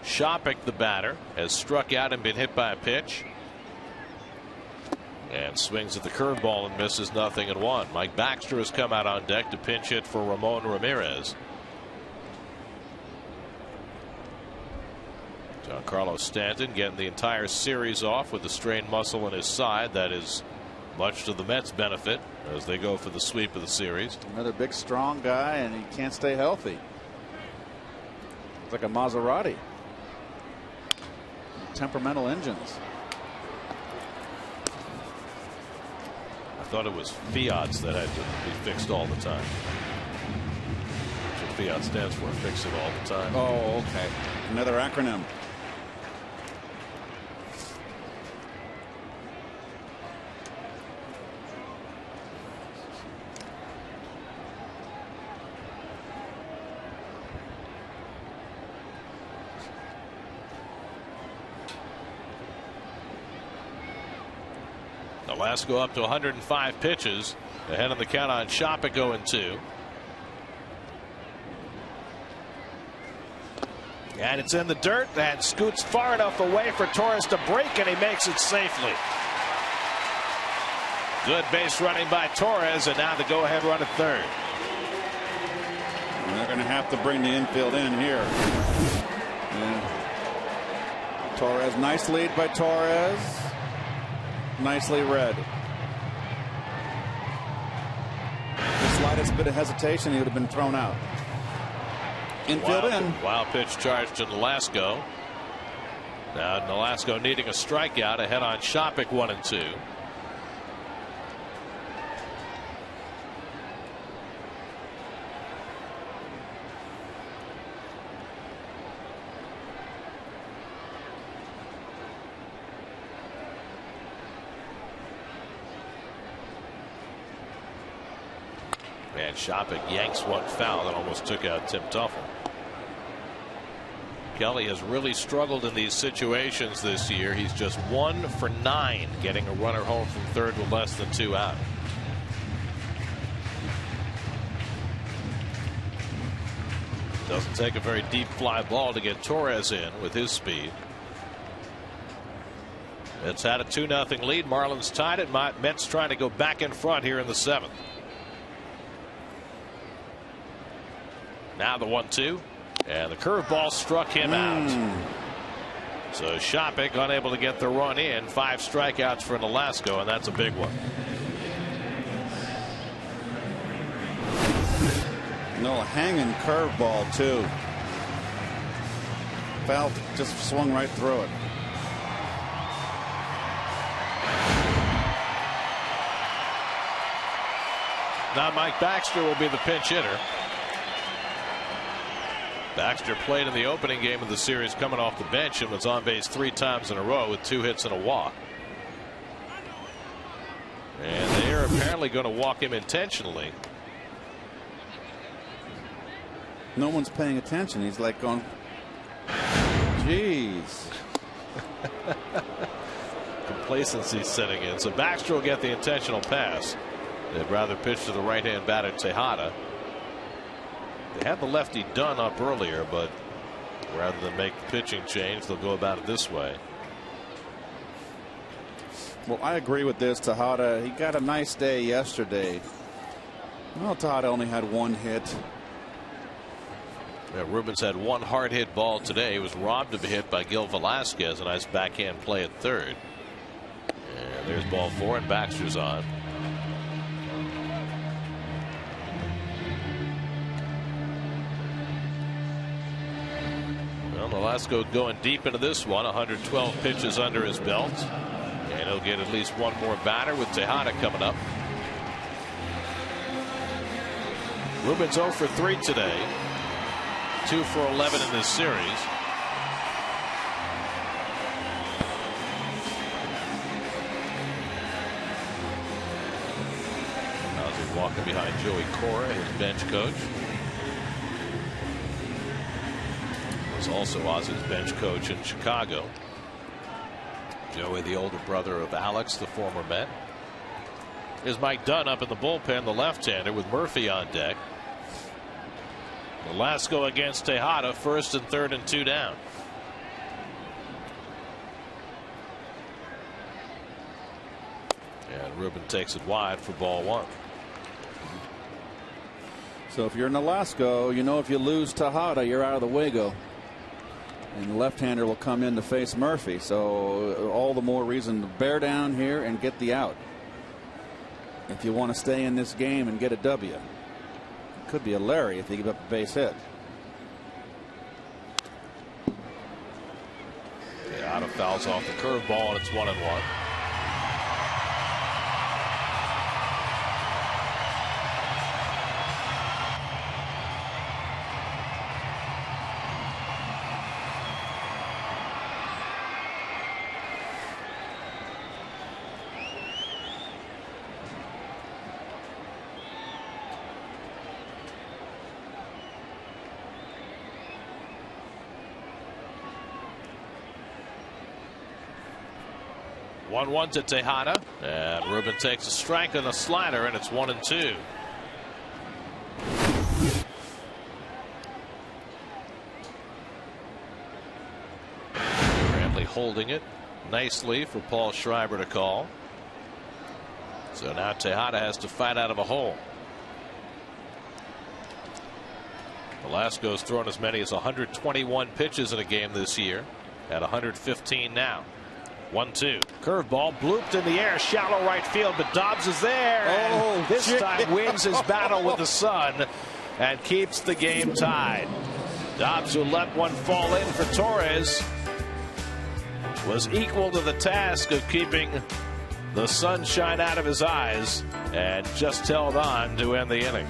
Shopik, the batter, has struck out and been hit by a pitch. And swings at the curveball and misses 0-1. Mike Baxter has come out on deck to pinch hit for Ramon Ramirez. Giancarlo Stanton getting the entire series off with a strained muscle in his side. That is much to the Mets' benefit as they go for the sweep of the series. Another big, strong guy, and he can't stay healthy. It's like a Maserati. Temperamental engines. I thought it was Fiats that had to be fixed all the time. That's what Fiat stands for, fix it all the time. Oh, okay. Another acronym. Velasco up to 105 pitches. Ahead of the count on Shopik, 0-2. And it's in the dirt and scoots far enough away for Torres to break, and he makes it safely. Good base running by Torres, and now the go-ahead run at third. And they're going to have to bring the infield in here. And Torres, nice lead by Torres. Nicely read. The slightest bit of hesitation, he would have been thrown out. Infield in. Wild pitch charge to Nolasco. Now Nolasco needing a strikeout, ahead on Shopik, 1-2. And Shopik yanks one foul that almost took out Tim Tuffle. Kelly has really struggled in these situations this year. He's just 1 for 9 getting a runner home from third with less than 2 out. Doesn't take a very deep fly ball to get Torres in with his speed. It's had a 2-0 lead. Marlins tied it. Mets trying to go back in front here in the 7th. Now the 1-2, and the curveball struck him out. So Shopik unable to get the run in. 5 strikeouts for Nolasco, and that's a big one. No, hanging curveball too. Foul just swung right through it. Now Mike Baxter will be the pinch hitter. Baxter played in the opening game of the series coming off the bench and was on base 3 times in a row with 2 hits and a walk. And they are apparently going to walk him intentionally. No one's paying attention. He's like going, geez. Complacency setting in. So Baxter will get the intentional pass. They'd rather pitch to the right-hand batter Tejada. They had the lefty done up earlier, but rather than make the pitching change, they'll go about it this way. Well, I agree with this. Tejada, he got a nice day yesterday. Well, Tejada only had one hit. Yeah, Rubens had one hard hit ball today. He was robbed of a hit by Gil Velasquez. A nice backhand play at third. And there's ball 4, and Baxter's on. Well, Velasquez going deep into this one. 112 pitches under his belt. And he'll get at least one more batter with Tejada coming up. Rubens 0 for 3 today. 2 for 11 in this series. Ozzie walking behind Joey Cora, his bench coach. Was also Ozzie's bench coach in Chicago. Joey, the older brother of Alex, the former Met. Is Mike Dunn up in the bullpen, the left-hander, with Murphy on deck. Velasquez against Tejada, 1st and 3rd and 2 down. And Ruben takes it wide for ball 1. So if you're Nolasco, you know if you lose Tejada, you're out of the Wago. And the left-hander will come in to face Murphy. So all the more reason to bear down here and get the out if you want to stay in this game and get a W. It could be a Larry if you give up a base hit. Tejada fouls off the curveball, and it's 1-1. One to Tejada, and Ruben takes a strike on the slider, and it's 1-2. Brantley holding it nicely for Paul Schreiber to call. So now Tejada has to fight out of a hole. Velasquez thrown as many as 121 pitches in a game this year, at 115 now. 1-2. Curveball blooped in the air, shallow right field, but Dobbs is there. Oh, this time wins his battle with the sun and keeps the game tied. Dobbs, who let one fall in for Torres, was equal to the task of keeping the sunshine out of his eyes and just held on to end the inning.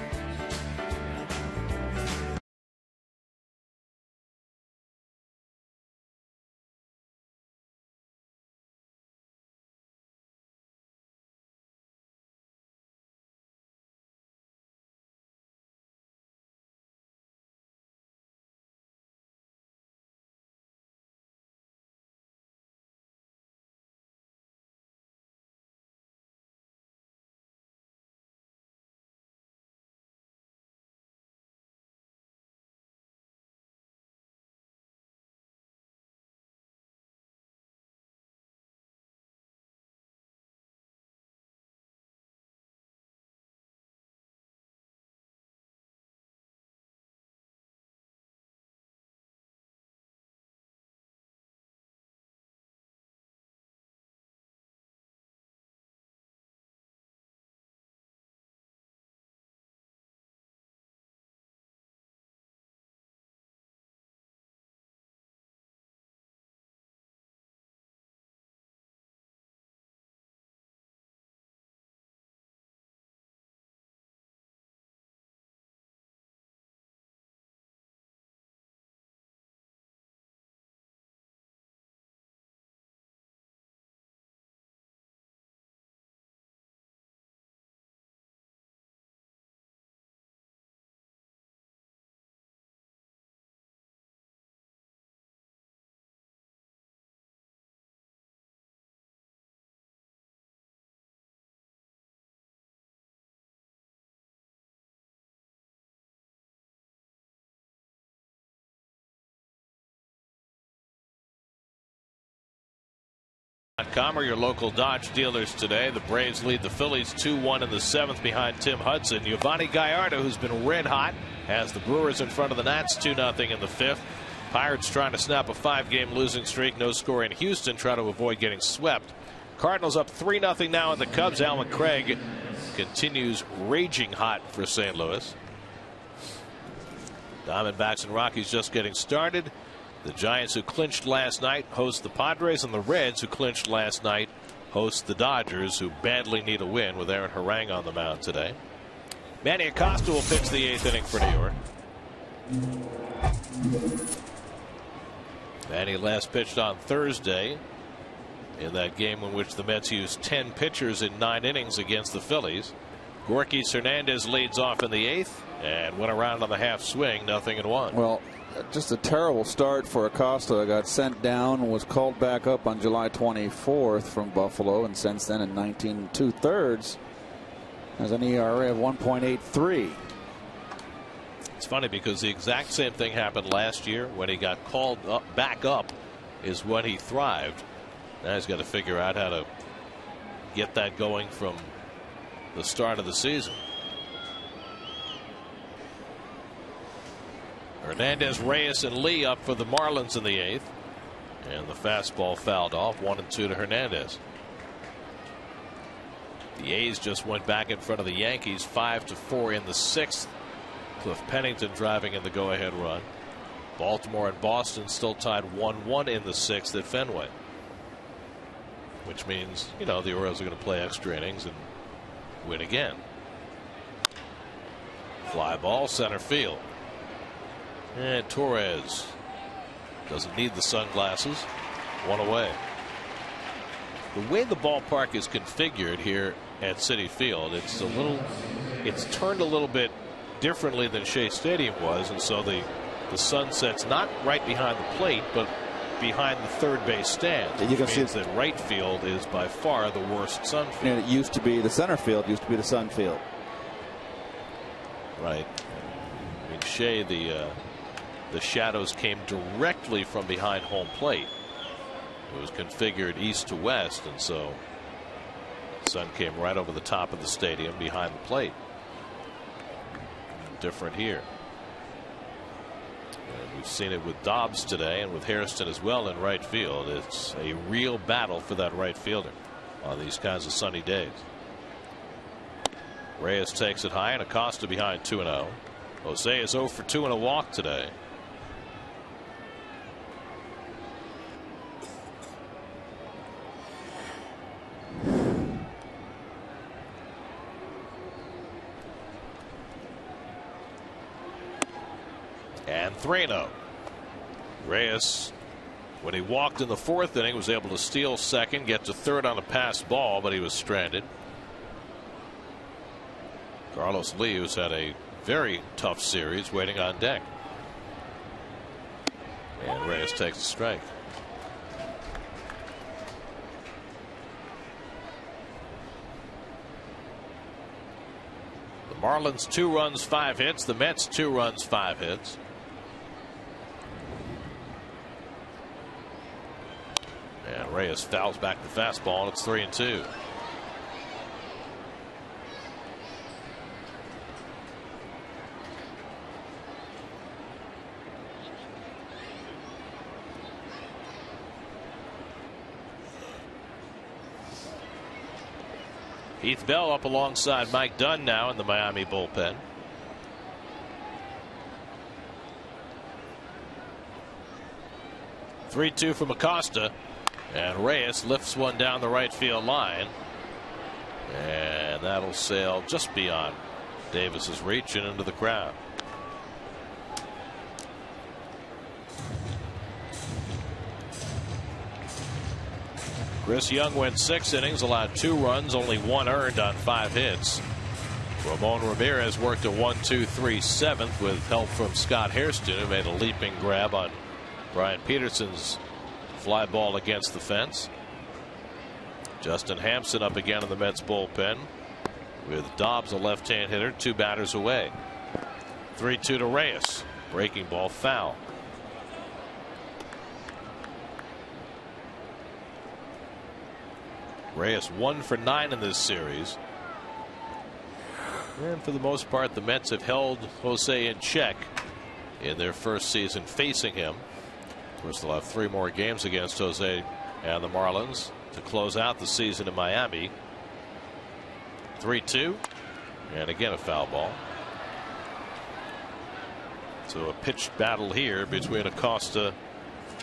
Are your local Dodge dealers today. The Braves lead the Phillies 2-1 in the 7th behind Tim Hudson. Yovani Gallardo, who's been red hot, has the Brewers in front of the Nats 2-0 in the 5th. Pirates trying to snap a 5-game losing streak. No score in Houston. Try to avoid getting swept. Cardinals up 3-0 now at the Cubs. Allen Craig continues raging hot for St. Louis. Diamondbacks and Rockies just getting started. The Giants, who clinched last night, host the Padres, and the Reds, who clinched last night, host the Dodgers, who badly need a win with Aaron Harang on the mound today. Manny Acosta will pitch the 8th inning for New York. Manny last pitched on Thursday in that game in which the Mets used 10 pitchers in 9 innings against the Phillies. Gorky Hernandez leads off in the 8th and went around on the half swing, 0-1. Well, just a terrible start for Acosta. Got sent down, was called back up on July 24th from Buffalo, and since then in 19 2/3 has an ERA of 1.83. It's funny because the exact same thing happened last year. When he got called back up is when he thrived. Now he's got to figure out how to get that going from the start of the season. Hernandez, Reyes, and Lee up for the Marlins in the 8th. And the fastball fouled off. 1-2 to Hernandez. The A's just went back in front of the Yankees 5-4 in the 6th. Cliff Pennington driving in the go-ahead run. Baltimore and Boston still tied 1-1 in the 6th at Fenway. Which means, you know, the Orioles are going to play extra innings and win again. Fly ball, center field. And Torres doesn't need the sunglasses. 1 away. The way the ballpark is configured here at Citi Field, it's turned a little bit differently than Shea Stadium was, and so the sun sets not right behind the plate, but behind the third base stand. And you can see that right field is by far the worst sun field. And it used to be the center field, used to be the sun field. Right. I mean, Shea, the shadows came directly from behind home plate. It was configured east to west, and so the sun came right over the top of the stadium behind the plate. Different here. And we've seen it with Dobbs today and with Hairston as well in right field. It's a real battle for that right fielder on these kinds of sunny days. Reyes takes it high, and Acosta behind 2-0. Jose is 0 for 2 and a walk today. And 3-0. Reyes, when he walked in the 4th inning, was able to steal second, get to third on a passed ball, but he was stranded. Carlos Lee, who's had a very tough series, waiting on deck. And Reyes takes a strike. The Marlins 2 runs, 5 hits. The Mets 2 runs, 5 hits. And Reyes fouls back the fastball, and it's 3-2. Heath Bell up alongside Mike Dunn now in the Miami bullpen. Three-2 from Acosta, and Reyes lifts one down the right field line, and that'll sail just beyond Davis's reach and into the crowd. Chris Young went 6 innings, allowed 2 runs, only 1 earned on 5 hits. Ramon Ramirez worked a 1-2-3 7th with help from Scott Hairston, who made a leaping grab on Brian Peterson's fly ball against the fence. Justin Hampson up again in the Mets bullpen with Dobbs, a left-hand hitter, 2 batters away. 3-2 to Reyes. Breaking ball foul. Reyes 1 for 9 in this series. And for the most part, the Mets have held Jose in check in their first season facing him. Of course, they'll have 3 more games against Jose and the Marlins to close out the season in Miami. 3-2. And again, a foul ball. So a pitched battle here between Acosta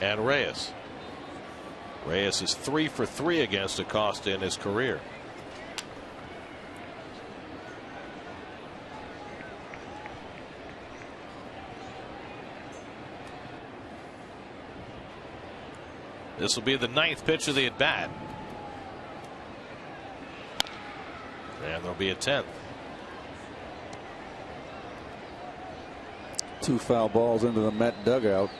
and Reyes. Reyes is 3 for 3 against Acosta in his career. This will be the 9th pitch of the at bat. And there'll be a 10th. 2 foul balls into the Met dugout.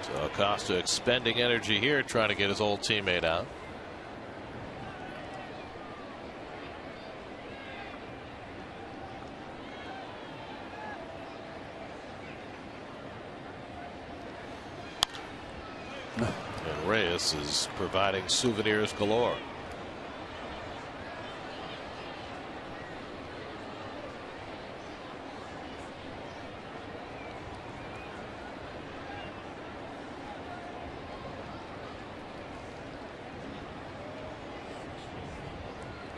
So Acosta expending energy here, trying to get his old teammate out. And Reyes is providing souvenirs galore.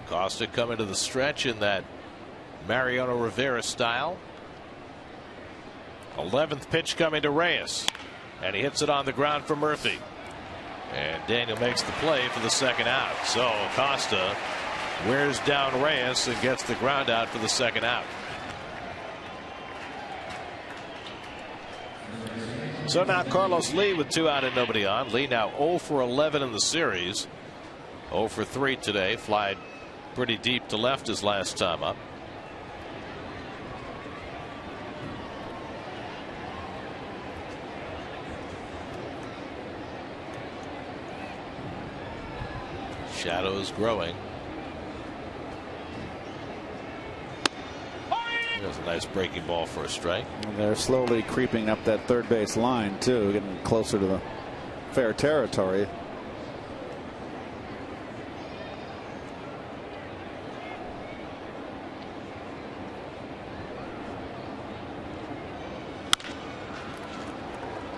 Acosta coming to the stretch in that Mariano Rivera style. 11th pitch coming to Reyes, and he hits it on the ground for Murphy, and Daniel makes the play for the 2nd out. So Acosta wears down Reyes and gets the ground out for the 2nd out. So now Carlos Lee with 2 out and nobody on. Lee now 0 for 11 in the series. 0 for 3 today. Flied pretty deep to left his last time up. Shadows growing. There's a nice breaking ball for a strike. And they're slowly creeping up that third base line too, getting closer to the fair territory.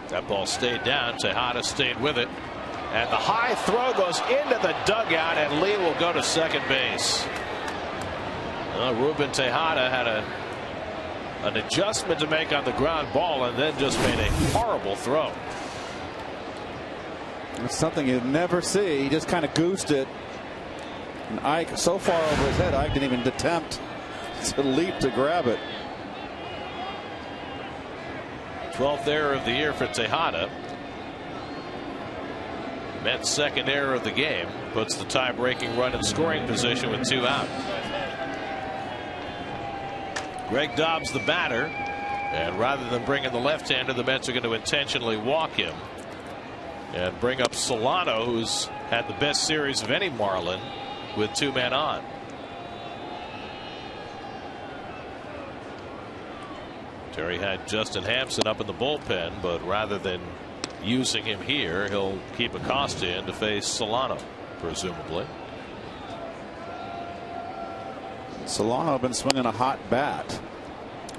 That ball stayed down. Tejada stayed with it. And the high throw goes into the dugout, and Lee will go to second base. Ruben Tejada had an adjustment to make on the ground ball and then just made a horrible throw. It's something you'd never see. He just kind of goosed it. And Ike, so far over his head, Ike didn't even attempt to leap to grab it. 12th error of the year for Tejada. Mets' 2nd error of the game puts the tie-breaking run in scoring position with 2 out. Greg Dobbs the batter, and rather than bring in the left-hander, the Mets are going to intentionally walk him and bring up Solano, who's had the best series of any Marlin with 2 men on. Terry had Justin Hampson up in the bullpen, but rather than using him here, he'll keep Acosta in to face Solano, presumably. Solano been swinging a hot bat.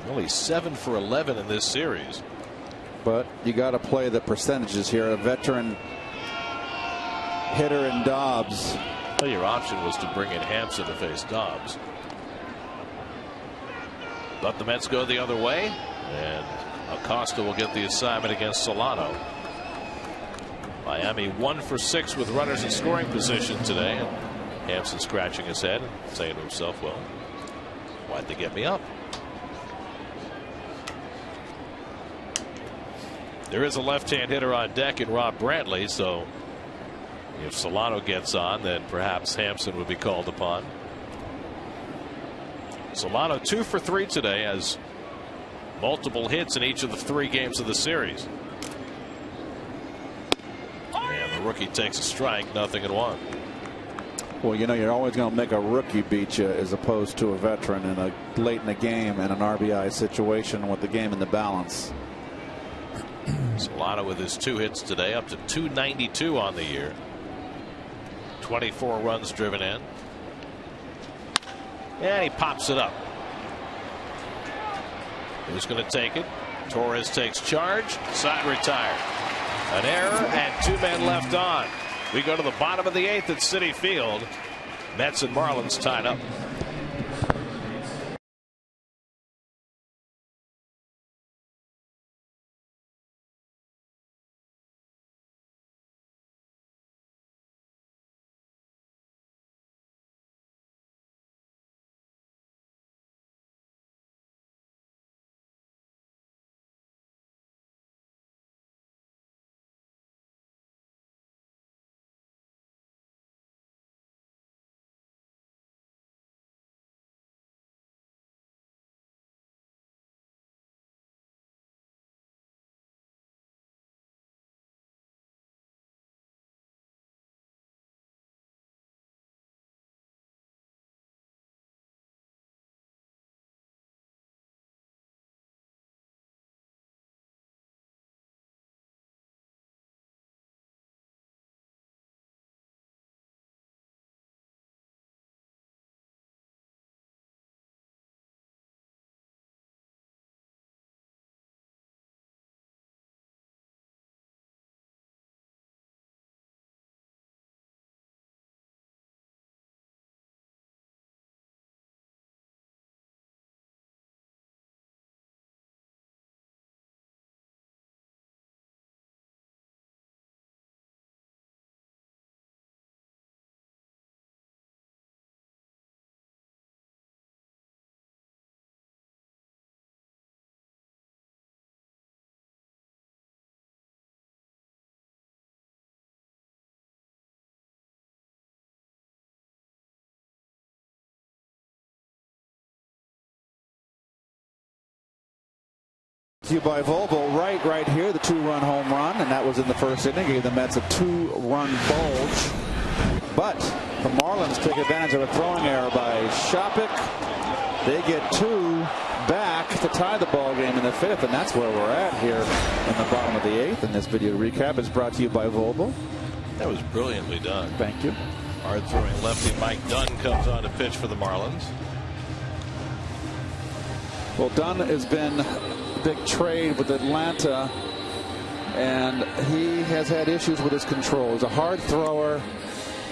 Only 7 for 11 in this series. But you got to play the percentages here. A veteran hitter in Dobbs. Well, your option was to bring in Hampson to face Dobbs. But the Mets go the other way, and Acosta will get the assignment against Solano. Miami 1 for 6 with runners in scoring position today. And Hampson scratching his head and saying to himself, well, why'd they get me up? There is a left-hand hitter on deck in Rob Brantley, so if Solano gets on, then perhaps Hampson would be called upon. Solano 2 for 3 today, has multiple hits in each of the 3 games of the series. And the rookie takes a strike, 0-1. Well, you know, you're always going to make a rookie beat you as opposed to a veteran in a late in the game and an RBI situation with the game in the balance. Solano with his 2 hits today, up to 292 on the year. 24 runs driven in. And he pops it up. Who's going to take it? Torres takes charge. Side retired. An error and 2 men left on. We go to the bottom of the 8th at Citi Field. Mets and Marlins tied up. You by Volvo right here, the 2-run home run, and that was in the first inning. Gave the Mets a 2-run bulge. But the Marlins take advantage of a throwing error by Shopik. They get 2 back to tie the ball game in the 5th, and that's where we're at here in the bottom of the 8th. And this video recap is brought to you by Volvo. That was brilliantly done. Thank you. Hard throwing lefty Mike Dunn comes on to pitch for the Marlins. Well, Dunn has been a big trade with Atlanta, and he has had issues with his control. He's a hard thrower,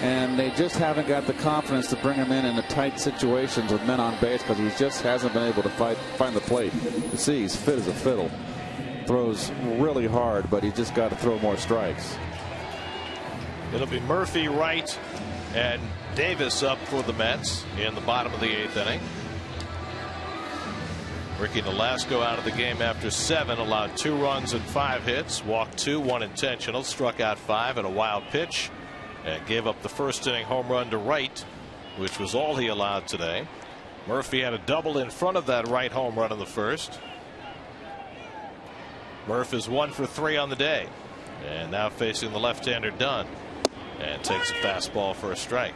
and they just haven't got the confidence to bring him in the tight situations with men on base because he just hasn't been able to find the plate. You see, he's fit as a fiddle. Throws really hard, but he's just got to throw more strikes. It'll be Murphy right and Davis up for the Mets in the bottom of the 8th inning. Ricky Nolasco out of the game after 7, allowed 2 runs and 5 hits, walked 2, 1 intentional, struck out 5 at a wild pitch, and gave up the first inning home run to Wright, which was all he allowed today. Murphy had a double in front of that Wright home run in the first. Murph is 1 for 3 on the day, and now facing the left-hander Dunn, and takes a fastball for a strike.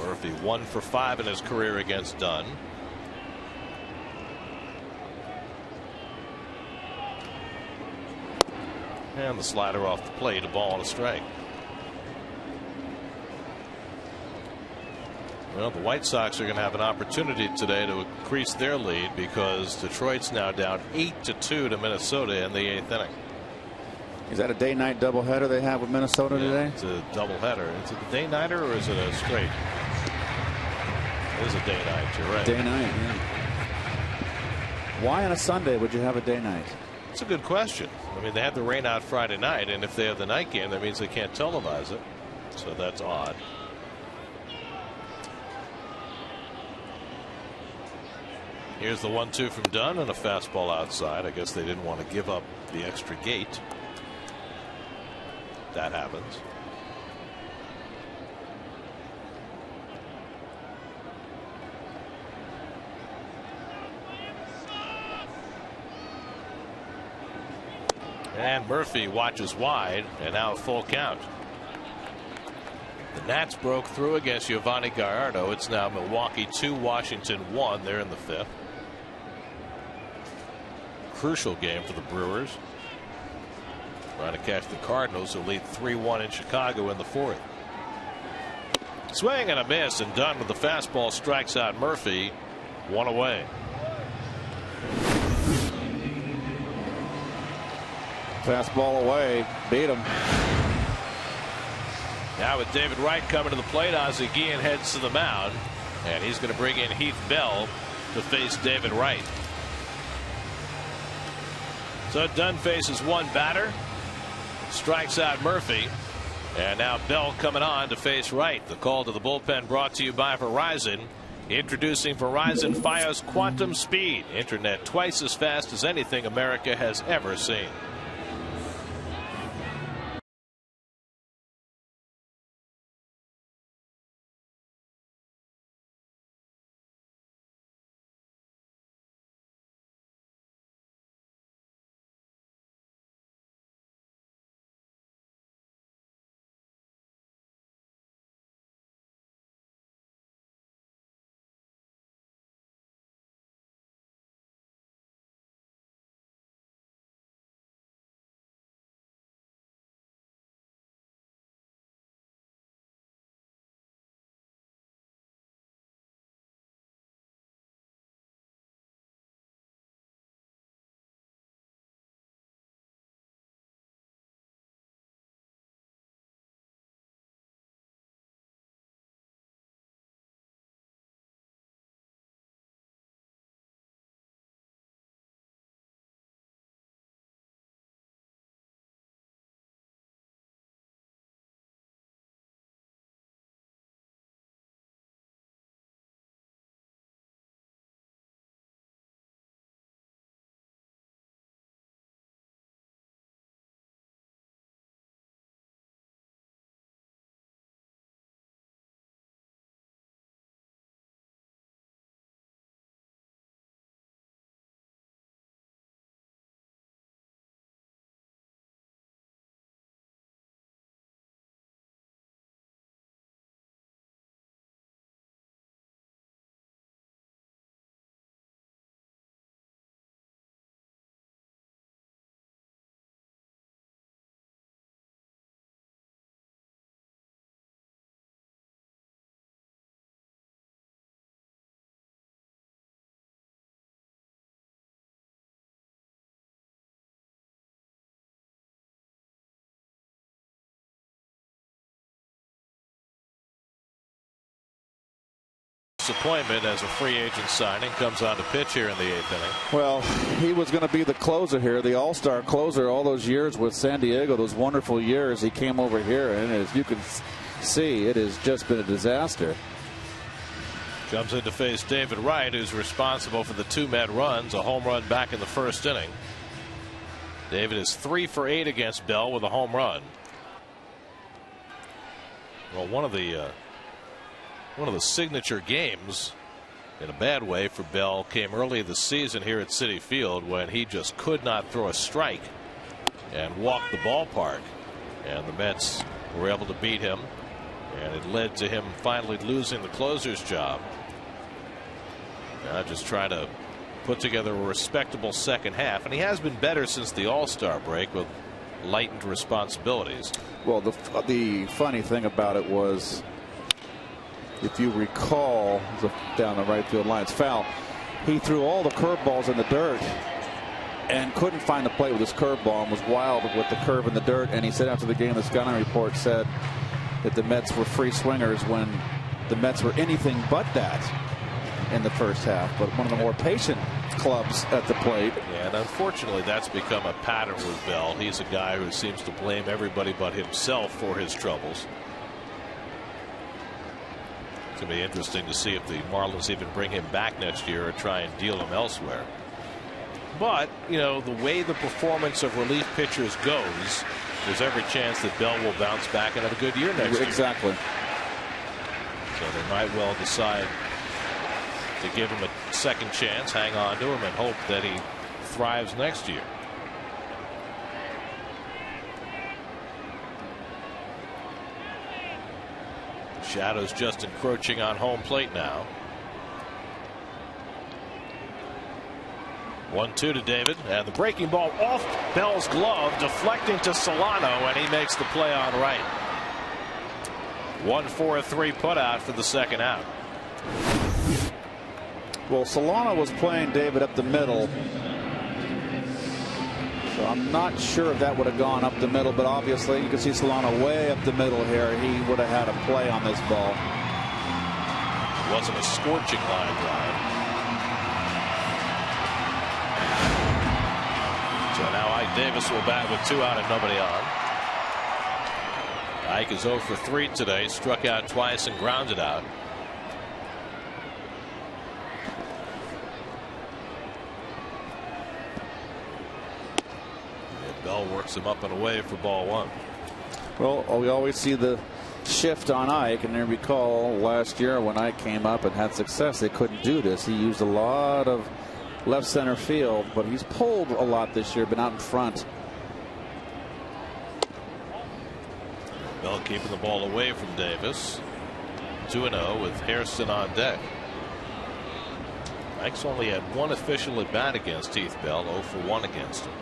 Murphy 1 for 5 in his career against Dunn. And the slider off the plate, a ball and a strike. Well, the White Sox are going to have an opportunity today to increase their lead because Detroit's now down 8-2 to Minnesota in the 8th inning. Is that a day-night doubleheader they have with Minnesota today? It's a doubleheader. Is it a day-nighter or is it a straight? It is a day-night, you're right. Day-night, yeah. Why on a Sunday would you have a day-night? It's a good question. I mean, they had the rain out Friday night, and if they have the night game, that means they can't televise it. So that's odd. Here's the 1-2 from Dunn and a fastball outside. I guess they didn't want to give up the extra gate. That happens. And Murphy watches wide, and now a full count. The Nats broke through against Giovanni Gallardo. It's now Milwaukee 2, Washington 1. They're in the 5th. Crucial game for the Brewers. Trying to catch the Cardinals, who lead 3-1 in Chicago in the 4th. Swing and a miss, and done with the fastball. Strikes out Murphy. 1 away. Fastball away. Beat him. Now with David Wright coming to the plate, Ozzie Guillen heads to the mound, and he's going to bring in Heath Bell to face David Wright. So Dunn faces one batter, strikes out Murphy, and now Bell coming on to face Wright. The call to the bullpen brought to you by Verizon. Introducing Verizon Fios Quantum Speed. Internet twice as fast as anything America has ever seen. Disappointment as a free agent signing comes on to pitch here in the 8th inning. Well, he was going to be the closer here, the all-star closer all those years with San Diego, those wonderful years. He came over here, and as you can see, it has just been a disaster. Comes in to face David Wright, who's responsible for the 2 Met runs, a home run back in the 1st inning. David is 3 for 8 against Bell with a home run. Well, one of the signature games, in a bad way for Bell, came early this season here at Citi Field when he just could not throw a strike and walk the ballpark, and the Mets were able to beat him, and it led to him finally losing the closer's job. Now just trying to put together a respectable second half, and he has been better since the All-Star break with lightened responsibilities. Well, the funny thing about it was, if you recall, down the right field line, it's foul. He threw all the curveballs in the dirt and couldn't find the plate with his curveball and was wild with the curve in the dirt. And he said after the game, the scouting report said that the Mets were free swingers when the Mets were anything but that in the first half. But one of the more patient clubs at the plate. Yeah, and unfortunately, that's become a pattern with Bell. He's a guy who seems to blame everybody but himself for his troubles. It's going to be interesting to see if the Marlins even bring him back next year or try and deal him elsewhere. But, you know, the way the performance of relief pitchers goes, there's every chance that Bell will bounce back and have a good year next year. Exactly. So they might well decide to give him a second chance, hang on to him, and hope that he thrives next year. Shadows just encroaching on home plate now. 1-2 to David, and the breaking ball off Bell's glove, deflecting to Solano, and he makes the play on right. 1-4-3 put out for the second out. Well, Solano was playing David up the middle, so I'm not sure if that would have gone up the middle, but obviously you can see Solano way up the middle here. He would have had a play on this ball. It wasn't a scorching line drive. So now Ike Davis will bat with 2 out and nobody on. Ike is 0 for 3 today, struck out twice and grounded out. Bell works him up and away for ball 1. Well, we always see the shift on Ike, and I recall last year when Ike came up and had success, they couldn't do this. He used a lot of left center field, but he's pulled a lot this year, been out in front. Bell keeping the ball away from Davis. 2-0 with Hairston on deck. Ike's only had 1 official at bat against Heath Bell, 0 for 1 against him.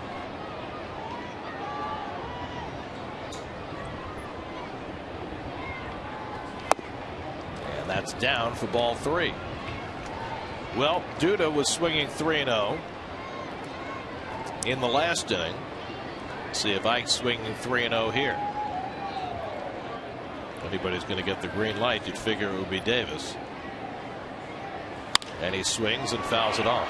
And that's down for ball 3. Well, Duda was swinging 3-0 in the last inning. See if Ike's swinging 3-0 here. If anybody's going to get the green light, you'd figure it would be Davis. And he swings and fouls it off.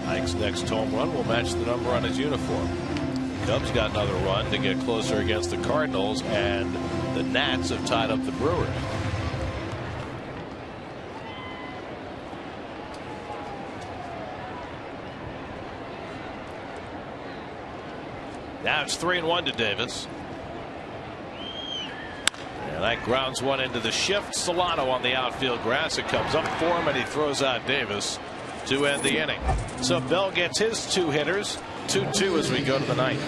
Ike's next home run will match the number on his uniform. Cubs got another run to get closer against the Cardinals, and the Nats have tied up the Brewers. Now it's 3-1 to Davis. And that grounds one into the shift. Solano on the outfield grass. It comes up for him, and he throws out Davis to end the inning. So Bell gets his 2 hitters. 2-2 as we go to the 9th.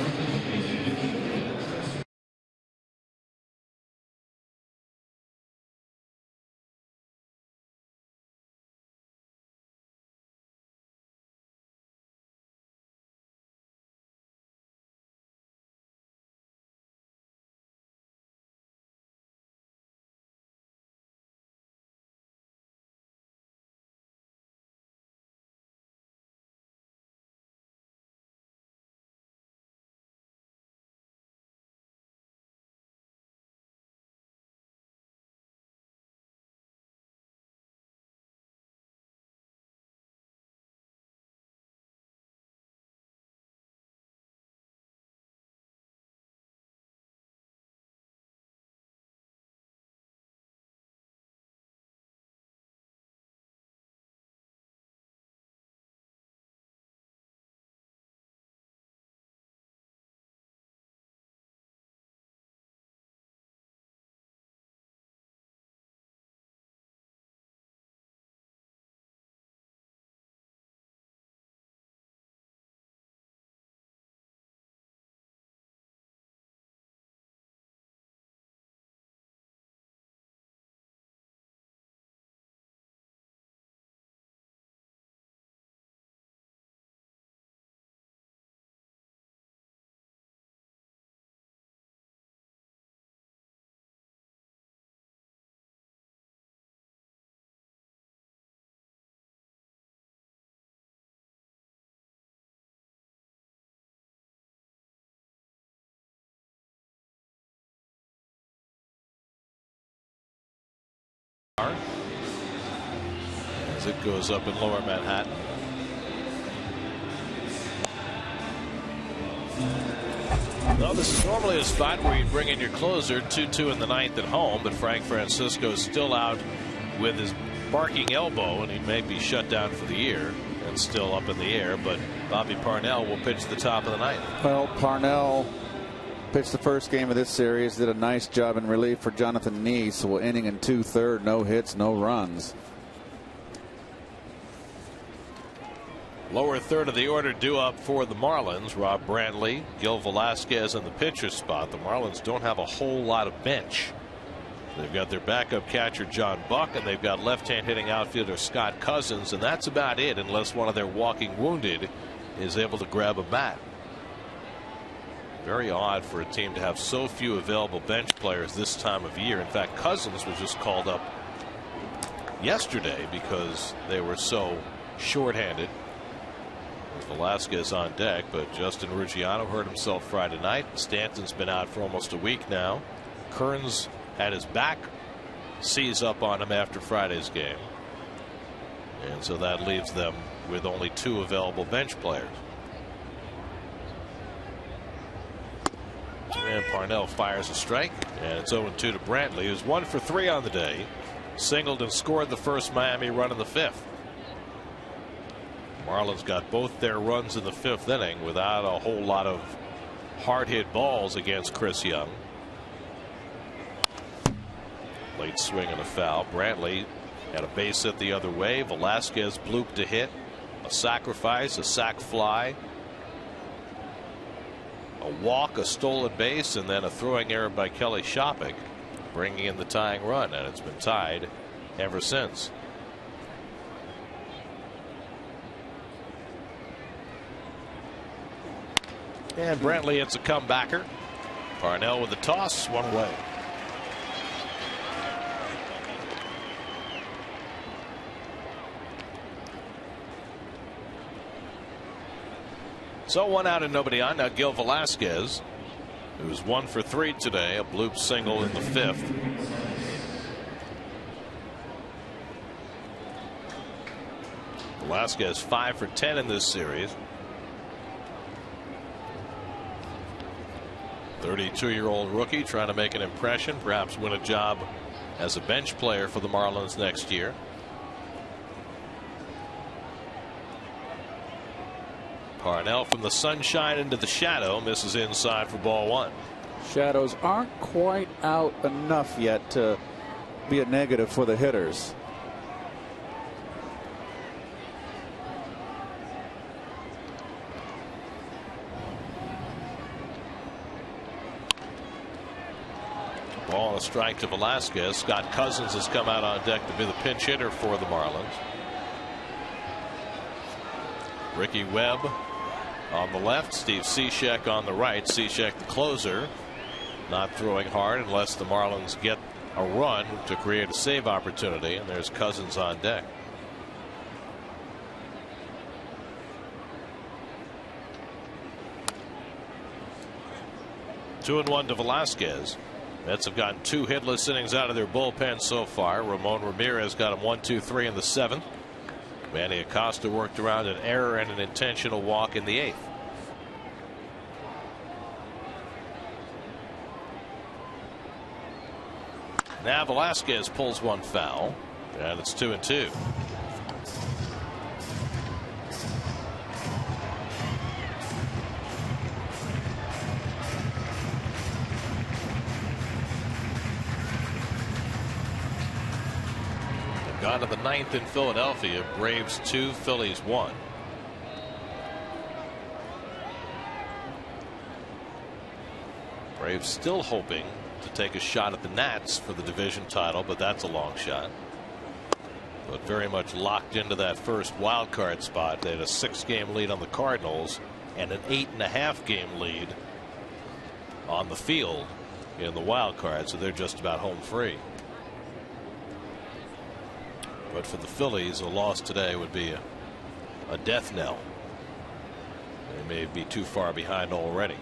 As it goes up in lower Manhattan. Well, this is normally a spot where you bring in your closer. 2-2 in the 9th at home, but Frank Francisco is still out with his barking elbow, and he may be shut down for the year and still up in the air. But Bobby Parnell will pitch the top of the 9th. Well, Parnell pitched the first game of this series, did a nice job in relief for Jonathan Neese. Well, inning and 2/3, no hits, no runs. Lower third of the order due up for the Marlins. Rob Brantley, Gil Velasquez in the pitcher spot. The Marlins don't have a whole lot of bench. They've got their backup catcher John Buck, and they've got left-hand hitting outfielder Scott Cousins, and that's about it unless one of their walking wounded is able to grab a bat. Very odd for a team to have so few available bench players this time of year. In fact, Cousins was just called up yesterday because they were so shorthanded. Velasquez on deck, but Justin Ruggiano hurt himself Friday night. Stanton's been out for almost a week now. Kearns had his back seize up on him after Friday's game, and so that leaves them with only 2 available bench players. And Parnell fires a strike, and it's 0-2 to Brantley, who's 1 for 3 on the day. Singled and scored the first Miami run in the 5th. Marlins got both their runs in the 5th inning without a whole lot of hard hit balls against Chris Young. Late swing and a foul. Brantley had a base hit the other way. Velasquez blooped a hit, a sacrifice, a sac fly, a walk, a stolen base, and then a throwing error by Kelly Shoppach, bringing in the tying run, and it's been tied ever since. And Brantley hits a comebacker. Parnell with the toss, one away. So 1 out and nobody on. Now Gil Velasquez, who's 1 for 3 today, a bloop single in the 5th. Velasquez 5 for 10 in this series. 32-year-old rookie trying to make an impression, perhaps win a job as a bench player for the Marlins next year. Parnell from the sunshine into the shadow, misses inside for ball 1. Shadows aren't quite out enough yet to be a negative for the hitters. Ball and a strike to Velasquez. Scott Cousins has come out on deck to be the pinch hitter for the Marlins. Ricky Webb on the left, Steve Cishek on the right. Cishek the closer, not throwing hard unless the Marlins get a run to create a save opportunity, and there's Cousins on deck. Two and 1 to Velasquez. Mets have gotten 2 hitless innings out of their bullpen so far. Ramon Ramirez got him 1, 2, 3 in the 7th. Manny Acosta worked around an error and an intentional walk in the 8th. Now Velasquez pulls one foul, and it's 2 and 2. Gone to the 9th in Philadelphia. Braves 2, Phillies 1. Braves still hoping to take a shot at the Nats for the division title, but that's a long shot. But very much locked into that first wild card spot. They had a 6-game lead on the Cardinals and an 8.5 game lead on the field in the wild card, so they're just about home free. But for the Phillies, a loss today would be a death knell. They may be too far behind already.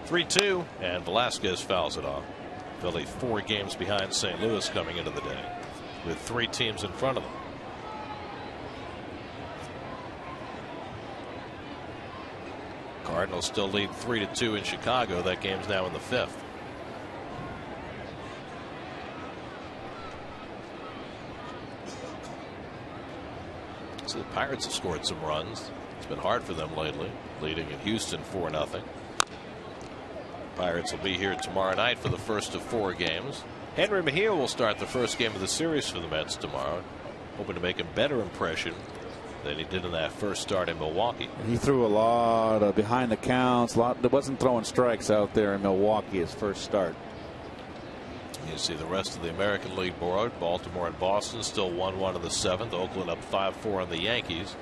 3-2, and Velasquez fouls it off. Philly 4 games behind St. Louis coming into the day, with 3 teams in front of them. Cardinals still lead 3-2 in Chicago. That game's now in the 5th. So the Pirates have scored some runs. It's been hard for them lately, leading in Houston 4-0. Pirates will be here tomorrow night for the first of 4 games. Henry Mejia will start the first game of the series for the Mets tomorrow, hoping to make a better impression than he did in that first start in Milwaukee. He threw a lot of behind the counts. Wasn't throwing strikes out there in Milwaukee his first start. You see the rest of the American League board. Baltimore and Boston still 1-1 in the 7th. Oakland up 5-4 on the Yankees,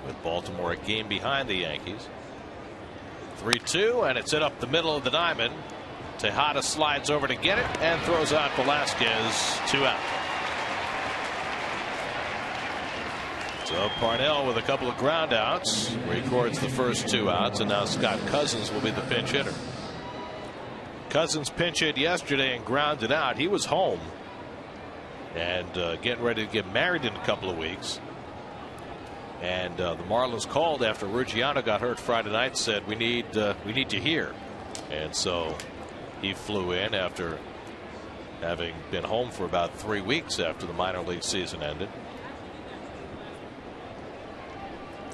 with Baltimore a game behind the Yankees. 3-2, and it's hit up the middle of the diamond. Tejada slides over to get it and throws out Velasquez. 2 out. So Parnell with a couple of ground outs records the first 2 outs, and now Scott Cousins will be the pinch hitter. Cousins pinch hit yesterday and grounded out. He was home and getting ready to get married in a couple of weeks. And the Marlins called after Ruggiano got hurt Friday night, said we need you here. And so he flew in after having been home for about 3 weeks after the minor league season ended.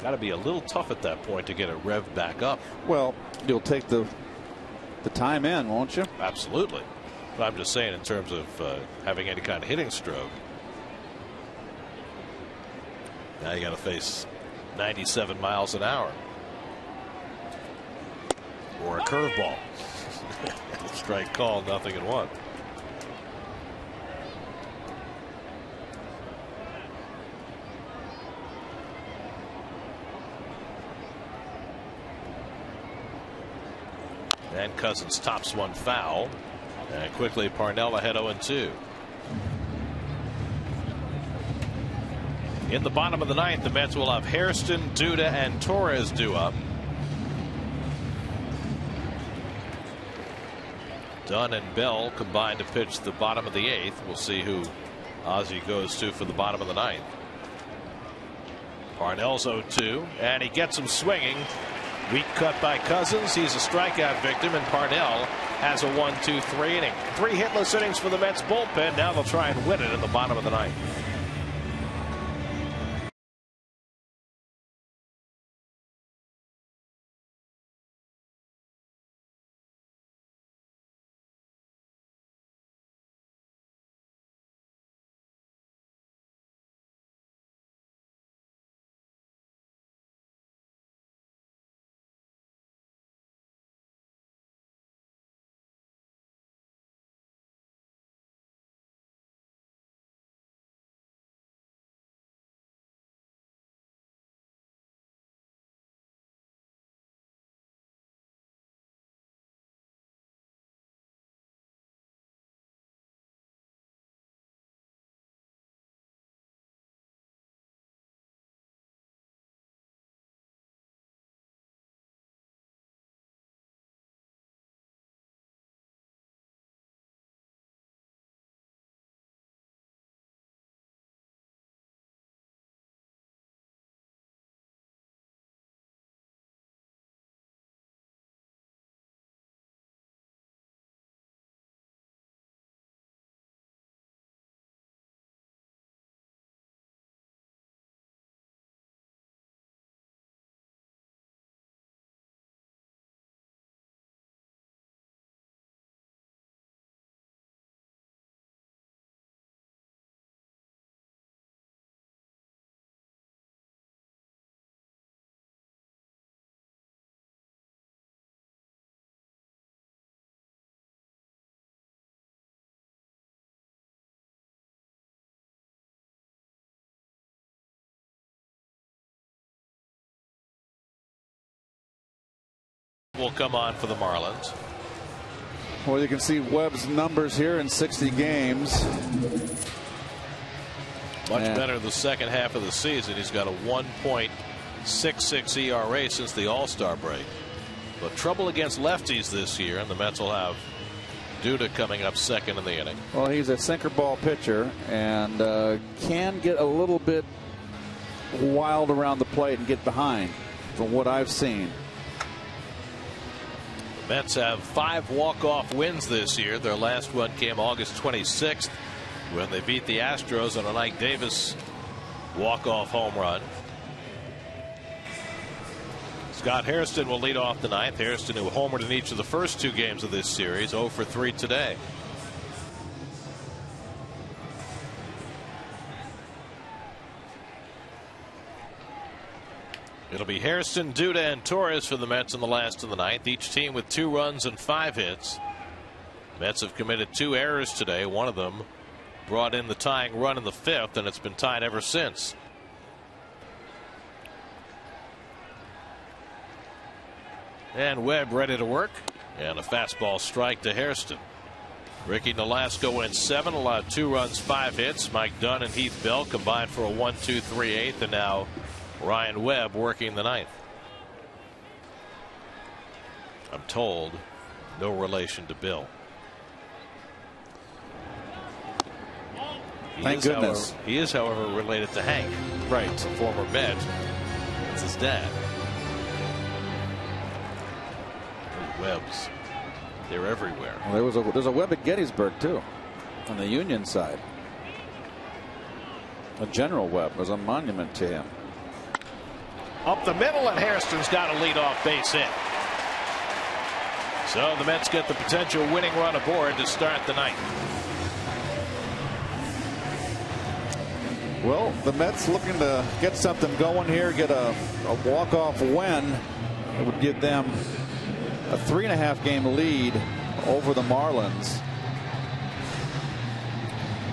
Got to be a little tough at that point to get it revved back up. Well, you'll take the time in, won't you? Absolutely. But I'm just saying in terms of having any kind of hitting stroke. Now you got to face 97 miles an hour or a curveball. Strike call, 0-1. And Cousins tops one foul, and quickly Parnell ahead 0-2. In the bottom of the 9th, the Mets will have Hairston, Duda, and Torres due up. Dunn and Bell combined to pitch the bottom of the 8th. We'll see who Ozzie goes to for the bottom of the 9th. Parnell's 0-2, and he gets him swinging. Weak cut by Cousins. He's a strikeout victim, and Parnell has a 1-2-3 inning. 3 hitless innings for the Mets bullpen. Now they'll try and win it in the bottom of the 9th. Will come on for the Marlins. Well, you can see Webb's numbers here in 60 games. Much better the second half of the season. He's got a 1.66 ERA since the All-Star break. But trouble against lefties this year, and the Mets will have Duda coming up second in the inning. Well, he's a sinker ball pitcher and can get a little bit wild around the plate and get behind from what I've seen. Mets have 5 walk-off wins this year. Their last one came August 26th when they beat the Astros on a Ike Davis walk-off home run. Scott Hairston will lead off the 9th. Hairston, who homered in each of the first 2 games of this series, 0 for 3 today. It'll be Hairston, Duda, and Torres for the Mets in the last of the ninth. Each team with 2 runs and 5 hits. Mets have committed 2 errors today. One of them brought in the tying run in the 5th, and it's been tied ever since. And Webb ready to work, and a fastball strike to Hairston. Ricky Nolasco went 7, allowed 2 runs, 5 hits. Mike Dunn and Heath Bell combined for a 1-2-3-8, and now Ryan Webb working the 9th. I'm told no relation to Bill. Thank goodness. He is, however, related to Hank. Right. A former Met. It's his dad. Webbs. They're everywhere. Well, there's a Webb at Gettysburg too, on the Union side. A General Webb. There's a monument to him. Up the middle, and Hairston's got a leadoff base hit. So the Mets get the potential winning run aboard to start the ninth. Well, the Mets looking to get something going here, get a walk-off win. It would give them a 3.5 game lead over the Marlins.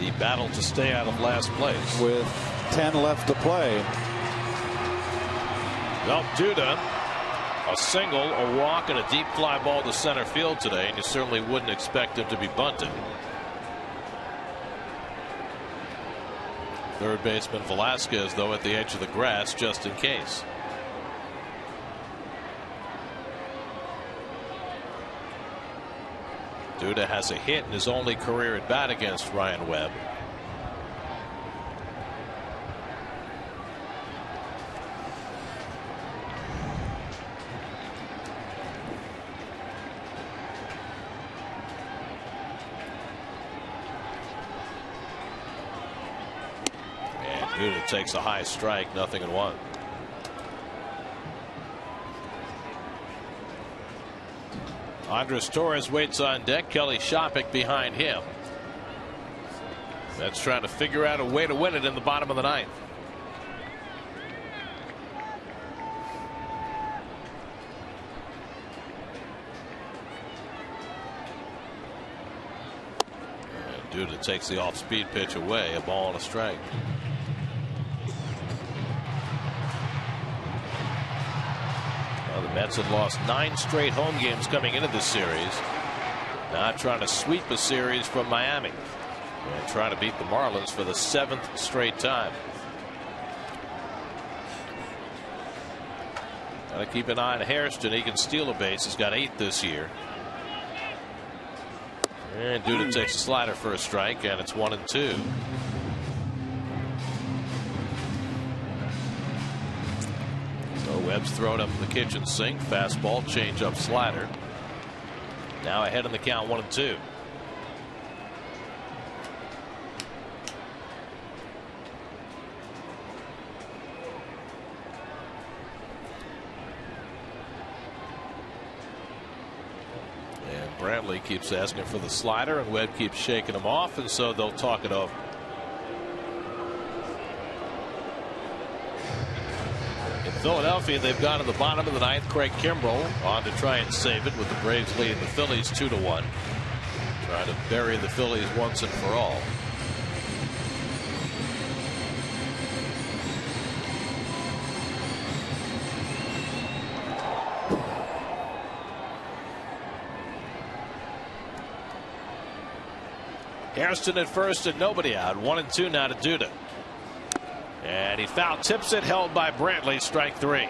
The battle to stay out of last place. With 10 left to play. Well, Duda, a single, a walk, and a deep fly ball to center field today, and you certainly wouldn't expect him to be bunted. Third baseman Velasquez, though, at the edge of the grass just in case. Duda has a hit in his only career at bat against Ryan Webb. And Duda takes a high strike, 0-1. Andres Torres waits on deck. Kelly Shopik behind him. That's trying to figure out a way to win it in the bottom of the 9th. And Duda takes the off-speed pitch away. A ball and a strike. The Mets had lost 9 straight home games coming into this series. Now trying to sweep a series from Miami and trying to beat the Marlins for the 7th straight time. Got to keep an eye on Hairston. He can steal a base. He's got 8 this year. And Duda takes a slider for a strike, and it's 1-2. Webb's thrown up in the kitchen sink. Fastball, change-up, slider. Now ahead in the count, 1-2. And Brantley keeps asking for the slider, and Webb keeps shaking him off, and so they'll talk it over. Philadelphia, they've gone to the bottom of the 9th. Craig Kimbrell on to try and save it with the Braves leading the Phillies 2-1. Trying to bury the Phillies once and for all. Hairston at first and nobody out. 1-2 now to Duda. And he foul tips it, held by Brantley, strike 3.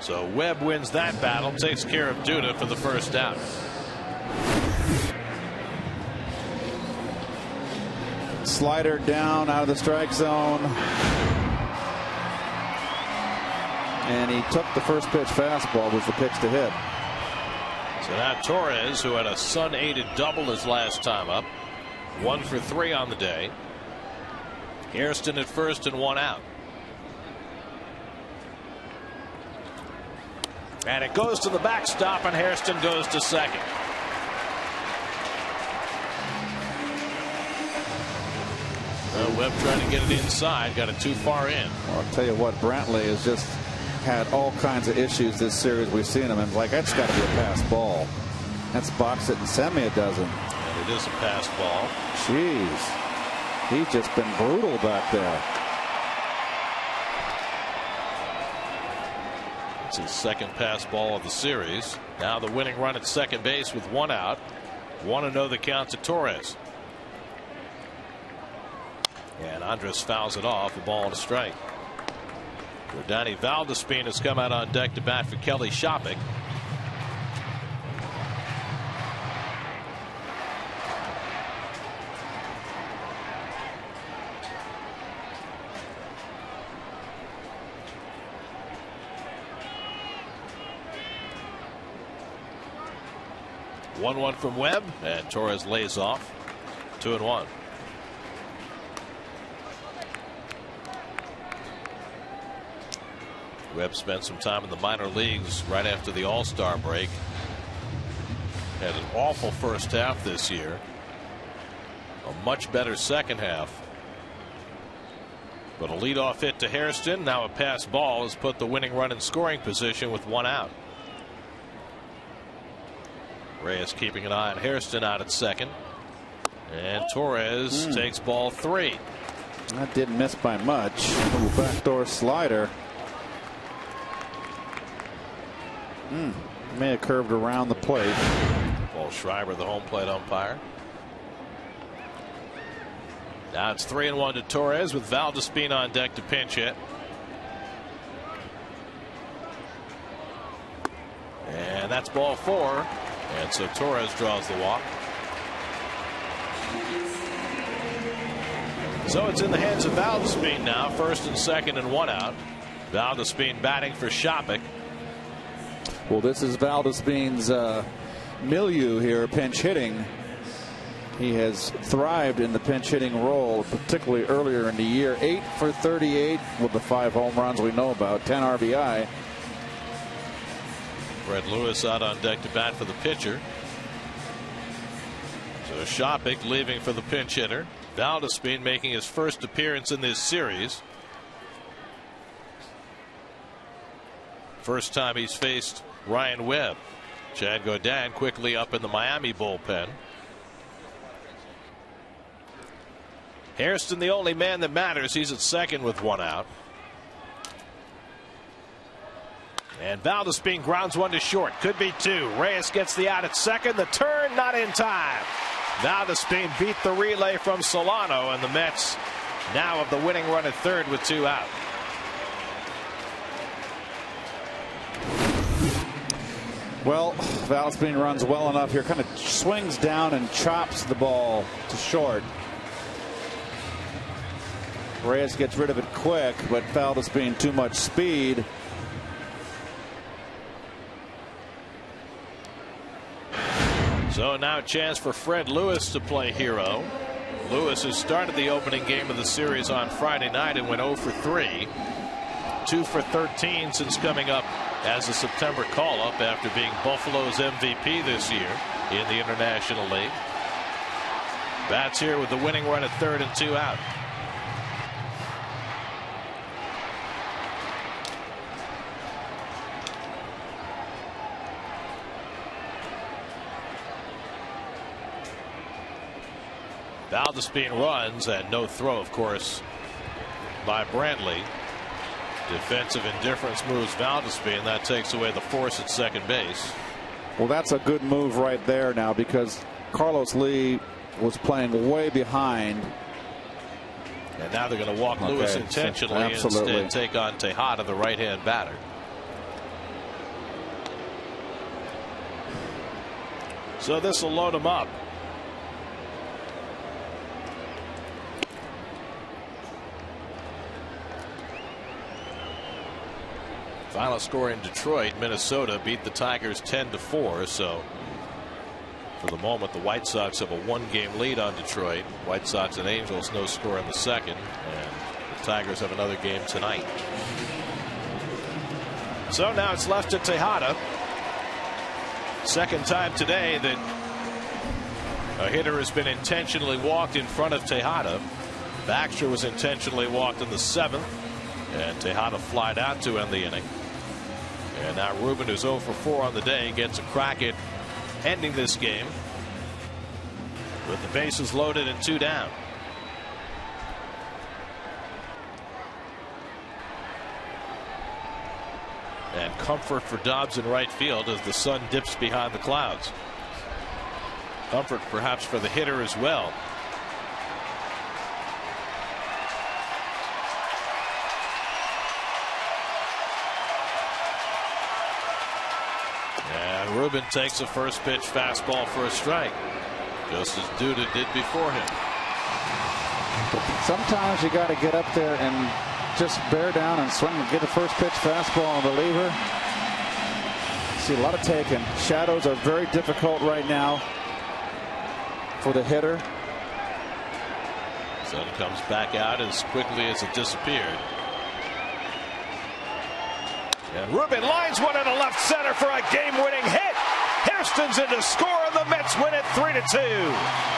So Webb wins that battle, takes care of Duda for the first out. Slider down out of the strike zone. And he took the first pitch fastball, was the pitch to hit. So now Torres, who had a sun-aided double his last time up, 1 for 3 on the day. Hairston at first and 1 out. And it goes to the backstop, and Hairston goes to second. Webb trying to get it inside, got it too far in. Well, I'll tell you what, Brantley has just had all kinds of issues this series. We've seen him, and like, that's got to be a pass ball. That's box it and send me a dozen. And it is a pass ball. Jeez. He's just been brutal back there. It's his second pass ball of the series. Now the winning run at second base with one out. 1-0 the count to Torres. And Andres fouls it off. A ball and a strike. Danny Valdespin has come out on deck to bat for Kelly Shopping. One from Webb, and Torres lays off. 2-1. Webb spent some time in the minor leagues right after the All-Star break. Had an awful first half this year. A much better second half. But a leadoff hit to Hairston. Now a pass ball has put the winning run in scoring position with one out. Reyes keeping an eye on Hairston out at second. And Torres takes ball 3. That didn't miss by much. Little backdoor slider. May have curved around the plate. Paul Schreiber, the home plate umpire. Now it's 3-1 to Torres with Valdespin on deck to pinch hit. And that's ball 4. And so Torres draws the walk. So it's in the hands of Valdespin now. First and second and one out. Valdespin batting for Shopping. Well, this is Valdespin's milieu here, pinch hitting. He has thrived in the pinch hitting role, particularly earlier in the year. 8 for 38 with the 5 home runs we know about, 10 RBI. Fred Lewis out on deck to bat for the pitcher. So Shopping leaving for the pinch hitter. Valdespin making his first appearance in this series. First time he's faced Ryan Webb. Chad Gaudin quickly up in the Miami bullpen. Hairston the only man that matters. He's at second with one out. And Valdespin grounds one to short. Could be 2. Reyes gets the out at second. The turn not in time. Valdespin beat the relay from Solano, and the Mets now have the winning run at third with 2 out. Well, Valdespin runs well enough here. Kind of swings down and chops the ball to short. Reyes gets rid of it quick, but Valdespin too much speed. So now a chance for Fred Lewis to play hero. Lewis has started the opening game of the series on Friday night and went 0 for 3. 2 for 13 since coming up as a September call-up after being Buffalo's MVP this year in the International League. Bats here with the winning run at third and 2 out. Valdespin runs, and no throw, of course, by Brantley. Defensive indifference moves Valdespin. That takes away the force at second base. Well, that's a good move right there now, because Carlos Lee was playing way behind. And now they're going to walk Lewis intentionally and instead take on Tejada, the right-hand batter. So this will load him up. Final score in Detroit, Minnesota beat the Tigers 10-4. So for the moment, the White Sox have a 1-game lead on Detroit. White Sox and Angels, no score in the second, and the Tigers have another game tonight. So now it's left to Tejada. Second time today that a hitter has been intentionally walked in front of Tejada. Baxter was intentionally walked in the 7th, and Tejada flied out to end the inning. And now Ruben, who's 0 for 4 on the day, gets a crack at ending this game with the bases loaded and 2 down. And comfort for Dobbs in right field as the sun dips behind the clouds. Comfort perhaps for the hitter as well. And Ruben takes a first pitch fastball for a strike, just as Duda did before him. Sometimes you got to get up there and just bear down and swing and get a first pitch fastball on the reliever. See a lot of taking. Shadows are very difficult right now for the hitter. Sun comes back out as quickly as it disappeared. And Ruben lines one into left center for a game-winning hit. Hairston's in to score, and the Mets win it 3-2.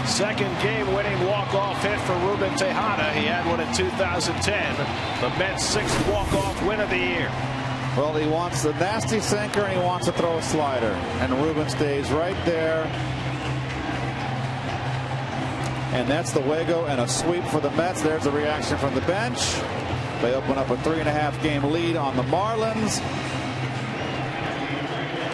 Second game-winning walk-off hit for Ruben Tejada. He had one in 2010. The Mets' 6th walk-off win of the year. Well, he wants the nasty sinker and he wants to throw a slider, and Ruben stays right there. And that's the Wago and a sweep for the Mets. There's a reaction from the bench. They open up a 3.5 game lead on the Marlins.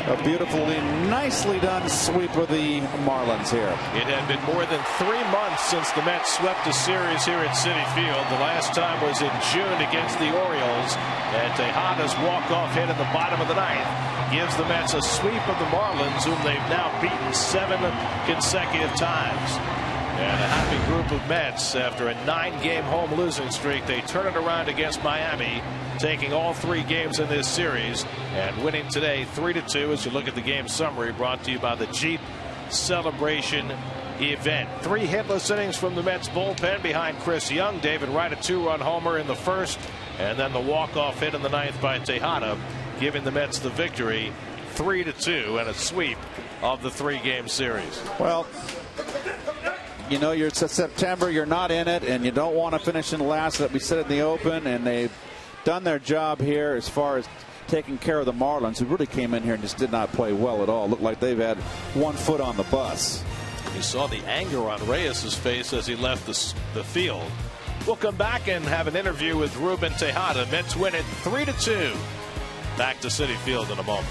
A beautifully, nicely done sweep of the Marlins here. It had been more than 3 months since the Mets swept a series here at Citi Field. The last time was in June against the Orioles. And Tejada's walk-off hit in the bottom of the 9th gives the Mets a sweep of the Marlins, whom they've now beaten 7 consecutive times. And a happy group of Mets after a 9-game home losing streak. They turn it around against Miami, taking all 3 games in this series and winning today 3-2 as you look at the game summary brought to you by the Jeep Celebration event. 3 hitless innings from the Mets bullpen behind Chris Young. David Wright, a 2-run homer in the 1st, and then the walk-off hit in the 9th by Tejada, giving the Mets the victory 3-2 and a sweep of the 3-game series. Well, you know, it's September, you're not in it, and you don't want to finish in last, that we said in the open, and they've done their job here as far as taking care of the Marlins, who really came in here and just did not play well at all. Looked like they've had 1 foot on the bus. You saw the anger on Reyes' face as he left the field. We'll come back and have an interview with Ruben Tejada. Mets win it 3-2. Back to Citi Field in a moment.